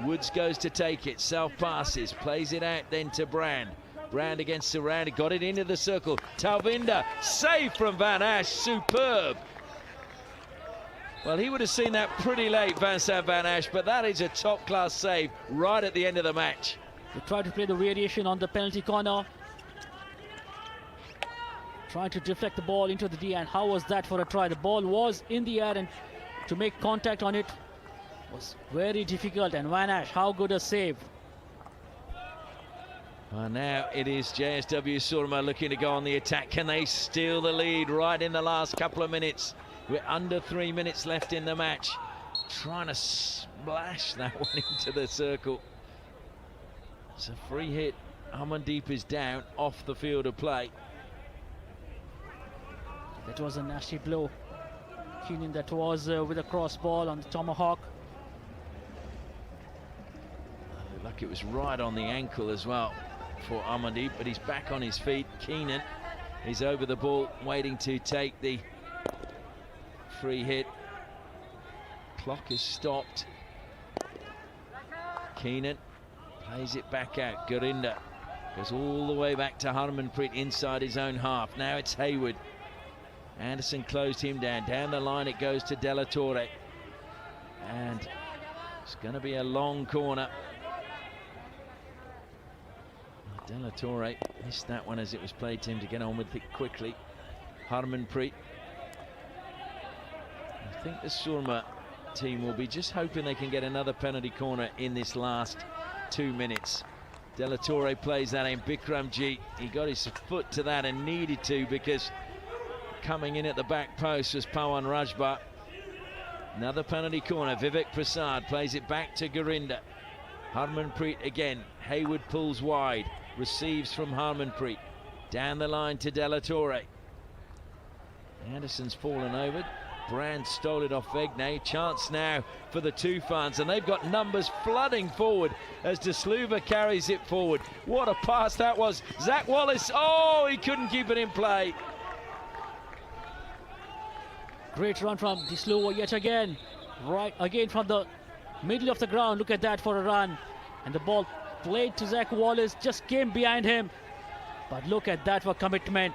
Woods goes to take it. Self passes. Plays it out then to Brand. Brand against Surrounded. Got it into the circle. Talvinder. Save from Van Asch. Superb. Well, he would have seen that pretty late, Vincent Van Asch, but that is a top-class save right at the end of the match. They try to play the variation on the penalty corner. Trying to deflect the ball into the D, and how was that for a try? The ball was in the air, and to make contact on it was very difficult. And Van Asch, how good a save. Well, now it is JSW Soorma looking to go on the attack. Can they steal the lead right in the last couple of minutes? We're under 3 minutes left in the match. Trying to splash that one into the circle. It's a free hit. Amandeep is down off the field of play. That was a nasty blow. Keenan, that was with a cross ball on the tomahawk. Looked like it was right on the ankle as well for Amandeep, but he's back on his feet. Keenan is over the ball, waiting to take the free hit. Clock is stopped. Keenan plays it back out. Gurinder goes all the way back to Harmanpreet inside his own half. Now it's Hayward. Anderson closed him down. Down the line it goes to De La Torre. And it's going to be a long corner. De La Torre missed that one as it was played to him to get on with it quickly. Harmanpreet. I think the Soorma team will be just hoping they can get another penalty corner in this last 2 minutes. De La Torre plays that in. Bikramjit, he got his foot to that and needed to, because coming in at the back post was Pawan Rajbhat. Another penalty corner. Vivek Prasad plays it back to Gurinder. Harmanpreet again. Hayward pulls wide. Receives from Harmanpreet. Down the line to De La Torre. Anderson's fallen over. Brand stole it off Vegne. Chance now for the Toofans, and they've got numbers flooding forward as Disluva carries it forward. What a pass that was. Zach Wallace, oh, he couldn't keep it in play. Great run from Disluva yet again. Right, again from the middle of the ground. Look at that for a run. And the ball played to Zach Wallace, just came behind him. But look at that for commitment.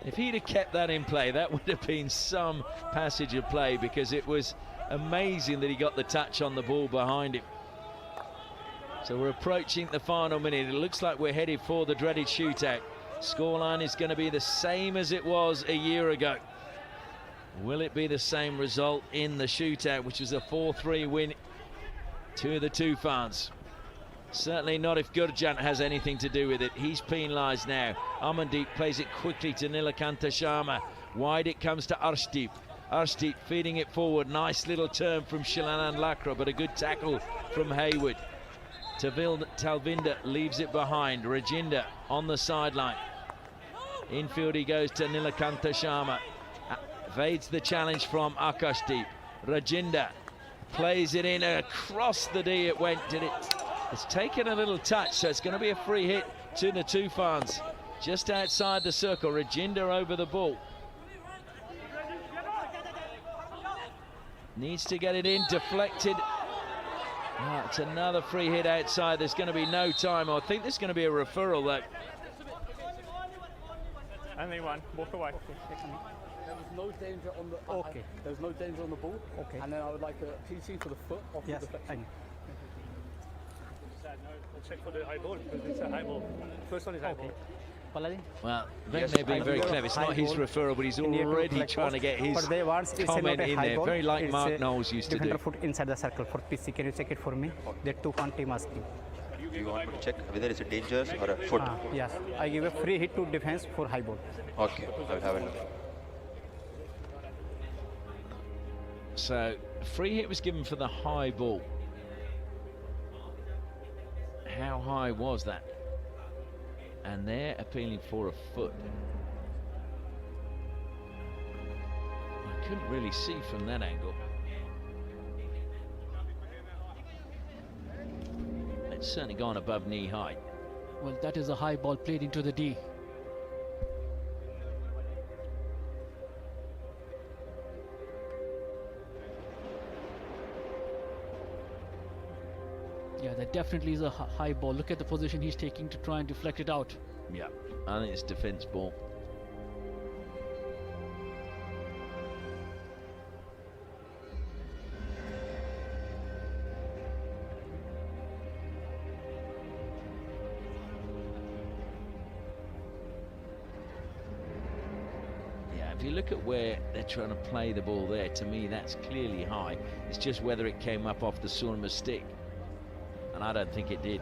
If he'd have kept that in play, that would have been some passage of play, because it was amazing that he got the touch on the ball behind him. So we're approaching the final minute. It looks like we're headed for the dreaded shootout. Scoreline is going to be the same as it was a year ago. Will it be the same result in the shootout, which was a 4-3 win to the TOOFANS? Certainly not if Gurjant has anything to do with it. He's penalised now. Amandeep plays it quickly to Nilakanta Sharma. Wide it comes to Arshdeep. Arshdeep feeding it forward. Nice little turn from Shilanan Lakra, but a good tackle from Hayward. Talvinder leaves it behind. Rajinder on the sideline. Infield he goes to Nilakanta Sharma. Evades the challenge from Akashdeep. Rajinder plays it in across the D. It went. It's taken a little touch, so it's going to be a free hit to the TOOFANS. Just outside the circle. Rajinder over the ball. Needs to get it in. Deflected. Oh, it's another free hit outside. There's going to be no time. I think there's going to be a referral though. Only one. Walk away. There was no danger on the. Okay. There was no danger on the ball. Okay. And then I would like a PC for the foot off the deflection. Check for the high ball, because it's a high ball. First one is high ball. Well, they may be very clever. It's not his referral, but he's already trying to get his comment in there. Very like Mark Knowles used to do. Foot inside the circle for PC. Can you check it for me? The TOOFAN team asking. Do you want me to check whether it's a danger or a foot? Yes, I give a free hit to defense for high ball. Okay, I will have a look. So, free hit was given for the high ball. How high was that? And they're appealing for a foot. I couldn't really see from that angle. It's certainly gone above knee height. Well, that is a high ball played into the D. Yeah, that definitely is a high ball. Look at the position he's taking to try and deflect it out. Yeah, I think it's defense ball. Yeah, if you look at where they're trying to play the ball there, to me that's clearly high. It's just whether it came up off the SOORMA stick. And I don't think it did.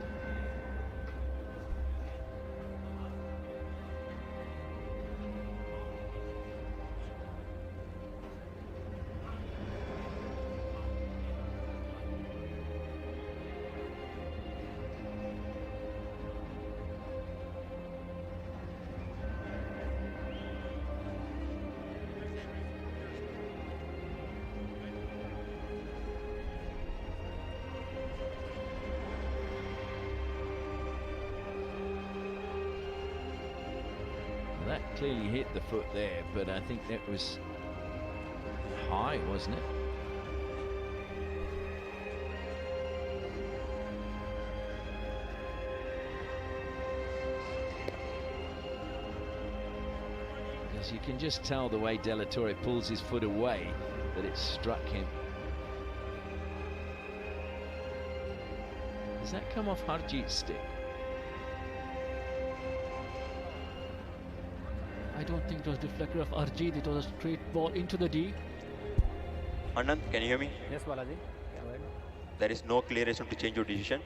That clearly hit the foot there, but I think that was high, wasn't it? Because you can just tell the way De La Torre pulls his foot away that it struck him. Does that come off Harjeet's stick? I don't think it was deflector of Arjeet. It was a straight ball into the D. Anand, can you hear me? Yes, Balaji. Go ahead. There is no clear reason to change your decision.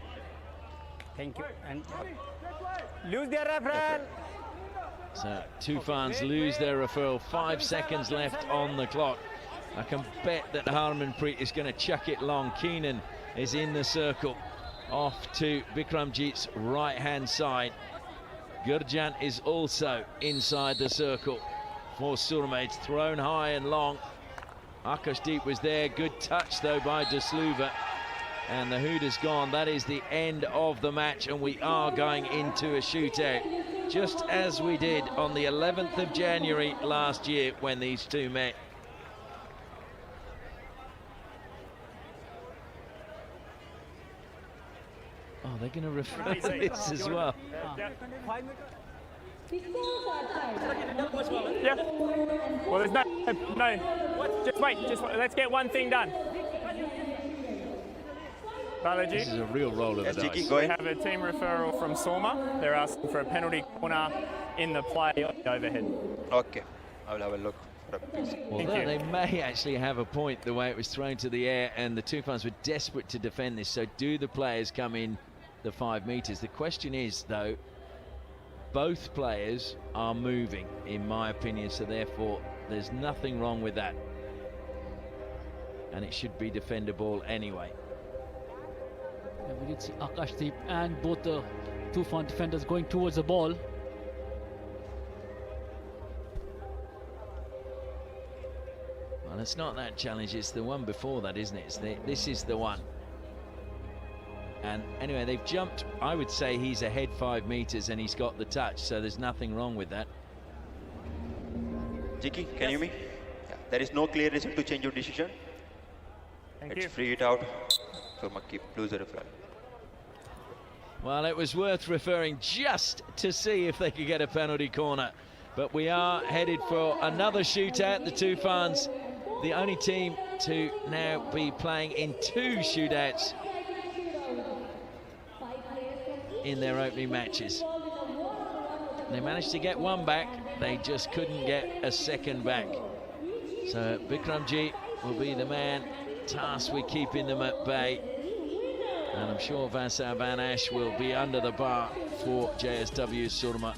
Thank you. And lose their referral. So TOOFANS lose their referral. 5 seconds left on the clock. I can bet that Harmanpreet is going to chuck it long. Keenan is in the circle. Off to Bikramjeet's right-hand side. Gurjant is also inside the circle for SOORMA. It's thrown high and long. Akashdeep was there. Good touch, though, by Desluva. And the hood is gone. That is the end of the match, and we are going into a shootout, just as we did on the 11th of January last year when these two met. they're going to refer this as well. Yeah. Well, there's no. Just wait. Let's get one thing done. Balaji. This is a real roll of the dice. We have a team referral from SOORMA. They're asking for a penalty corner in the play overhead. Okay, I will have a look for a piece. Although they may actually have a point the way it was thrown to the air, and the TOOFANS were desperate to defend this. So do the players come in the 5 meters? The question is, though, both players are moving, in my opinion, so therefore there's nothing wrong with that. And it should be defendable anyway. Yeah, we did see Akashdeep and both the TOOFAN defenders going towards the ball. Well, it's not that challenge, it's the one before that, isn't it? This is the one. And anyway, they've jumped. I would say he's ahead 5 meters and he's got the touch, so there's nothing wrong with that. Jiki, can you hear me? Yeah. There is no clear reason to change your decision. It's free hit out. SOORMA keep lose the referral. Well, it was worth referring just to see if they could get a penalty corner. But we are headed for another shootout. The TOOFANS, the only team to now be playing in 2 shootouts in their opening matches. They managed to get 1 back, they just couldn't get a second back. So Bikramjit will be the man tasked with keeping them at bay. And I'm sure Vincent Van Ash will be under the bar for JSW SOORMA.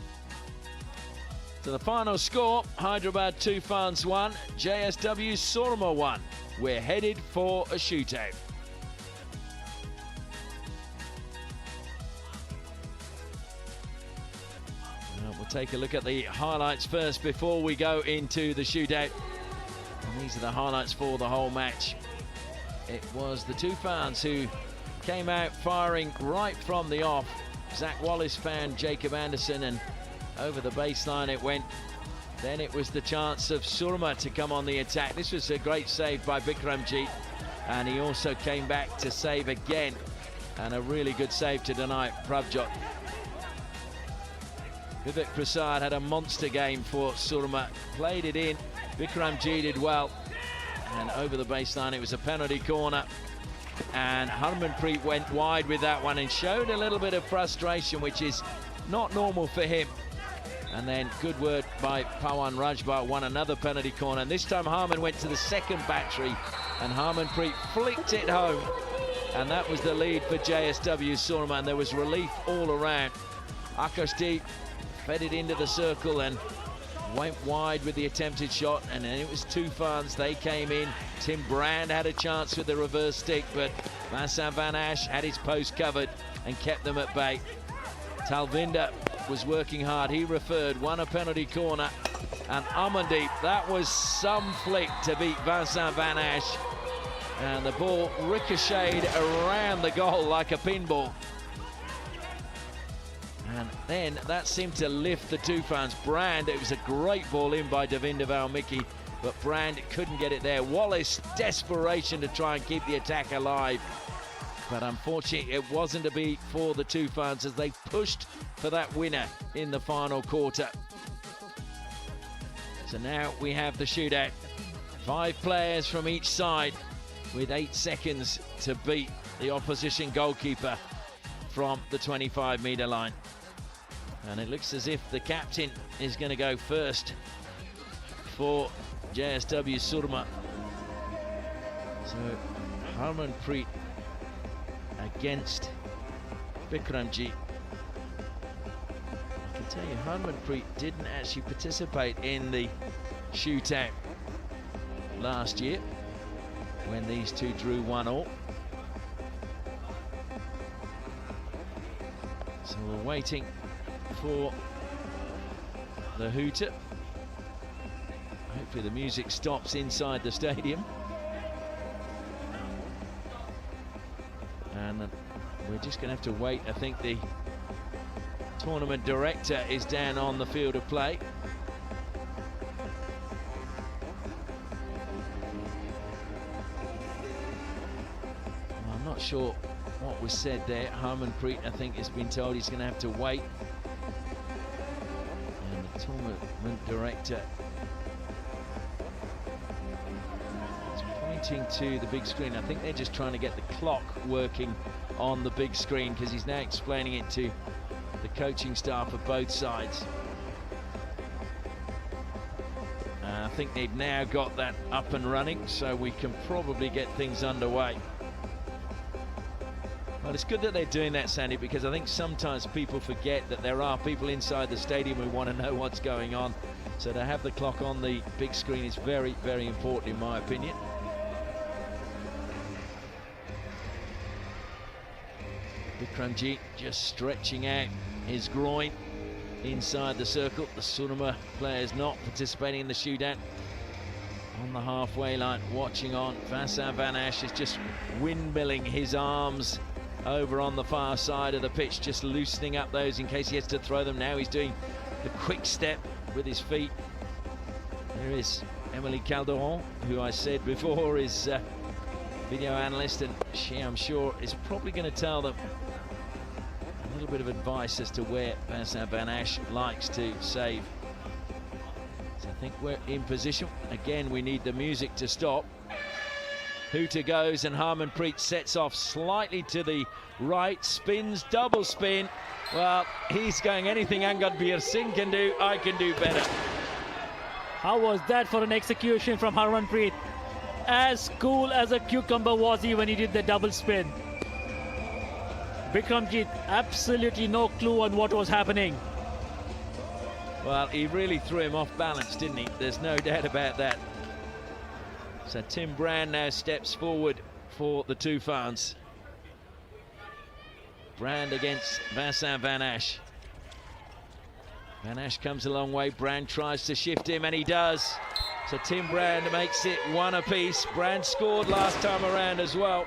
So the final score, Hyderabad TOOFANS 1, JSW SOORMA 1. We're headed for a shootout. We'll take a look at the highlights first before we go into the shootout. And these are the highlights for the whole match. It was the TOOFANS who came out firing right from the off. Zach Wallace found Jacob Anderson and over the baseline it went. Then it was the chance of SOORMA to come on the attack. This was a great save by Bikramjit, and he also came back to save again, and a really good save to deny Pravjot. Vivek Prasad had a monster game for SOORMA, played it in. Bikramjit did well, and over the baseline it was a penalty corner, and Harmanpreet went wide with that one and showed a little bit of frustration, which is not normal for him. And then good word by Pawan Rajbhat, won another penalty corner, and this time Harman went to the second battery and Harmanpreet flicked it home, and that was the lead for JSW SOORMA, and there was relief all around. Akashdeep fed it into the circle and went wide with the attempted shot, and then it was TOOFANS. They came in. Tim Brand had a chance with the reverse stick, but Vincent Van Ash had his post covered and kept them at bay. Talvinder was working hard. He referred, won a penalty corner, and Amandeep, that was some flick to beat Vincent Van Ash, and the ball ricocheted around the goal like a pinball. And then that seemed to lift the TOOFANS. Brand, it was a great ball in by Davinder Valmiki, but Brand couldn't get it there. Wallace, desperation to try and keep the attack alive. But unfortunately, it wasn't to be for the TOOFANS as they pushed for that winner in the final quarter. So now we have the shootout. 5 players from each side with 8 seconds to beat the opposition goalkeeper from the 25-meter line. And it looks as if the captain is going to go first for JSW SOORMA. So Harmanpreet against Bikramjit. I can tell you, Harmanpreet didn't actually participate in the shootout last year when these two drew 1-1. So we're waiting for the hooter. Hopefully the music stops inside the stadium. And we're just going to have to wait. I think the tournament director is down on the field of play. I'm not sure what was said there. Harmanpreet, I think, has been told he's going to have to wait. And the tournament director is pointing to the big screen. I think they're just trying to get the clock working on the big screen, because he's now explaining it to the coaching staff of both sides. I think they've now got that up and running, so we can probably get things underway. Well, it's good that they're doing that, Sandy, because I think sometimes people forget that there are people inside the stadium who want to know what's going on. So to have the clock on the big screen is very, very important, in my opinion. Bikramjit just stretching out his groin inside the circle. The SOORMA players not participating in the shootout. On the halfway line, watching on. Vincent Van Asch is just windmilling his arms over on the far side of the pitch, just loosening up those in case he has to throw them. Now he's doing the quick step with his feet. There is Emily Calderon, who I said before is video analyst, and she, I'm sure, is probably going to tell them a little bit of advice as to where Vincent Van Asch likes to save. So I think we're in position. Again, we need the music to stop. Hooter goes, and Harmanpreet sets off slightly to the right, spins, double spin. Well, he's going anything Angad Singh can do, I can do better. How was that for an execution from Harmanpreet? As cool as a cucumber was he when he did the double spin. Bikramjit, absolutely no clue on what was happening. Well, he really threw him off balance, didn't he? There's no doubt about that. So Tim Brand now steps forward for the TOOFANS. Brand against Vincent Van Asch. Van Asch comes a long way. Brand tries to shift him, and he does. So Tim Brand makes it one apiece. Brand scored last time around as well.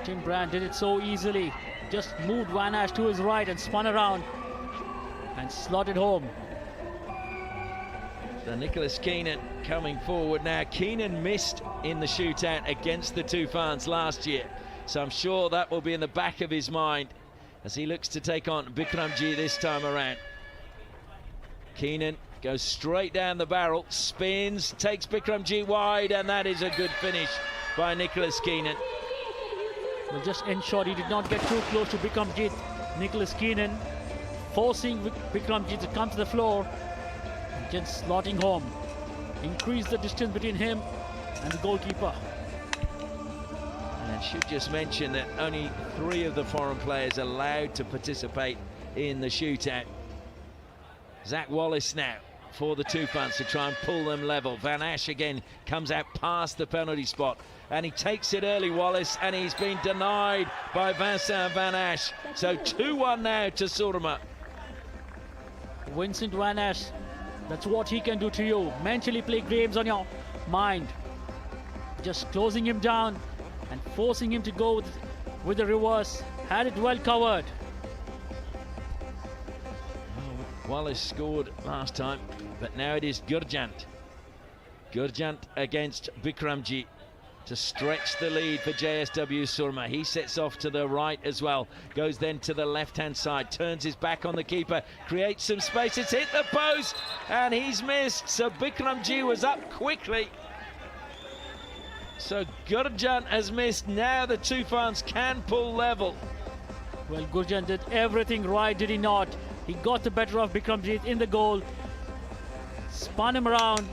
Tim Brand did it so easily. Just moved Van Asch to his right and spun around and slotted home. So Nicholas Keenan coming forward now. Keenan missed in the shootout against the TOOFANS last year, so I'm sure that will be in the back of his mind as he looks to take on Bikramjit this time around. Keenan goes straight down the barrel, spins, takes Bikramjit wide, and that is a good finish by Nicholas Keenan. Well, just ensured he did not get too close to Bikramjit. Nicholas Keenan forcing Bikramjit to come to the floor and just slotting home. Increase the distance between him and the goalkeeper. And should just mention that only 3 of the foreign players allowed to participate in the shootout. Zach Wallace now for the TOOFANS to try and pull them level. Van Asch again comes out past the penalty spot, and he takes it early, Wallace, and he's been denied by Vincent Van Asch. So 2-1 now to SOORMA. Vincent Van Asch, that's what he can do to you. Mentally play games on your mind. Just closing him down and forcing him to go with the reverse. Had it well covered. Wallace scored last time, but now it is Gurjant. Gurjant against Bikramjit to stretch the lead for JSW SOORMA. He sets off to the right as well, goes then to the left-hand side, turns his back on the keeper, creates some space, it's hit the post, and he's missed. So Bikramjit was up quickly. So Gurjant has missed. Now the TOOFANS can pull level. Well, Gurjant did everything right, did he not? He got the better of Bikramjit in the goal, spun him around,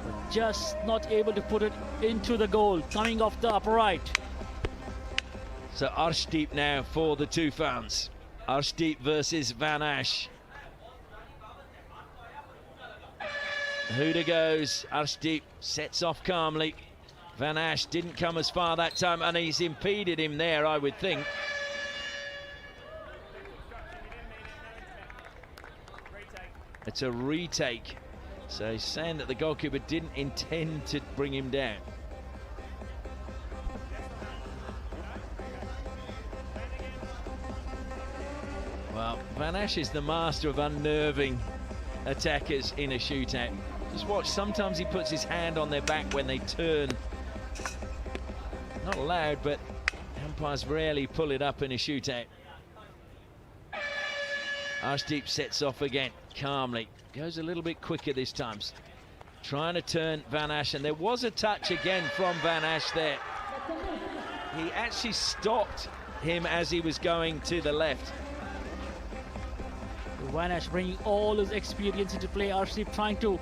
but just not able to put it into the goal, coming off the upper right. So Arshdeep now for the TOOFANS. Arshdeep versus Van Asch. Hooter goes, Arshdeep sets off calmly. Van Asch didn't come as far that time, and he's impeded him there, I would think. It's a retake. So he's saying that the goalkeeper didn't intend to bring him down. Well, Van Asch is the master of unnerving attackers in a shootout. Just watch, sometimes he puts his hand on their back when they turn. Not allowed, but Umpires rarely pull it up in a shootout. Arshdeep sets off again, calmly. Goes a little bit quicker this time. Trying to turn Van Ash, and there was a touch again from Van Ash there. He actually stopped him as he was going to the left. Van Ash bringing all his experience into play. Arshdeep trying to...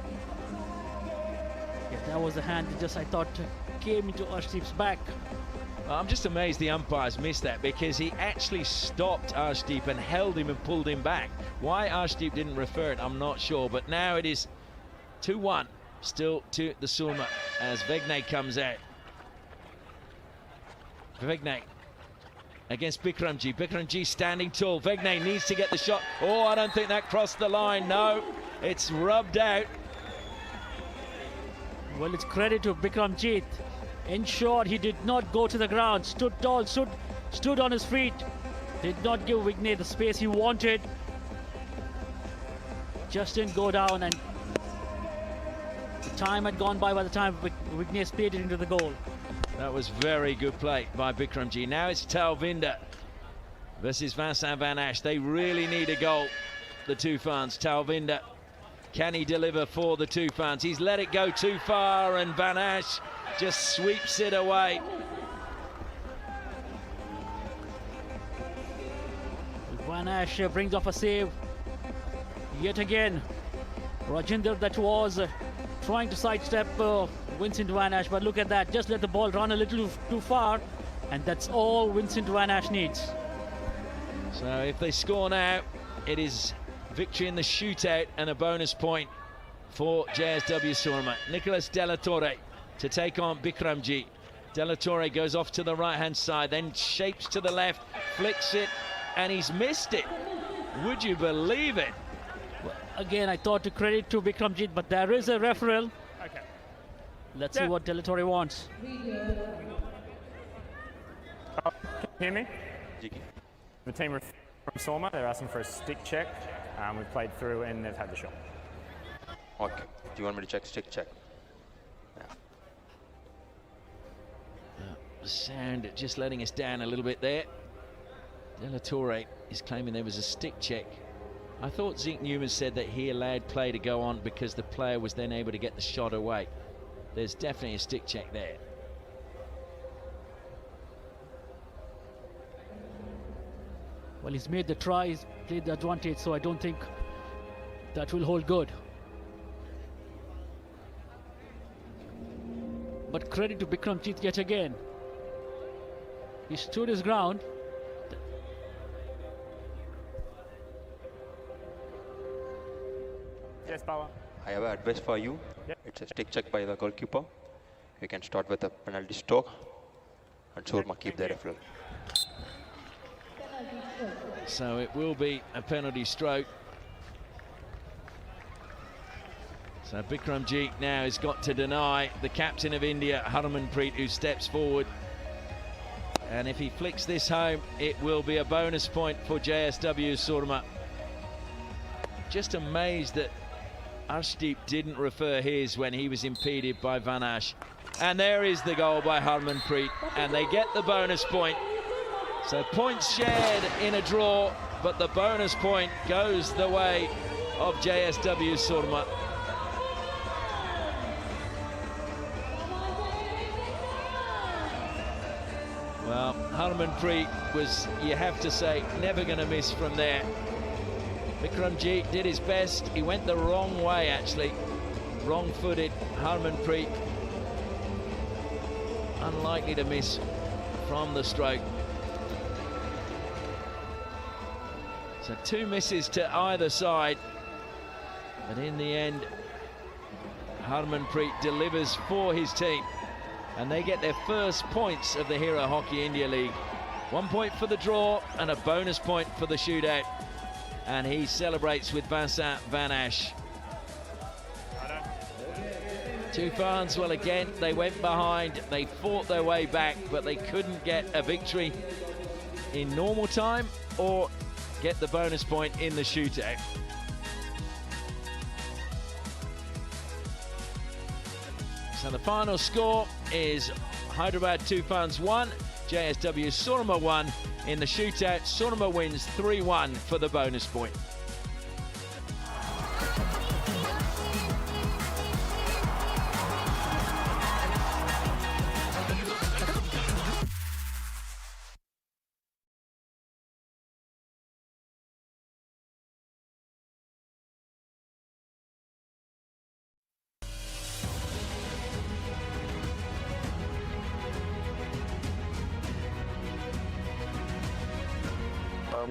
Yeah, that was a hand that just, I thought, came into Arshdeep's back. I'm just amazed the umpires missed that, because he actually stopped Arshdeep and held him and pulled him back. Why Arshdeep didn't refer it, I'm not sure. But now it is 2-1, still to the Soorma as Vegnay comes out. Vegnay against Bikramji. Bikramji standing tall. Vegnay needs to get the shot. Oh, I don't think that crossed the line. No, it's rubbed out. Well, it's credit to Bikramjit. Ensured he did not go to the ground. Stood tall, stood on his feet. Did not give Vignay the space he wanted. Just didn't go down, and the time had gone by the time Vignay splayed it into the goal. That was very good play by Bikramji. Now it's Talvinder versus Vincent Van Ash. They really need a goal, the TOOFANS. Talvinder, can he deliver for the TOOFANS? He's let it go too far, and Van Ash just sweeps it away. Van Ash brings off a save yet again. Rajinder, that was trying to sidestep Vincent Van Ash, but look at that, just let the ball run a little too far, and that's all Vincent Van Ash needs. So if they score now, it is victory in the shootout and a bonus point for JSW Soorma. Nicholas Della Torre to take on Bikramji. Della Torre goes off to the right-hand side, then shapes to the left, flicks it, and he's missed it. Would you believe it? Well, again, I thought to credit to Bikramjit, but there is a referral. Okay. Let's see what Della Torre wants. Can you hear me? The team from Soorma, they're asking for a stick check. We've played through and they've had the shot. Okay. Do you want me to check stick check? The sound just letting us down a little bit there. Della Torre is claiming there was a stick check. I thought Zeke Newman said that he allowed play to go on because the player was then able to get the shot away. There's definitely a stick check there. Well, he's made the try, he's played the advantage, so I don't think that will hold good. But credit to Bikramjit yet again. He stood his ground. Yes, Bala. I have advice for you. Yep. It's a stick check by the goalkeeper. You can start with a penalty stroke, and Soorma keep the referral. So it will be a penalty stroke. So Bikramjit now has got to deny the captain of India, Harmanpreet, who steps forward. And if he flicks this home, it will be a bonus point for JSW Soorma. Just amazed that Arshdeep didn't refer his when he was impeded by Van Ash. And there is the goal by Harmanpreet, and they get the bonus point. So points shared in a draw, but the bonus point goes the way of JSW Soorma. Well, Harmanpreet was, you have to say, never going to miss from there. Bikramjit did his best. He went the wrong way, actually. Wrong-footed. Harmanpreet unlikely to miss from the stroke. So 2 misses to either side. But in the end, Harmanpreet delivers for his team. And they get their first points of the Hero Hockey India League. 1 point for the draw and a bonus point for the shootout. And he celebrates with Vincent Van Ash. TOOFANS, well, again, they went behind. They fought their way back, but they couldn't get a victory in normal time or get the bonus point in the shootout. So the final score is Hyderabad TOOFANS 1, JSW SOORMA won in the shootout. SOORMA wins 3-1 for the bonus point.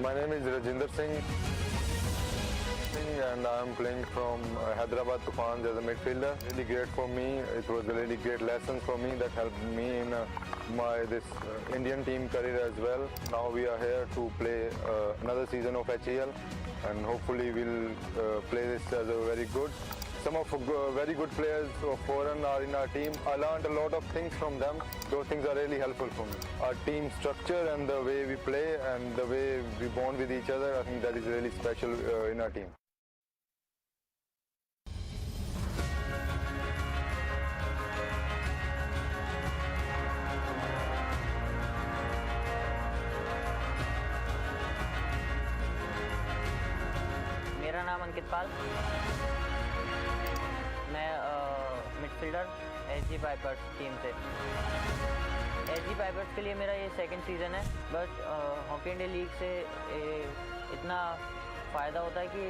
My name is Rajinder Singh and I am playing from Hyderabad TOOFANS as a midfielder. Really great for me. It was a really great lesson for me that helped me in this Indian team career as well. Now we are here to play another season of HEL and hopefully we'll play this as a very good. Some of very good players of foreign are in our team. I learned a lot of things from them. Those things are really helpful for me. Our team structure and the way we play and the way we bond with each other, I think that is really special in our team. मेरा नाम अंकित पाल, मैं midfielder SG pipers team से। SG pipers के लिए मेरा ये second season है। But hockey India league से इतना फ़ायदा होता है कि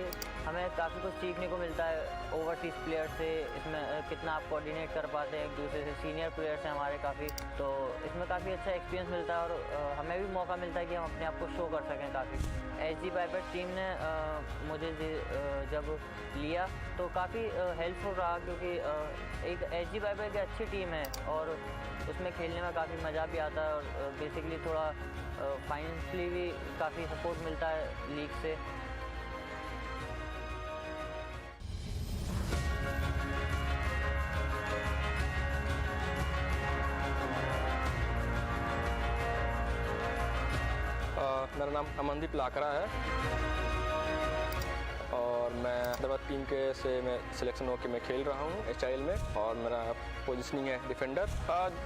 हमें काफ़ी कुछ सीखने को मिलता है ओवरसीज़ प्लेयर से। इसमें कितना आप कोऑर्डिनेट कर पाते हैं एक दूसरे से। सीनियर प्लेयर्स हैं हमारे काफ़ी, तो इसमें काफ़ी अच्छा एक्सपीरियंस मिलता है और हमें भी मौका मिलता है कि हम अपने आप को शो कर सकें काफ़ी। एसजी पाइपर्स टीम ने मुझे जब लिया तो काफ़ी हेल्पफुल रहा, क्योंकि एक एसजी पाइपर एक अच्छी टीम है और उसमें खेलने में काफ़ी मज़ा भी आता है और बेसिकली थोड़ा फाइनेंशियली भी काफ़ी सपोर्ट मिलता है लीग से। मेरा नाम अमनदीप लाकरा है और मैं हैदराबाद टीम के से मैं सिलेक्शन होकर मैं खेल रहा हूँ HIL में और मेरा पोजीशनिंग है डिफेंडर।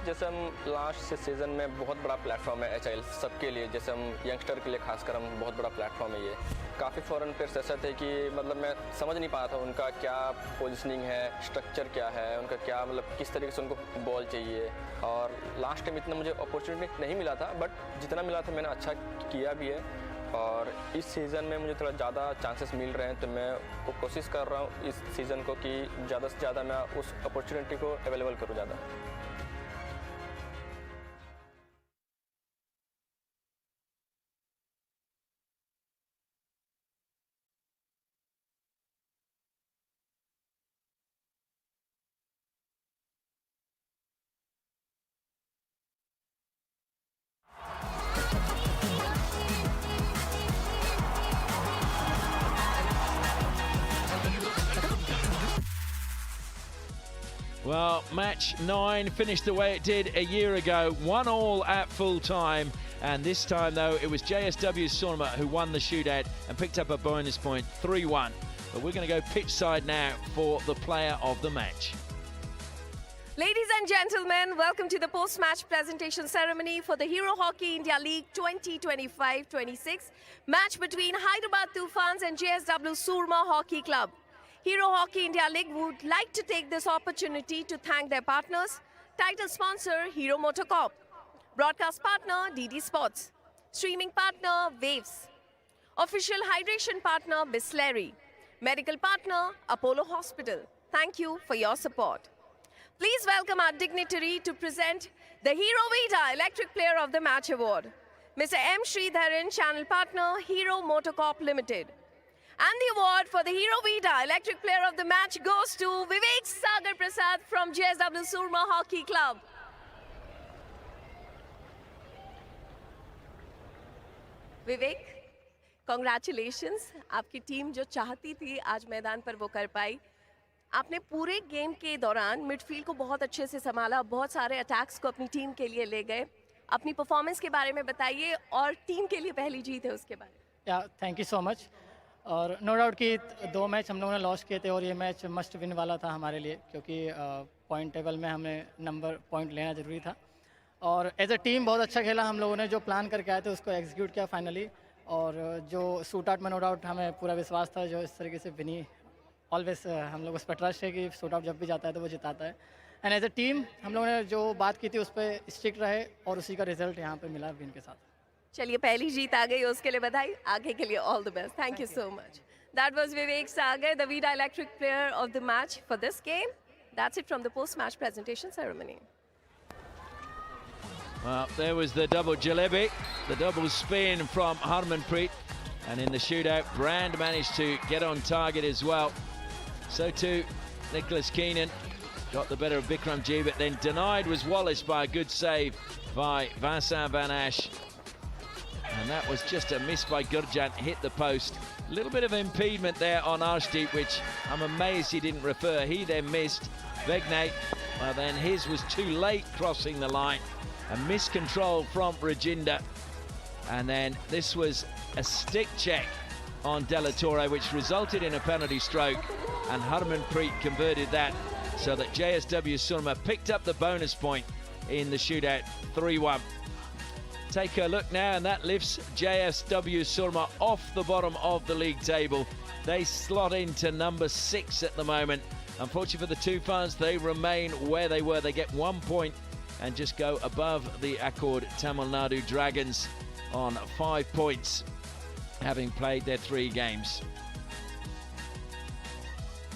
जैसे हम लास्ट से सीज़न में बहुत बड़ा प्लेटफॉर्म है HIL सबके लिए, जैसे हम यंगस्टर के लिए खासकर हम बहुत बड़ा प्लेटफॉर्म है ये। काफ़ी फॉरेन प्लेयर्स ऐसे थे कि मतलब मैं समझ नहीं पाया था उनका क्या पोजीशनिंग है, स्ट्रक्चर क्या है, उनका क्या मतलब किस तरीके से उनको बॉल चाहिए। और लास्ट टाइम इतना मुझे अपॉर्चुनिटी नहीं मिला था, बट जितना मिला था मैंने अच्छा किया भी है और इस सीज़न में मुझे थोड़ा ज़्यादा चांसेस मिल रहे हैं, तो मैं कोशिश कर रहा हूँ इस सीज़न को कि ज़्यादा से ज़्यादा मैं उस अपॉर्चुनिटी को अवेलेबल करूँ ज़्यादा। Well, match 9 finished the way it did a year ago, 1-1 at full time. And this time, though, it was JSW SOORMA who won the shootout and picked up a bonus point, 3-1. But we're going to go pitch side now for the player of the match. Ladies and gentlemen, welcome to the post-match presentation ceremony for the Hero Hockey India League 2025-26 match between Hyderabad TOOFANS and JSW SOORMA Hockey Club. Hero Hockey India League would like to take this opportunity to thank their partners, title sponsor Hero Motorcorp, broadcast partner DD Sports, streaming partner Waves, official hydration partner Bisleri, medical partner Apollo Hospital. Thank you for your support. Please welcome our dignitary to present the Hero Vida Electric Player of the Match Award, Mr. M. Sridharan, channel partner Hero Motorcorp Limited. And the award for the Hero Vida Electric Player of the Match goes to Vivek Sagar Prasad from JSW SOORMA Hockey Club. Vivek, congratulations. आपकी team जो चाहती थी आज मैदान पर वो कर पाई। आपने पूरे गेम के दौरान मिडफील्ड को बहुत अच्छे से संभाला, बहुत सारे अटैक्स को अपनी टीम के लिए ले गए। अपनी परफॉर्मेंस के बारे में बताइए और टीम के लिए पहली जीत है उसके बारे में। या थैंक यू सो मच। और नो डाउट कि 2 मैच हम लोगों ने लॉस किए थे और ये मैच मस्ट विन वाला था हमारे लिए, क्योंकि पॉइंट टेबल में हमें पॉइंट लेना ज़रूरी था। और एज अ टीम बहुत अच्छा खेला हम लोगों ने, जो प्लान करके आए थे उसको एग्जीक्यूट किया फाइनली, और जो शूट आउट में नो डाउट हमें पूरा विश्वास था जो इस तरीके से विनी ऑलवेज हम लोग उस पर ट्रस्ट है कि शूट आउट जब भी जाता है तो वो जिताता है। एंड एज अ टीम हम लोगों ने जो बात की थी उस पर स्ट्रिक्ट रहे और उसी का रिजल्ट यहाँ पे मिला विन के साथ। चलिए पहली जीत आ गई, उसके लिए बधाई, आगे के लिए all the best. Thank you so much. That was Vivek Sagar, the Vida Electric player of the match for this game. That's it from the post-match presentation ceremony. Well, there was the double jalebi, the double spin from Harmanpreet. And in the shootout, Brand managed to get on target as well. So too, Nicholas Keenan got the better of Bikram G, but then denied was Wallace by a good save by Vincent Van Ash. And that was just a miss by Gurjant, hit the post. A little bit of impediment there on Arshdeep, which I'm amazed he didn't refer. He then missed. Vegnate, well then his was too late crossing the line. A miscontrol from Rajinder. And then this was a stick check on De La Torre, which resulted in a penalty stroke. And Harmanpreet converted that so that JSW Surma picked up the bonus point in the shootout, 3-1. Take a look now, and that lifts JSW Surma off the bottom of the league table. They slot into number 6 at the moment. Unfortunately for the TOOFANS, they remain where they were. They get 1 point and just go above the Accord Tamil Nadu Dragons on 5 points, having played their 3 games.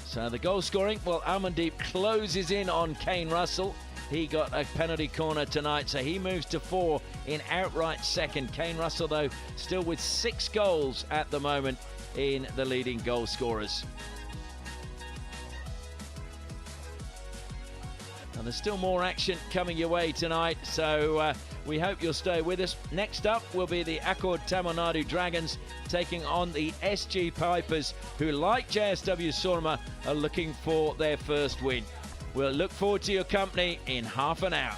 So the goal scoring, well, Amandeep closes in on Kane Russell. He got a penalty corner tonight, so he moves to 4 in outright second. Kane Russell, though, still with 6 goals at the moment in the leading goal scorers. And there's still more action coming your way tonight, so we hope you'll stay with us. Next up will be the Accord Tamil Nadu Dragons taking on the SG Pipers, who, like JSW Surma, are looking for their first win. We'll look forward to your company in half an hour.